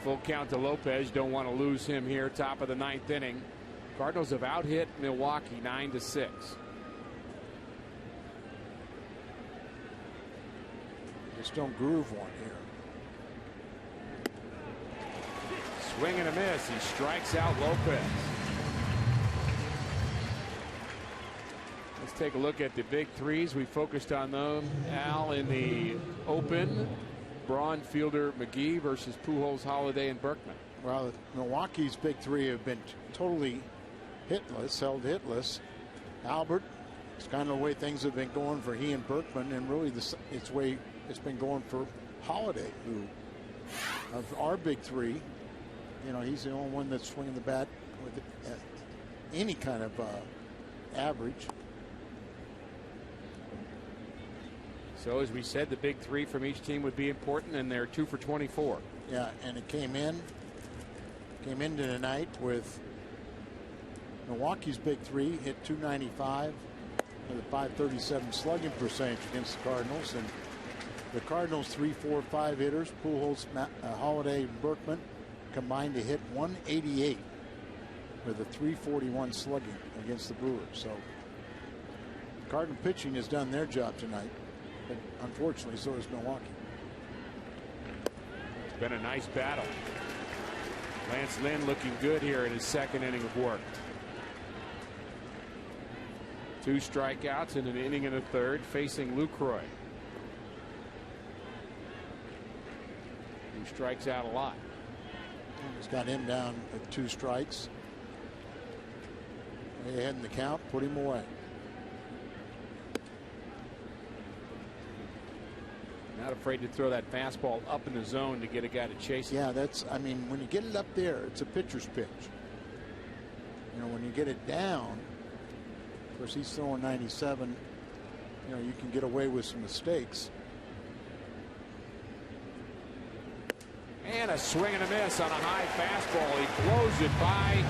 Speaker 7: Full count to Lopez. Don't want to lose him here. Top of the 9th inning. Cardinals have out-hit Milwaukee 9-6.
Speaker 9: Just don't groove one here.
Speaker 7: Swing and a miss. He strikes out Lopez. Let's take a look at the big threes. We focused on them, Al, in the open. Braun, Fielder, McGee versus Pujols, Holiday, and Berkman.
Speaker 9: Well, Milwaukee's big three have been totally hitless, held hitless. Albert, it's kind of the way things have been going for he and Berkman, and really it's been going for Holiday, who of our big three, you know, he's the only one that's swinging the bat with any kind of average.
Speaker 7: So as we said, the big three from each team would be important, and they're 2 for 24.
Speaker 9: Yeah, and it came into tonight with Milwaukee's big three hit .295 with a .537 slugging percentage against the Cardinals, and the Cardinals 3-4-5 hitters, Pujols, Holiday, and Berkman, combined to hit .188 with a .341 slugging against the Brewers. So Cardinal pitching has done their job tonight. But unfortunately, so is Milwaukee.
Speaker 7: It's been a nice battle. Lance Lynn looking good here in his 2nd inning of work. 2 strikeouts in an inning and a third, facing Lucroy, who strikes out a lot.
Speaker 9: He's got him down with 2 strikes. Way ahead in the count, put him away.
Speaker 7: Not afraid to throw that fastball up in the zone to get a guy to chase it.
Speaker 9: Yeah, that's, I mean, when you get it up there, it's a pitcher's pitch. You know, when you get it down, of course, he's throwing 97. You know, you can get away with some mistakes.
Speaker 7: And a swing and a miss on a high fastball. He blows it by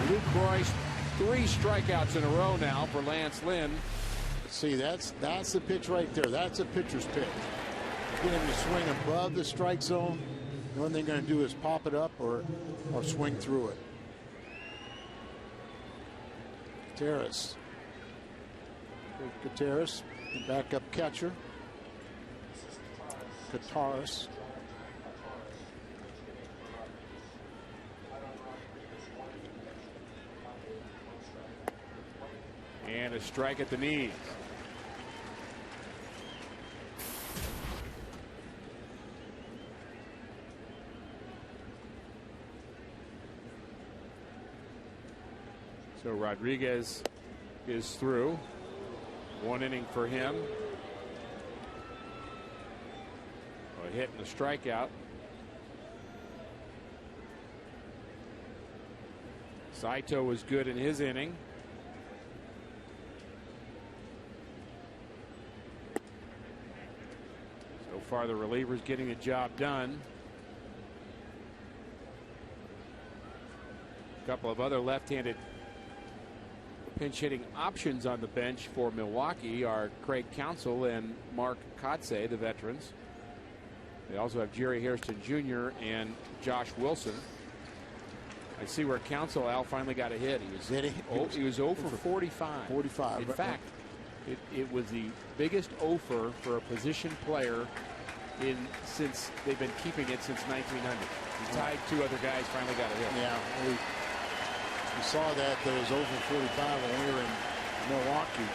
Speaker 7: Lucroy. 3 strikeouts in a row now for Lance Lynn.
Speaker 9: See, that's the pitch right there. That's a pitcher's pitch. Get him to swing above the strike zone. The only thing they're going to do is pop it up or swing through it. Gutierrez. Gutierrez, the backup catcher. Gutierrez.
Speaker 7: And a strike at the knees. So Rodriguez is through. 1 inning for him. A hit and a strikeout. Saito was good in his inning. So far the relievers getting the job done. A couple of other left-handed pinch hitting options on the bench for Milwaukee are Craig Counsell and Mark Kotsay, the veterans. They also have Jerry Hairston Jr. and Josh Wilson. I see where Counsell, Al, finally got a hit. He was 0 for 45. In fact, it was the biggest offer for a position player since they've been keeping it since 1900. He tied 2 other guys, finally got a hit.
Speaker 9: Yeah, we saw that there was over 45 when we were in Milwaukee.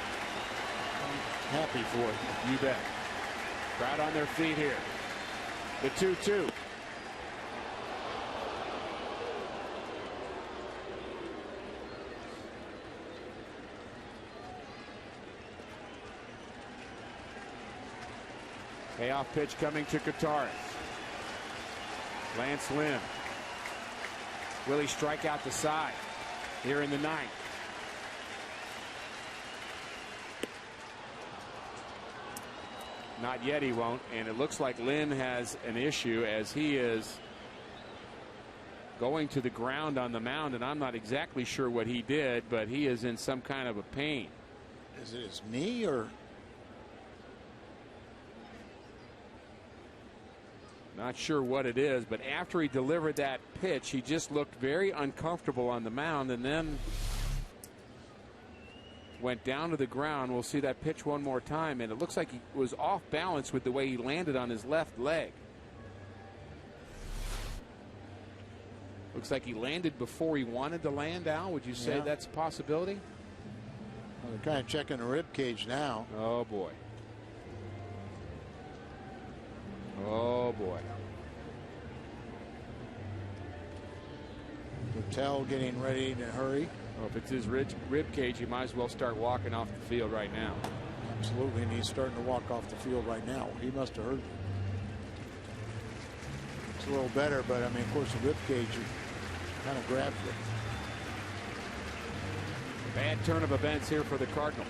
Speaker 9: I'm happy for it.
Speaker 7: You bet. Crowd on their feet here. The 2-2. Payoff pitch coming to Kataris. Lance Lynn. Will he strike out the side here in the ninth? Not yet, he won't. And it looks like Lynn has an issue as he is going to the ground on the mound. And I'm not exactly sure what he did, but he is in some kind of a pain.
Speaker 9: Is it his knee or?
Speaker 7: Not sure what it is, but after he delivered that pitch, he just looked very uncomfortable on the mound and then went down to the ground. We'll see that pitch one more time, and it looks like he was off balance with the way he landed on his left leg. Looks like he landed before he wanted to land. Al, would you say that's a possibility?
Speaker 9: Well, they're kind of checking the rib cage now.
Speaker 7: Oh boy. Oh boy.
Speaker 9: Patel getting ready to hurry.
Speaker 7: Well, if it's his rib cage, he might as well start walking off the field right now.
Speaker 9: Absolutely, and he's starting to walk off the field right now. He must have heard. It's a little better, but I mean, of course, the rib cage kind of grabs it.
Speaker 7: Bad turn of events here for the Cardinals.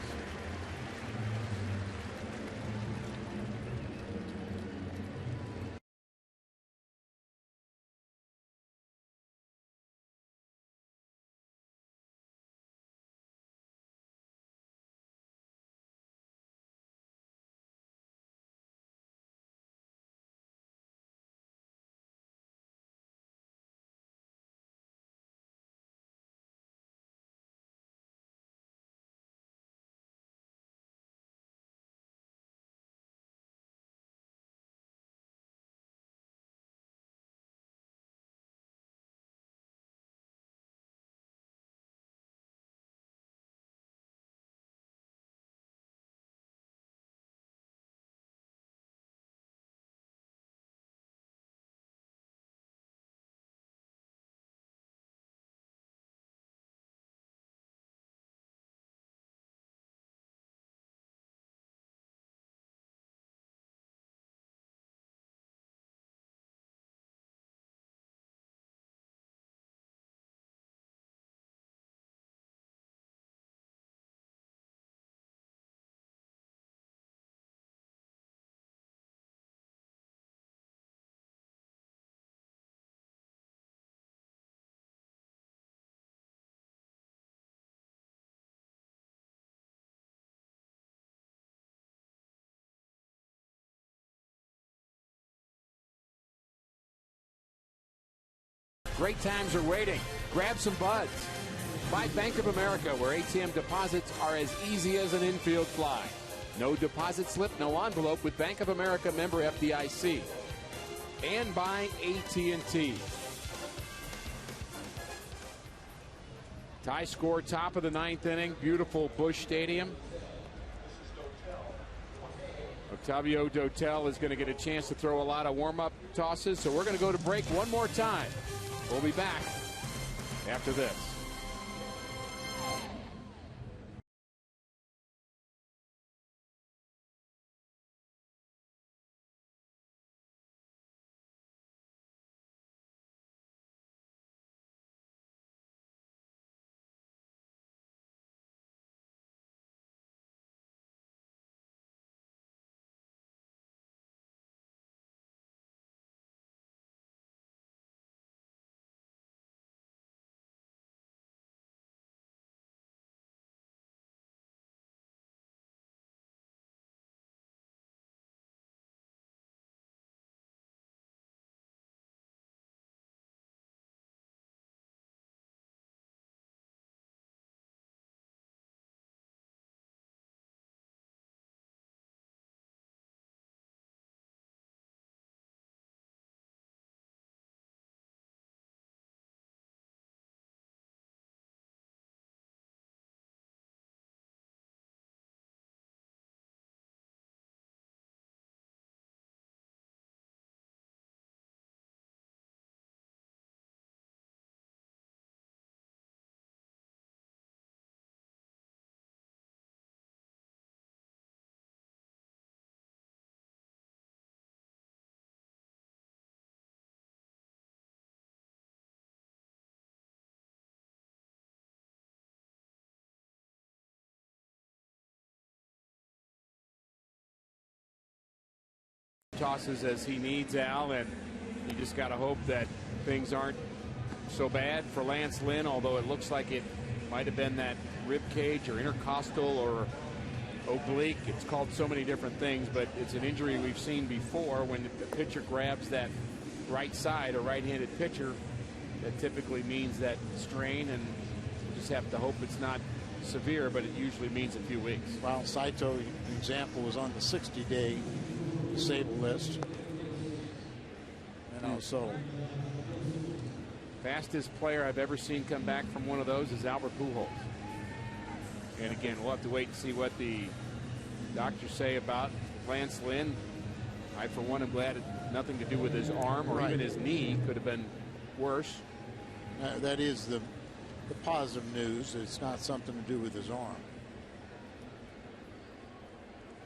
Speaker 7: Great times are waiting. Grab some buds. By Bank of America, where ATM deposits are as easy as an infield fly. No deposit slip, no envelope with Bank of America member FDIC. And by AT&T. Tie score, top of the ninth inning. Beautiful Busch Stadium. Octavio Dotel is going to get a chance to throw a lot of warm-up tosses, so we're going to go to break one more time. We'll be back after this. tosses as he needs, Al, and you just got to hope that things aren't so bad for Lance Lynn, although it looks like it might have been that rib cage or intercostal or oblique. It's called so many different things, but it's an injury we've seen before when the pitcher grabs that right side, a right-handed pitcher. That typically means that strain, and we just have to hope it's not severe, but it usually means a few weeks.
Speaker 9: Well, Saito, the example, was on the 60-day disabled list. And also,
Speaker 7: fastest player I've ever seen come back from one of those is Albert Pujols. And again, we'll have to wait and see what the doctors say about Lance Lynn. I, for one, am glad it had nothing to do with his arm or even his knee. Could have been worse.
Speaker 9: That is the positive news. It's not something to do with his arm.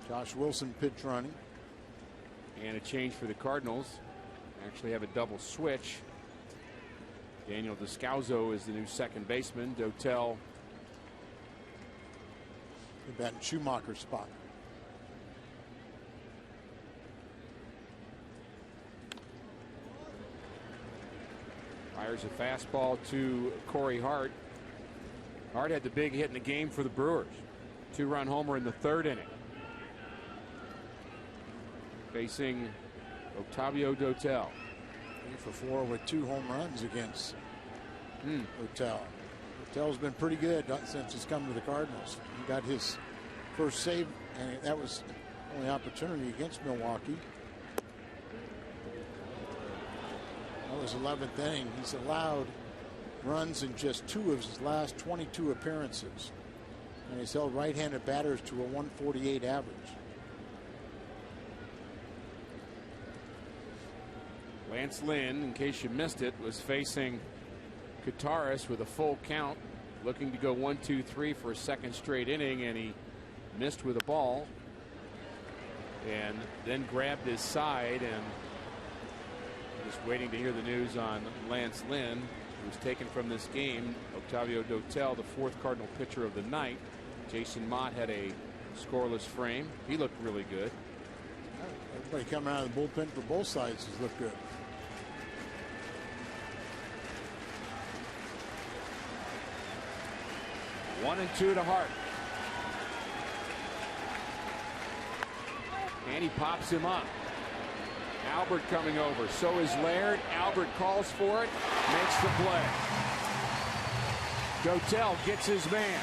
Speaker 9: Josh Wilson pitch running.
Speaker 7: And a change for the Cardinals. Actually have a double switch. Daniel Descalzo is the new second baseman. Dotel
Speaker 9: that Schumacher's spot.
Speaker 7: Fires a fastball to Corey Hart. Hart had the big hit in the game for the Brewers. 2-run homer in the third inning. Facing Octavio Dotel.
Speaker 9: 3-for-4 with 2 home runs against Dotel. Dotel's been pretty good since he's come to the Cardinals. He got his first save, and that was the only opportunity against Milwaukee. That was 11th inning. He's allowed runs in just 2 of his last 22 appearances. And he's held right-handed batters to a 148 average.
Speaker 7: Lance Lynn, in case you missed it, was facing Kataris with a full count, looking to go 1-2-3 for a second straight inning, and he missed with a ball and then grabbed his side. And just waiting to hear the news on Lance Lynn, who was taken from this game. Octavio Dotel, the 4th Cardinal pitcher of the night. Jason Mott had a scoreless frame. He looked really good.
Speaker 9: Everybody coming out of the bullpen for both sides has looked good.
Speaker 7: One and 2 to Hart. And he pops him up. Albert coming over. So is Laird. Albert calls for it. Makes the play. Dotel gets his man.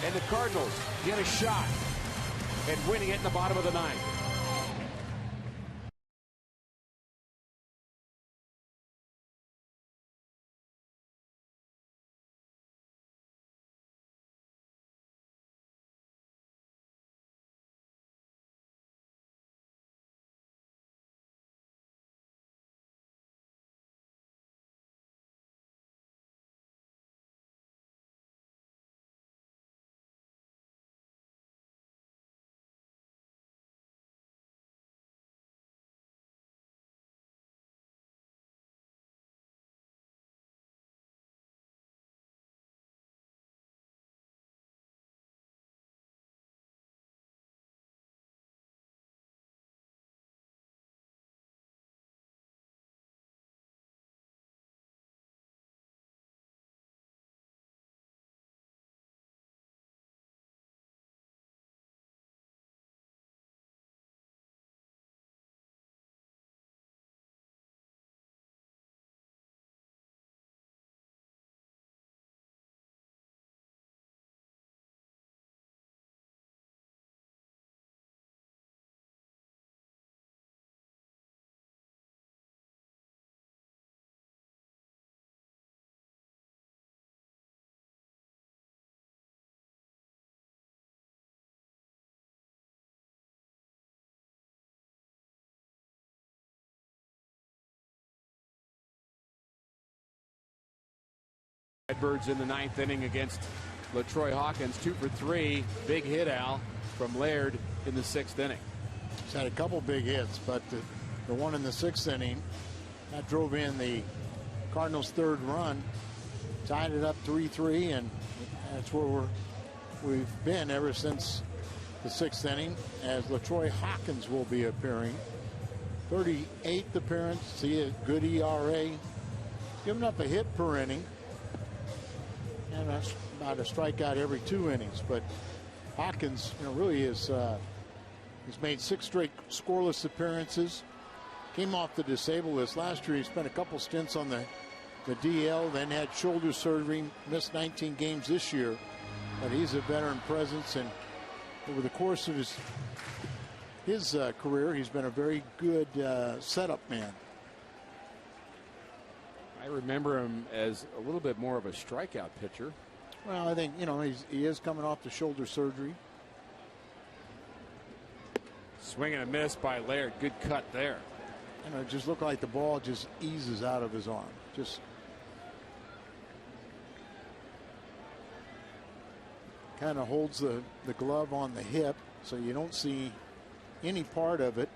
Speaker 7: And the Cardinals get a shot at winning it in the bottom of the 9th. Redbirds in the 9th inning against LaTroy Hawkins. 2 for 3. Big hit, Al, from Laird in the 6th inning.
Speaker 9: He's had a couple big hits, but the one in the 6th inning that drove in the Cardinals' 3rd run, tied it up 3-3, and that's where we've been ever since the 6th inning, as LaTroy Hawkins will be appearing. 38th appearance. See a good ERA. Giving up a hit per inning. And that's about a strikeout every 2 innings. But Hawkins, really is he's made 6 straight scoreless appearances. Came off the disabled list last year. He spent a couple stints on the DL, then had shoulder surgery, missed 19 games this year. But he's a veteran presence, and over the course of his career, he's been a very good setup man.
Speaker 7: I remember him as a little bit more of a strikeout pitcher.
Speaker 9: Well, I think, he is coming off the shoulder surgery.
Speaker 7: Swing and a miss by Laird. Good cut there.
Speaker 9: It just looked like the ball just eases out of his arm. Just kind of holds the glove on the hip so you don't see any part of it.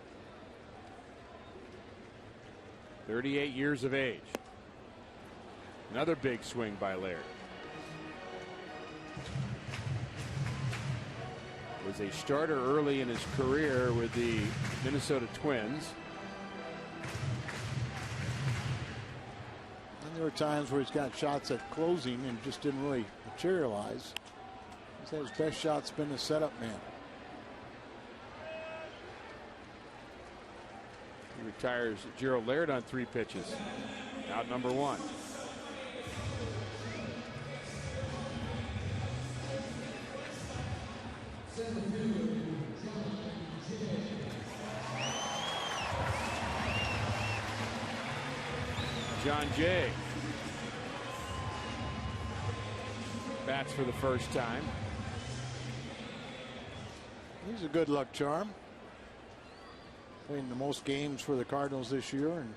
Speaker 7: 38 years of age. Another big swing by Laird. Was a starter early in his career with the Minnesota Twins.
Speaker 9: And there were times where he's got shots at closing and just didn't really materialize. He's had his best shots been the setup man.
Speaker 7: He retires Gerald Laird on 3 pitches. Out number 1. John Jay bats for the first time.
Speaker 9: He's a good luck charm. Playing the most games for the Cardinals this year, and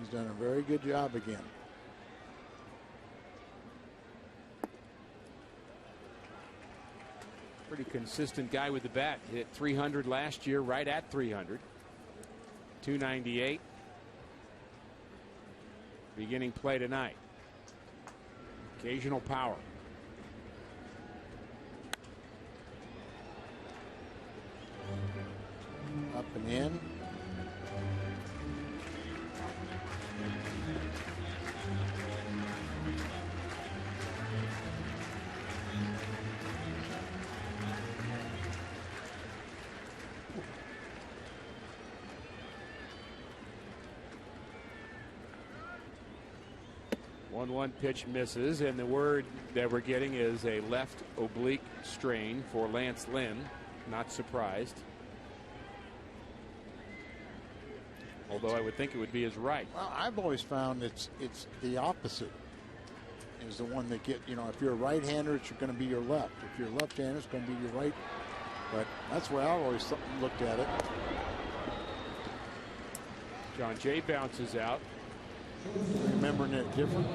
Speaker 9: he's done a very good job again.
Speaker 7: Pretty consistent guy with the bat. Hit 300 last year, right at 300. 298. Beginning play tonight. Occasional power.
Speaker 9: Up and in.
Speaker 7: One pitch misses, and the word that we're getting is a left oblique strain for Lance Lynn. Not surprised. Although I would think it would be his right.
Speaker 9: Well, I've always found it's the opposite is the one that if you're a right-hander, it's going to be your left. If you're left-hander, it's going to be your right. But that's where I've always looked at it.
Speaker 7: John Jay bounces out.
Speaker 9: Remembering it different?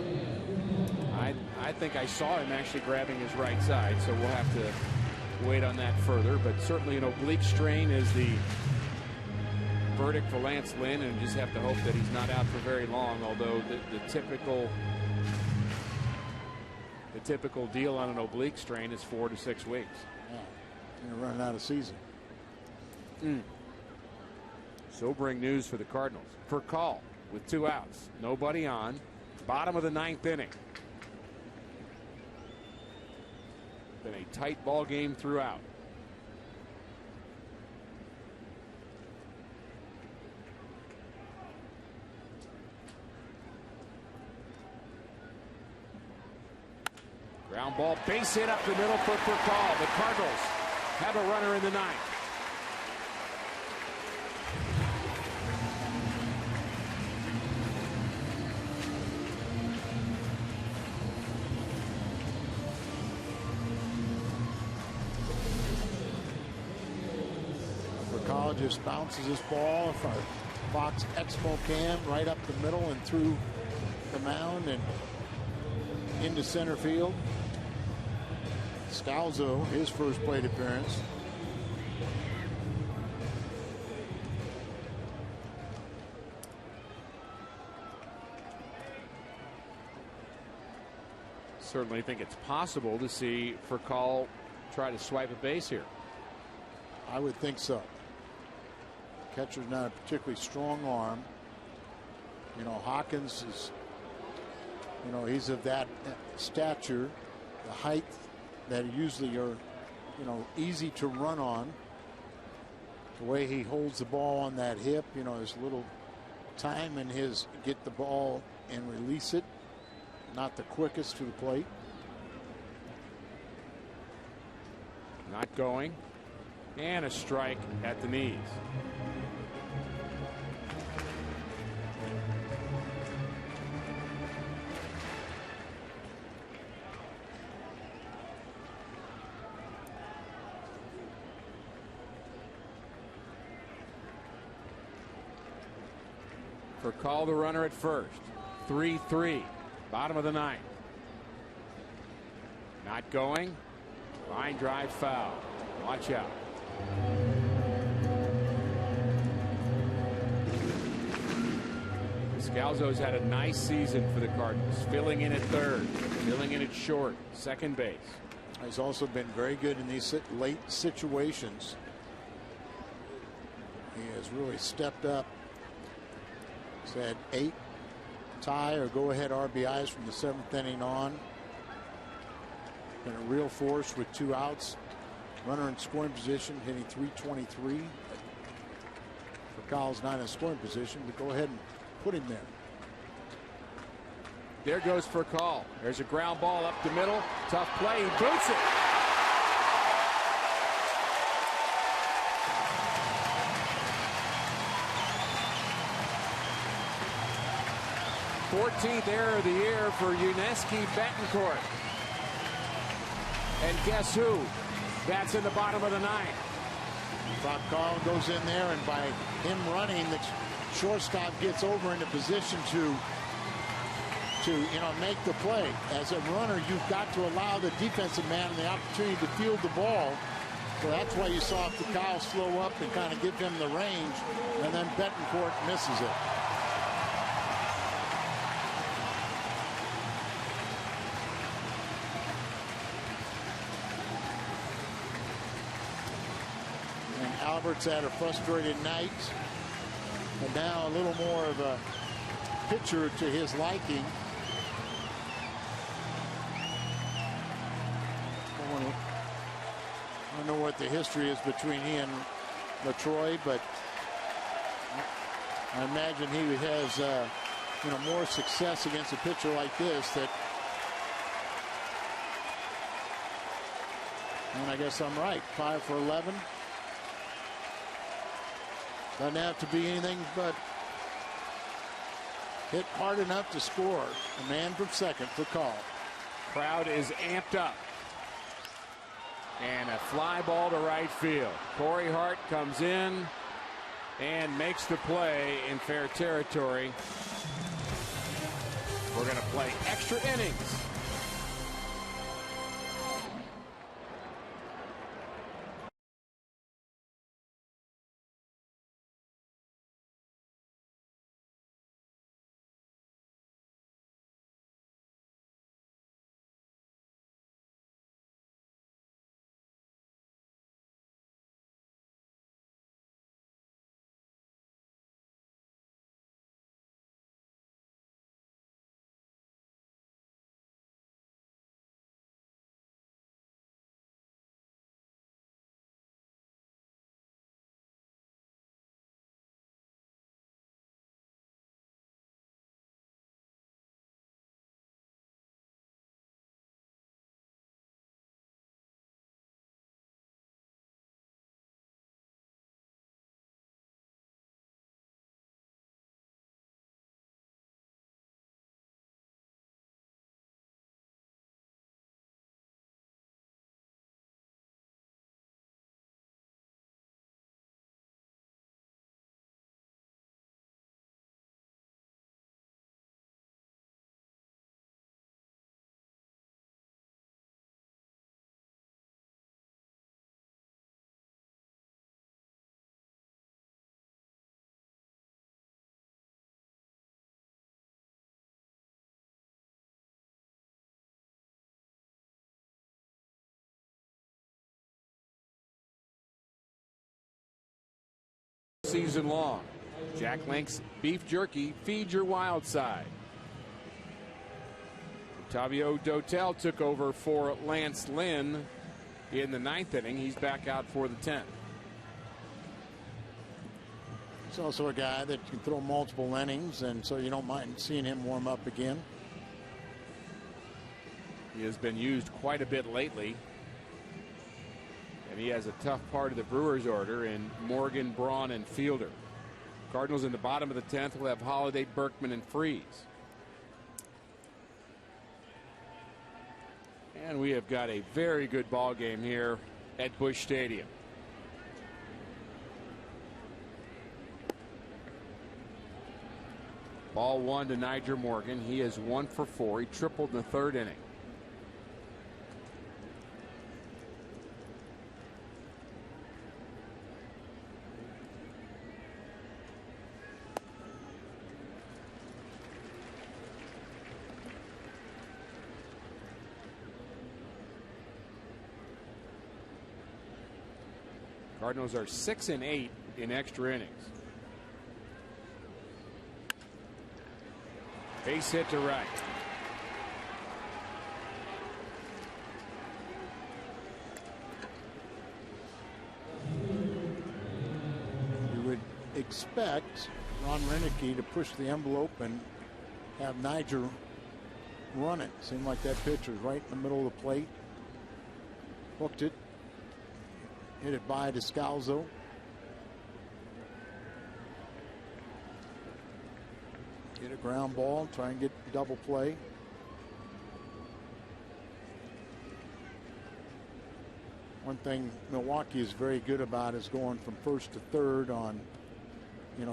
Speaker 7: I think I saw him actually grabbing his right side, so we'll have to wait on that further. But certainly an oblique strain is the verdict for Lance Lynn, and just have to hope that he's not out for very long, although the typical deal on an oblique strain is 4 to 6 weeks.
Speaker 9: Yeah, you're running out of season.
Speaker 7: Sobering news for the Cardinals. For call with 2 outs, nobody on, bottom of the 9th inning. Been a tight ball game throughout. Ground ball, base hit up the middle for call. The Cardinals have a runner in the 9th.
Speaker 9: Just bounces this ball from Fox Expo cam right up the middle and through the mound and into center field. Scalzo, his first plate appearance.
Speaker 7: Certainly think it's possible to see Furcal try to swipe a base here.
Speaker 9: I would think so. Catcher's not a particularly strong arm. You know, Hawkins is, you know, he's of that stature, the height that usually are, you know, easy to run on. The way he holds the ball on that hip, you know, there's a little time in his get the ball and release it. Not the quickest to the plate.
Speaker 7: Not going. And a strike at the knees. For call the runner at first. 3-3. Bottom of the ninth. Not going. Line drive foul. Watch out. Scalzo's had a nice season for the Cardinals. Filling in at third. Filling in at short. Second base.
Speaker 9: He's also been very good in these late situations. He has really stepped up. He's had 8 tie or go ahead RBIs from the 7th inning on. Been a real force with 2 outs. Runner in scoring position, hitting .323. For Kyle's not in scoring position, but go ahead and put him there.
Speaker 7: There goes for call. There's a ground ball up the middle. Tough play. He boots it. #14th error of the year for Yuniesky Betancourt. And guess who? That's in the bottom of the ninth.
Speaker 9: Bob Carl goes in there, and by him running, the shortstop gets over into position to make the play. As a runner, you've got to allow the defensive man the opportunity to field the ball. So that's why you saw Kyle slow up and kind of give him the range, and then Betancourt misses it. Albert's had a frustrated night, and now a little more of a pitcher to his liking. I don't know what the history is between he and LaTroy, but I imagine he has more success against a pitcher like this. And I guess I'm right. 5 for 11. Doesn't have to be anything but hit hard enough to score. A man from second for call.
Speaker 7: Crowd is amped up. And a fly ball to right field. Corey Hart comes in and makes the play in fair territory. We're going to play extra innings. season long. Jack Link's beef jerky feeds your wild side. Octavio Dotel took over for Lance Lynn in the 9th inning. He's back out for the 10th.
Speaker 9: He's also a guy that can throw multiple innings, and so you don't mind seeing him warm up again.
Speaker 7: He has been used quite a bit lately. And he has a tough part of the Brewers order in Morgan, Braun, and Fielder. Cardinals in the bottom of the 10th will have Holiday, Berkman, and Freese. And we have got a very good ball game here at Busch Stadium. Ball 1 to Nyjer Morgan. He is 1 for 4. He tripled in the 3rd inning. Cardinals are 6 and 8 in extra innings. Base hit to right.
Speaker 9: You would expect Ron Renicky to push the envelope and have Nyjer run it. Seemed like that pitch was right in the middle of the plate. Hooked it. Hit it by Descalzo. Get a ground ball, try and get double play. One thing Milwaukee is very good about is going from 1st to 3rd on,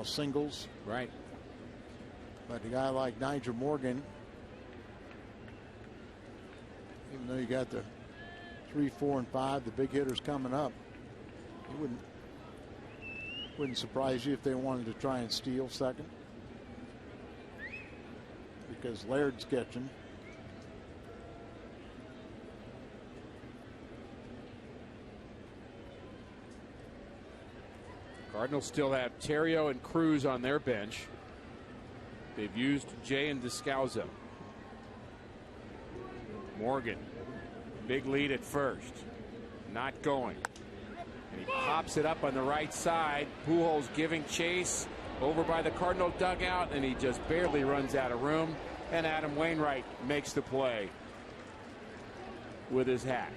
Speaker 9: singles.
Speaker 7: Right.
Speaker 9: But a guy like Nyjer Morgan, even though you got the 3, 4, and 5, the big hitters coming up, it wouldn't surprise you if they wanted to try and steal second, because Laird's catching.
Speaker 7: Cardinals still have Terrio and Cruz on their bench. They've used Jay and Descalzo. Morgan, big lead at first, not going. And he pops it up on the right side. Pujols giving chase over by the Cardinal dugout, and he just barely runs out of room. And Adam Wainwright makes the play with his hat.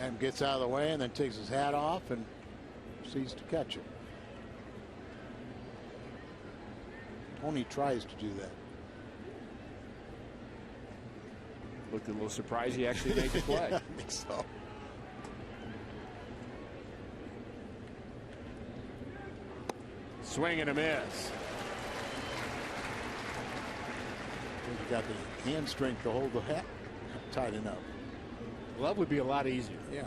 Speaker 9: And gets out of the way and then takes his hat off and proceeds to catch it. Tony tries to do that.
Speaker 7: Looked a little surprised he actually made the play.
Speaker 9: I think so.
Speaker 7: Swing and a miss.
Speaker 9: You got the hand strength to hold the hat tight enough.
Speaker 7: Glove would be a lot easier.
Speaker 9: Yeah.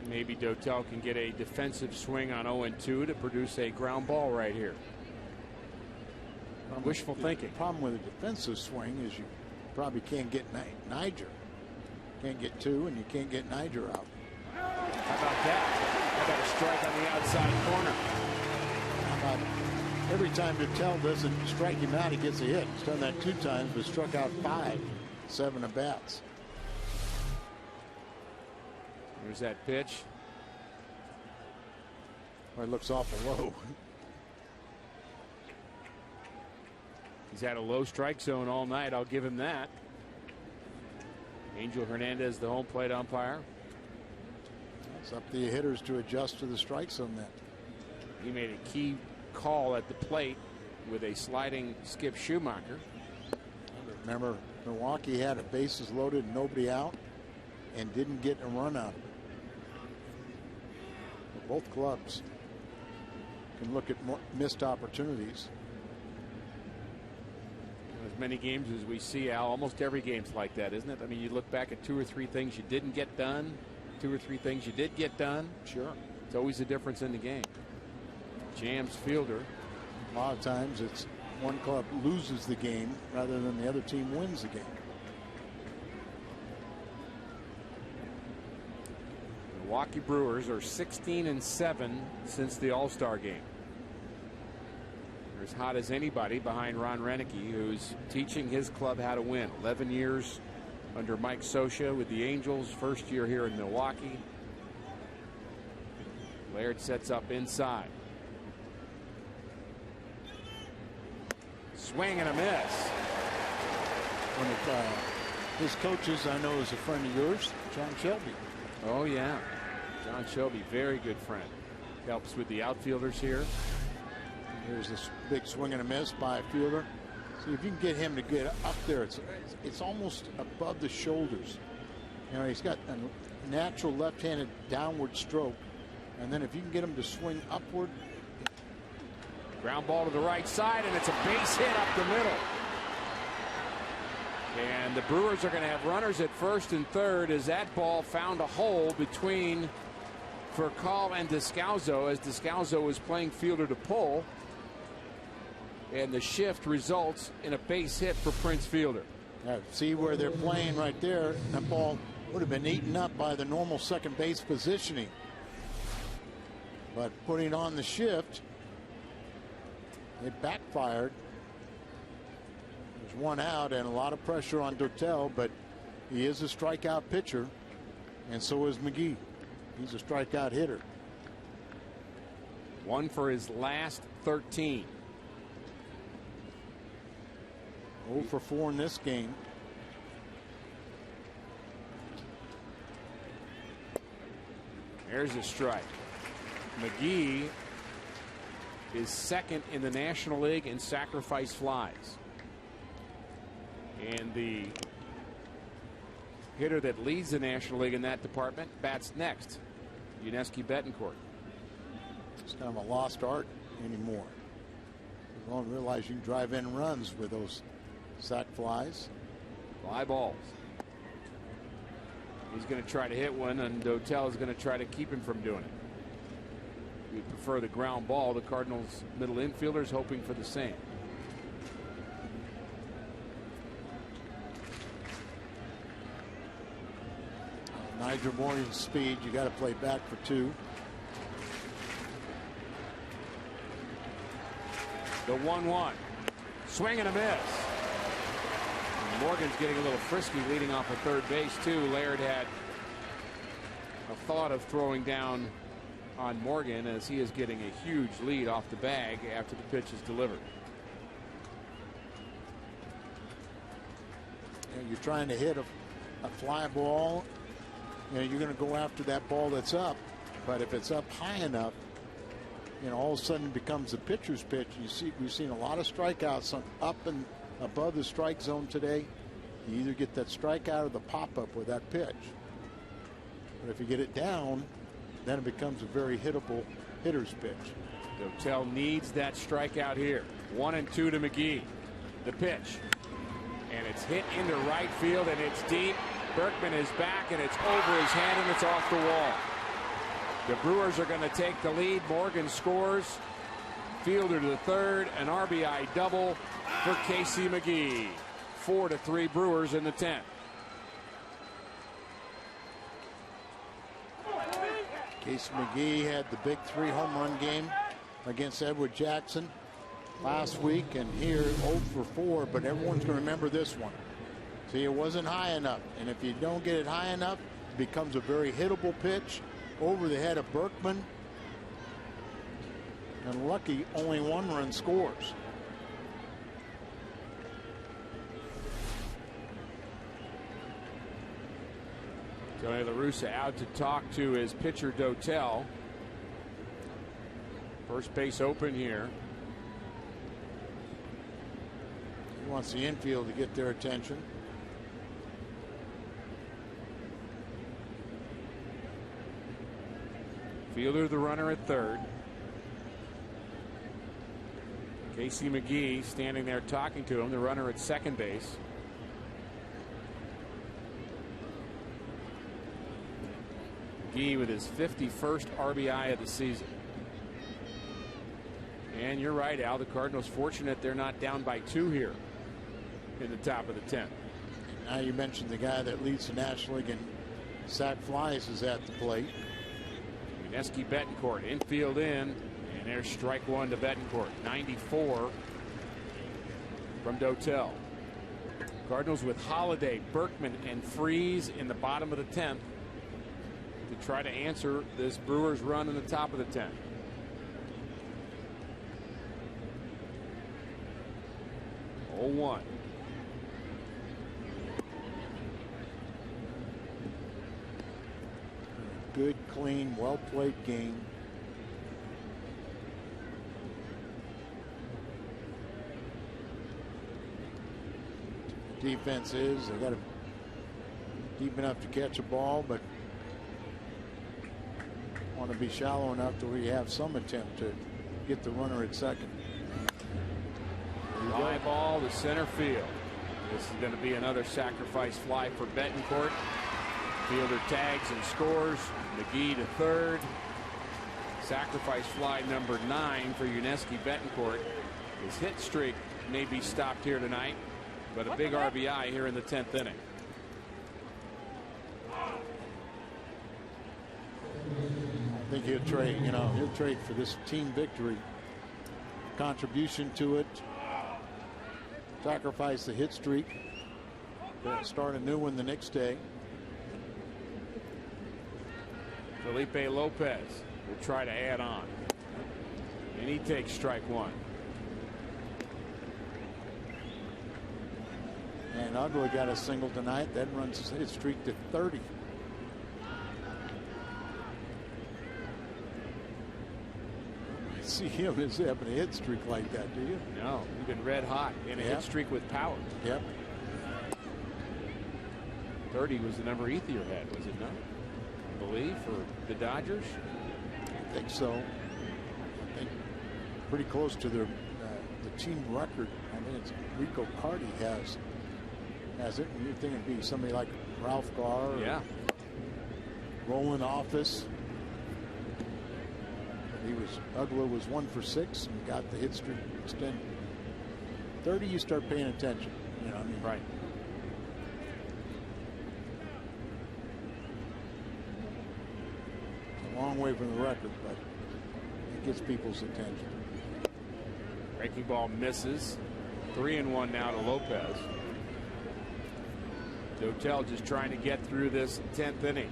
Speaker 7: Maybe Dotel can get a defensive swing on 0-2 to produce a ground ball right here. Wishful thinking.
Speaker 9: The problem with a defensive swing is you probably can't get Nyjer. Can't get 2, and you can't get Nyjer out.
Speaker 7: How about that? How about a strike on the outside corner?
Speaker 9: How about every time Dotel doesn't strike him out, he gets a hit. He's done that 2 times, but struck out 5, 7 at bats.
Speaker 7: There's that pitch.
Speaker 9: Well, it looks awful low.
Speaker 7: He's had a low strike zone all night. I'll give him that. Angel Hernandez, the home plate umpire.
Speaker 9: It's up to the hitters to adjust to the strike zone then.
Speaker 7: He made a key call at the plate with a sliding Skip Schumacher.
Speaker 9: Remember, Milwaukee had a bases loaded, nobody out, and didn't get a run out of it. Both clubs can look at missed opportunities.
Speaker 7: As many games as we see, Al, almost every game's like that, isn't it? I mean, you look back at 2 or 3 things you didn't get done, 2 or 3 things you did get done.
Speaker 9: Sure.
Speaker 7: It's always a difference in the game. Jams Fielder.
Speaker 9: A lot of times it's one club loses the game rather than the other team wins the game.
Speaker 7: Milwaukee Brewers are 16-7 since the All-Star game. They're as hot as anybody behind Ron Renicky, who's teaching his club how to win. 11 years under Mike Scioscia with the Angels, first year here in Milwaukee. Laird sets up inside. Swing and a miss.
Speaker 9: One of his coaches I know is a friend of yours, John Shelby.
Speaker 7: Oh yeah, John Shelby, very good friend. Helps with the outfielders here.
Speaker 9: Here's this big swing and a miss by a fielder. See if you can get him to get up there. It's almost above the shoulders. You know, he's got a natural left-handed downward stroke, and then if you can get him to swing upward.
Speaker 7: Ground ball to the right side, and it's a base hit up the middle. And the Brewers are going to have runners at first and third as that ball found a hole between Furcal and Descalzo as Descalzo was playing fielder to pull. And the shift results in a base hit for Prince Fielder.
Speaker 9: Yeah, see where they're playing right there. That ball would have been eaten up by the normal second base positioning. But putting on the shift, it backfired. There's one out and a lot of pressure on Dotel, but he is a strikeout pitcher, and so is McGee. He's a strikeout hitter.
Speaker 7: 1 for his last 13.
Speaker 9: 0 for 4 in this game.
Speaker 7: There's a strike. McGee is second in the National League in sacrifice flies. And the hitter that leads the National League in that department bats next, Yuniesky Betancourt.
Speaker 9: It's kind of a lost art anymore. You don't realize you can drive in runs with those sac flies.
Speaker 7: Fly balls. He's going to try to hit one, and Dotel is going to try to keep him from doing it. We prefer the ground ball. The Cardinals middle infielders hoping for the same.
Speaker 9: Nigel Morgan's speed, you got to play back for 2.
Speaker 7: The 1-1. Swing and a miss. Morgan's getting a little frisky leading off of third base too. Laird had a thought of throwing down on Morgan as he is getting a huge lead off the bag after the pitch is delivered.
Speaker 9: You're trying to hit a fly ball. You know, you're going to go after that ball that's up, but if it's up high enough, you know, all of a sudden it becomes a pitcher's pitch. We've seen a lot of strikeouts up and above the strike zone today. You either get that strikeout or the pop-up with that pitch. But if you get it down, then it becomes a very hittable hitter's pitch.
Speaker 7: Dotel needs that strikeout here. 1-2 to McGee. The pitch. And it's hit into right field, and it's deep. Berkman is back, and it's over his head, and it's off the wall. The Brewers are going to take the lead. Morgan scores. Fielder to the third. An RBI double for Casey McGee. 4-3 Brewers in the 10th.
Speaker 9: Casey McGee had the big 3 home run game against Edward Jackson last week, and here 0 for 4, but everyone's going to remember this one. See, it wasn't high enough, and if you don't get it high enough, it becomes a very hittable pitch over the head of Berkman, and lucky only 1 run scores.
Speaker 7: Tony La Russa out to talk to his pitcher Dotel. First base open here.
Speaker 9: He wants the infield to get their attention.
Speaker 7: Fielder the runner at third. Casey McGee standing there talking to him, the runner at second base. McGee with his 51st RBI of the season. And you're right, Al. The Cardinals fortunate they're not down by 2 here in the top of the 10th.
Speaker 9: Now you mentioned the guy that leads the National League in sac flies is at the plate.
Speaker 7: Yuniesky Betancourt infield in, and there's strike one to Betancourt. 94 from Dotel. Cardinals with Holiday, Berkman, and Freeze in the bottom of the 10th to try to answer this Brewers run in the top of the 10th. Oh, 1.
Speaker 9: Good, clean, well-played game. Defense is, they got to deep enough to catch a ball, but want to be shallow enough to where you have some attempt to get the runner at second.
Speaker 7: Fly ball to center field. This is going to be another sacrifice fly for Betancourt. Fielder tags and scores. McGee to third. Sacrifice fly number 9 for Yuniesky Betancourt. His hit streak may be stopped here tonight, but a big RBI here in the 10th inning.
Speaker 9: I think he'll trade, he'll trade for this team victory. Contribution to it. Sacrifice the hit streak. Start a new one the next day.
Speaker 7: Felipe Lopez will try to add on. And he takes strike one.
Speaker 9: And Ugly got a single tonight. That runs his streak to 30. See him as having a hit streak like that, do you?
Speaker 7: No, he's been red hot in a hit streak with power.
Speaker 9: Yep.
Speaker 7: 30 was the number Ethier had, was it not? I believe, for the Dodgers.
Speaker 9: I think so. I think pretty close to their the team record. I mean, it's Rico Carty has it. And you'd think it'd be somebody like Ralph Garr.
Speaker 7: Yeah.
Speaker 9: Roland Office. Ugla was 1 for 6 and got the hit streak extended. 30, you start paying attention. You know what I mean?
Speaker 7: Right.
Speaker 9: It's a long way from the record, but it gets people's attention.
Speaker 7: Breaking ball misses. 3-1 now to Lopez. Dotel just trying to get through this 10th inning.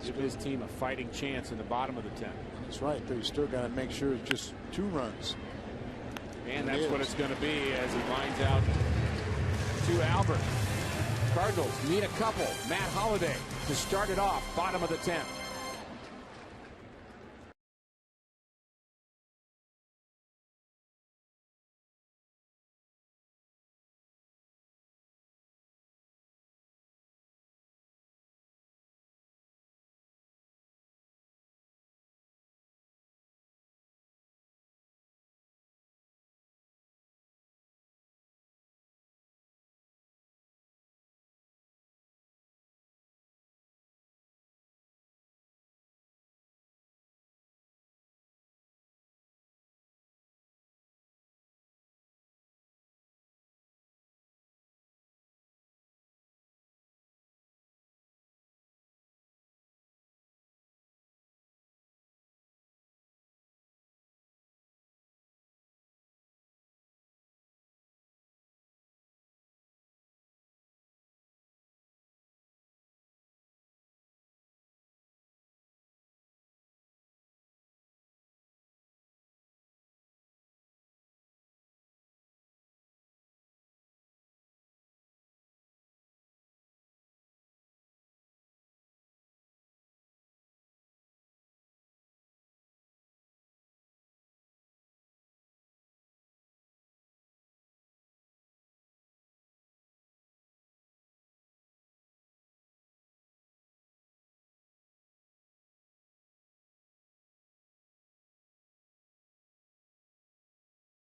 Speaker 7: Give his team a fighting chance in the bottom of the 10th.
Speaker 9: That's right. They still got to make sure it's just 2 runs.
Speaker 7: And that's what it's going to be as he lines out to Albert. Cardinals need a couple. Matt Holliday to start it off, bottom of the 10th.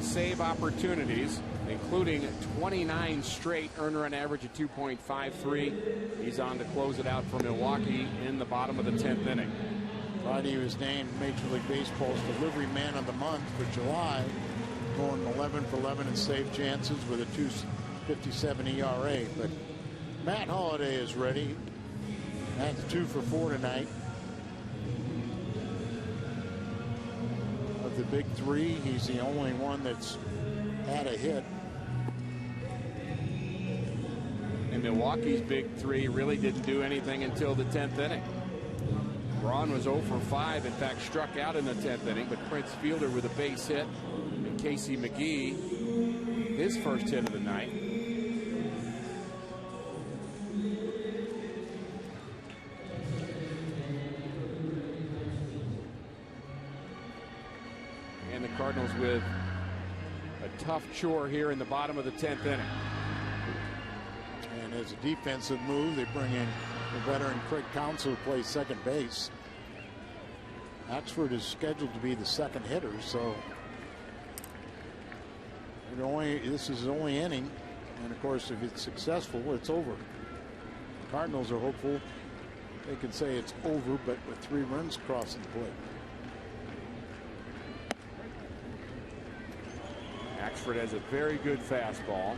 Speaker 7: save opportunities, including 29 straight, earned run average of 2.53. He's on to close it out for Milwaukee in the bottom of the 10th inning.
Speaker 9: Friday he was named Major League Baseball's delivery man of the month for July, going 11 for 11 in save chances with a 2.57 ERA. But Matt Holliday is ready. That's 2 for 4 tonight. Of the big three, he's the only one that's had a hit.
Speaker 7: And Milwaukee's big three really didn't do anything until the 10th inning. Braun was 0 for 5, in fact struck out in the 10th inning, but Prince Fielder with a base hit, and Casey McGee his first hit of the night. And the Cardinals with a tough chore here in the bottom of the 10th inning.
Speaker 9: And as a defensive move, they bring in the veteran Craig Counsell, who plays second base. Axford is scheduled to be the second hitter, so this is his only inning. And of course, if it's successful, it's over. The Cardinals are hopeful they can say it's over, but with 3 runs crossing the plate.
Speaker 7: Axford has a very good fastball.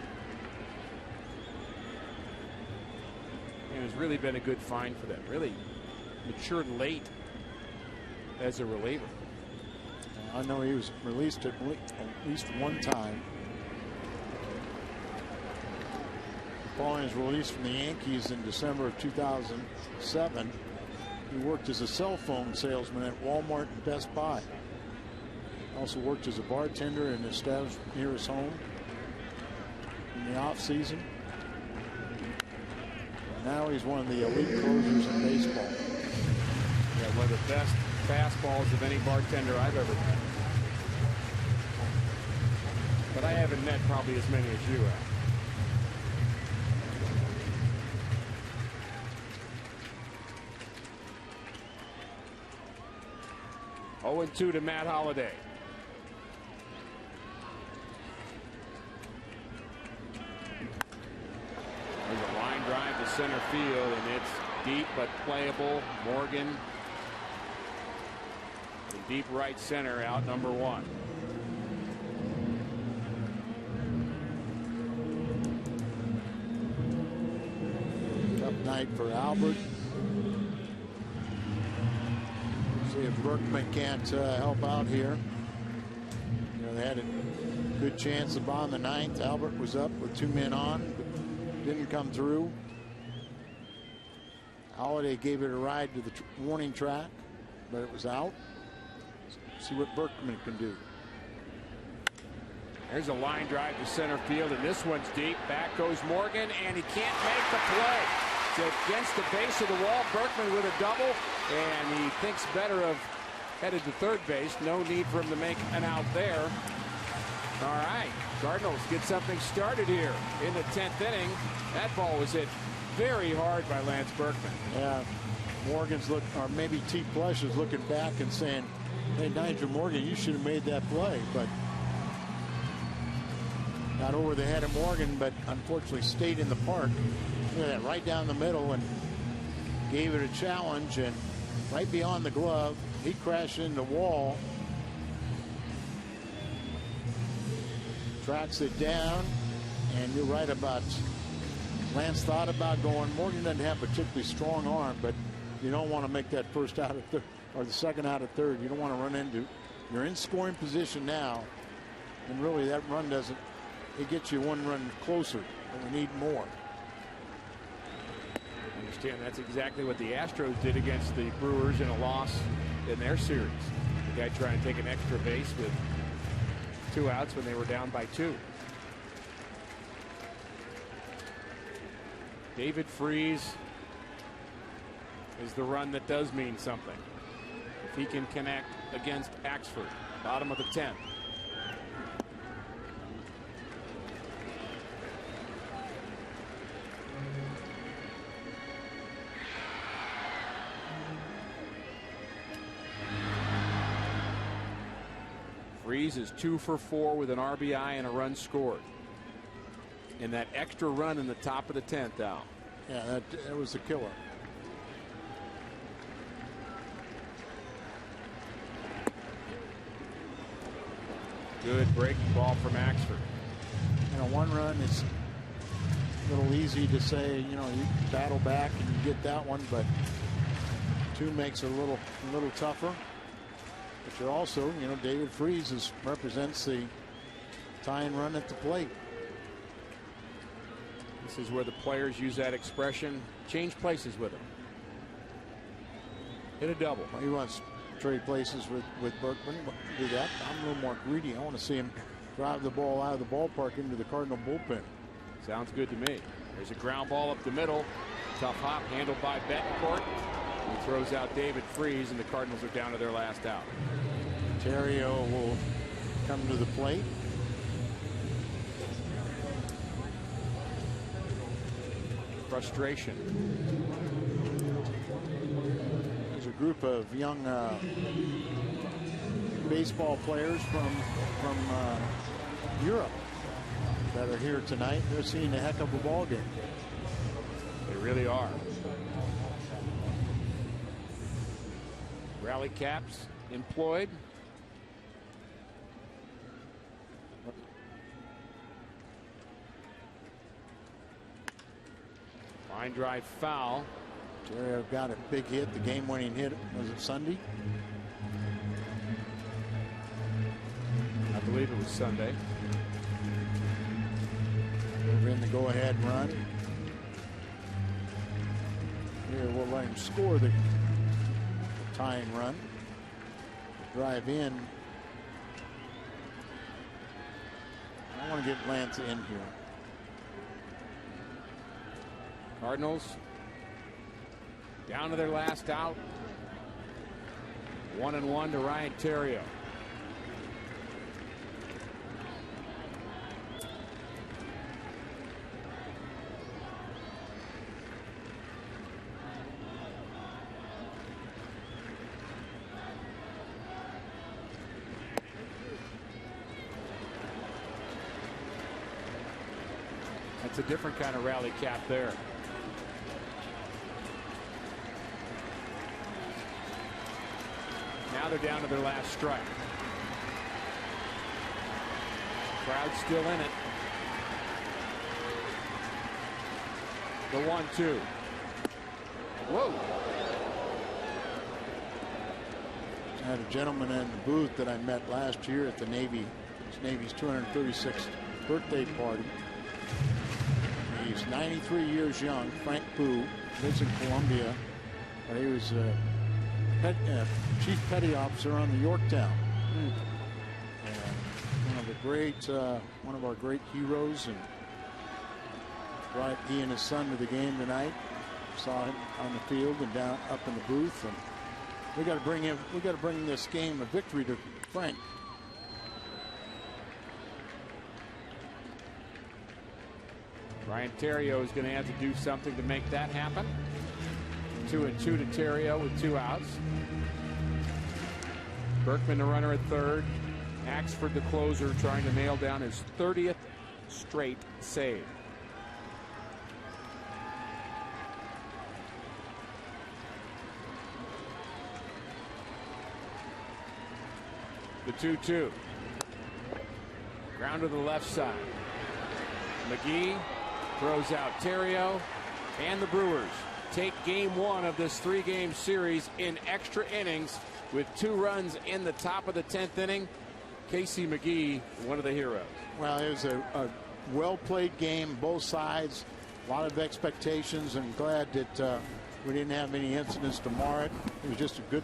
Speaker 7: And has really been a good find for them. Really matured late as a reliever.
Speaker 9: I know he was released at least one time. Following his release from the Yankees in December of 2007, he worked as a cell phone salesman at Walmart and Best Buy. Also worked as a bartender in an establishment near his home in the off season. Now he's one of the elite closers in baseball.
Speaker 7: Yeah, one of the best fastballs of any bartender I've ever met. But I haven't met probably as many as you have. Oh, 0-2 to Matt Holliday. There's a line drive to center field, and it's deep but playable. Morgan in deep right center, out number 1.
Speaker 9: Tough night for Albert. See if Berkman can't help out here. You know, they had a good chance to bottom the 9th. Albert was up with 2 men on, but didn't come through. Holliday gave it a ride to the warning track, but it was out. See what Berkman can do.
Speaker 7: There's a line drive to center field, and this one's deep. Back goes Morgan, and he can't make the play. It's against the base of the wall. Berkman with a double, and he thinks better of headed to third base. No need for him to make an out there. All right, Cardinals get something started here in the 10th inning. That ball was hit very hard by Lance Berkman.
Speaker 9: Yeah, Morgan's look, or maybe T. Plush is looking back and saying, "Hey, Nigel Morgan, you should have made that play." But got over the head of Morgan, but unfortunately stayed in the park. Look at that, right down the middle, and gave it a challenge, and right beyond the glove, he crashed into the wall. Tracks it down, and you're right about Lance thought about going. Morgan doesn't have a particularly strong arm, but you don't want to make that first out of third or the second out of third. You don't want to run into. You're in scoring position now, and really that run doesn't. It gets you 1 run closer, but we need more.
Speaker 7: I understand that's exactly what the Astros did against the Brewers in a loss in their series. The guy trying to take an extra base with 2 outs when they were down by 2. David Freese is the run that does mean something. If he can connect against Axford, bottom of the 10th. Freese is 2 for 4 with an RBI and a run scored. And that extra run in the top of the 10th, Al.
Speaker 9: Yeah, that was the killer.
Speaker 7: Good breaking ball from Axford.
Speaker 9: One run is a little easy to say, you battle back and you get that one, but 2 makes it a little tougher. But you're also, David Freese represents the tying run at the plate.
Speaker 7: This is where the players use that expression, change places with him. Hit a double.
Speaker 9: He wants to trade places with Berkman. Do that. I'm a little more greedy. I want to see him drive the ball out of the ballpark into the Cardinal bullpen.
Speaker 7: Sounds good to me. There's a ground ball up the middle. Tough hop handled by Betancourt. He throws out David Freese, and the Cardinals are down to their last out.
Speaker 9: Terrio will come to the plate.
Speaker 7: Frustration.
Speaker 9: There's a group of young baseball players from Europe that are here tonight. They're seeing a heck of a ball game.
Speaker 7: They really are. Rally caps employed. Line drive foul.
Speaker 9: Terrio got a big hit, the game-winning hit. Was it Sunday?
Speaker 7: I believe it was Sunday.
Speaker 9: We're in the go-ahead run. Here we'll let him score the tying run. Drive in. I want to get Lance in here.
Speaker 7: Cardinals down to their last out. 1-1 to Ryan Terrio. That's a different kind of rally cap there. Now they're down to their last strike. Crowd still in it. The 1-2. Whoa.
Speaker 9: I had a gentleman in the booth that I met last year at the Navy's 236th birthday party. He's 93 years young. Frank Pooh, lives in Columbia, but he was chief petty officer on the Yorktown. And one of our great heroes, and brought he and his son to the game tonight. Saw him on the field and down up in the booth, and we got to bring him. We got to bring this game a victory to Frank.
Speaker 7: Ryan Terrio is going to have to do something to make that happen. 2-2 to Terrio with 2 outs. Berkman the runner at third. Axford the closer, trying to nail down his 30th straight save. The 2-2. Ground to the left side. McGee throws out Terrio, and the Brewers take game 1 of this 3-game series in extra innings with 2 runs in the top of the 10th inning. Casey McGee, one of the heroes.
Speaker 9: Well, it was a well-played game, both sides. A lot of expectations, and glad that we didn't have any incidents to mar it. It was just a good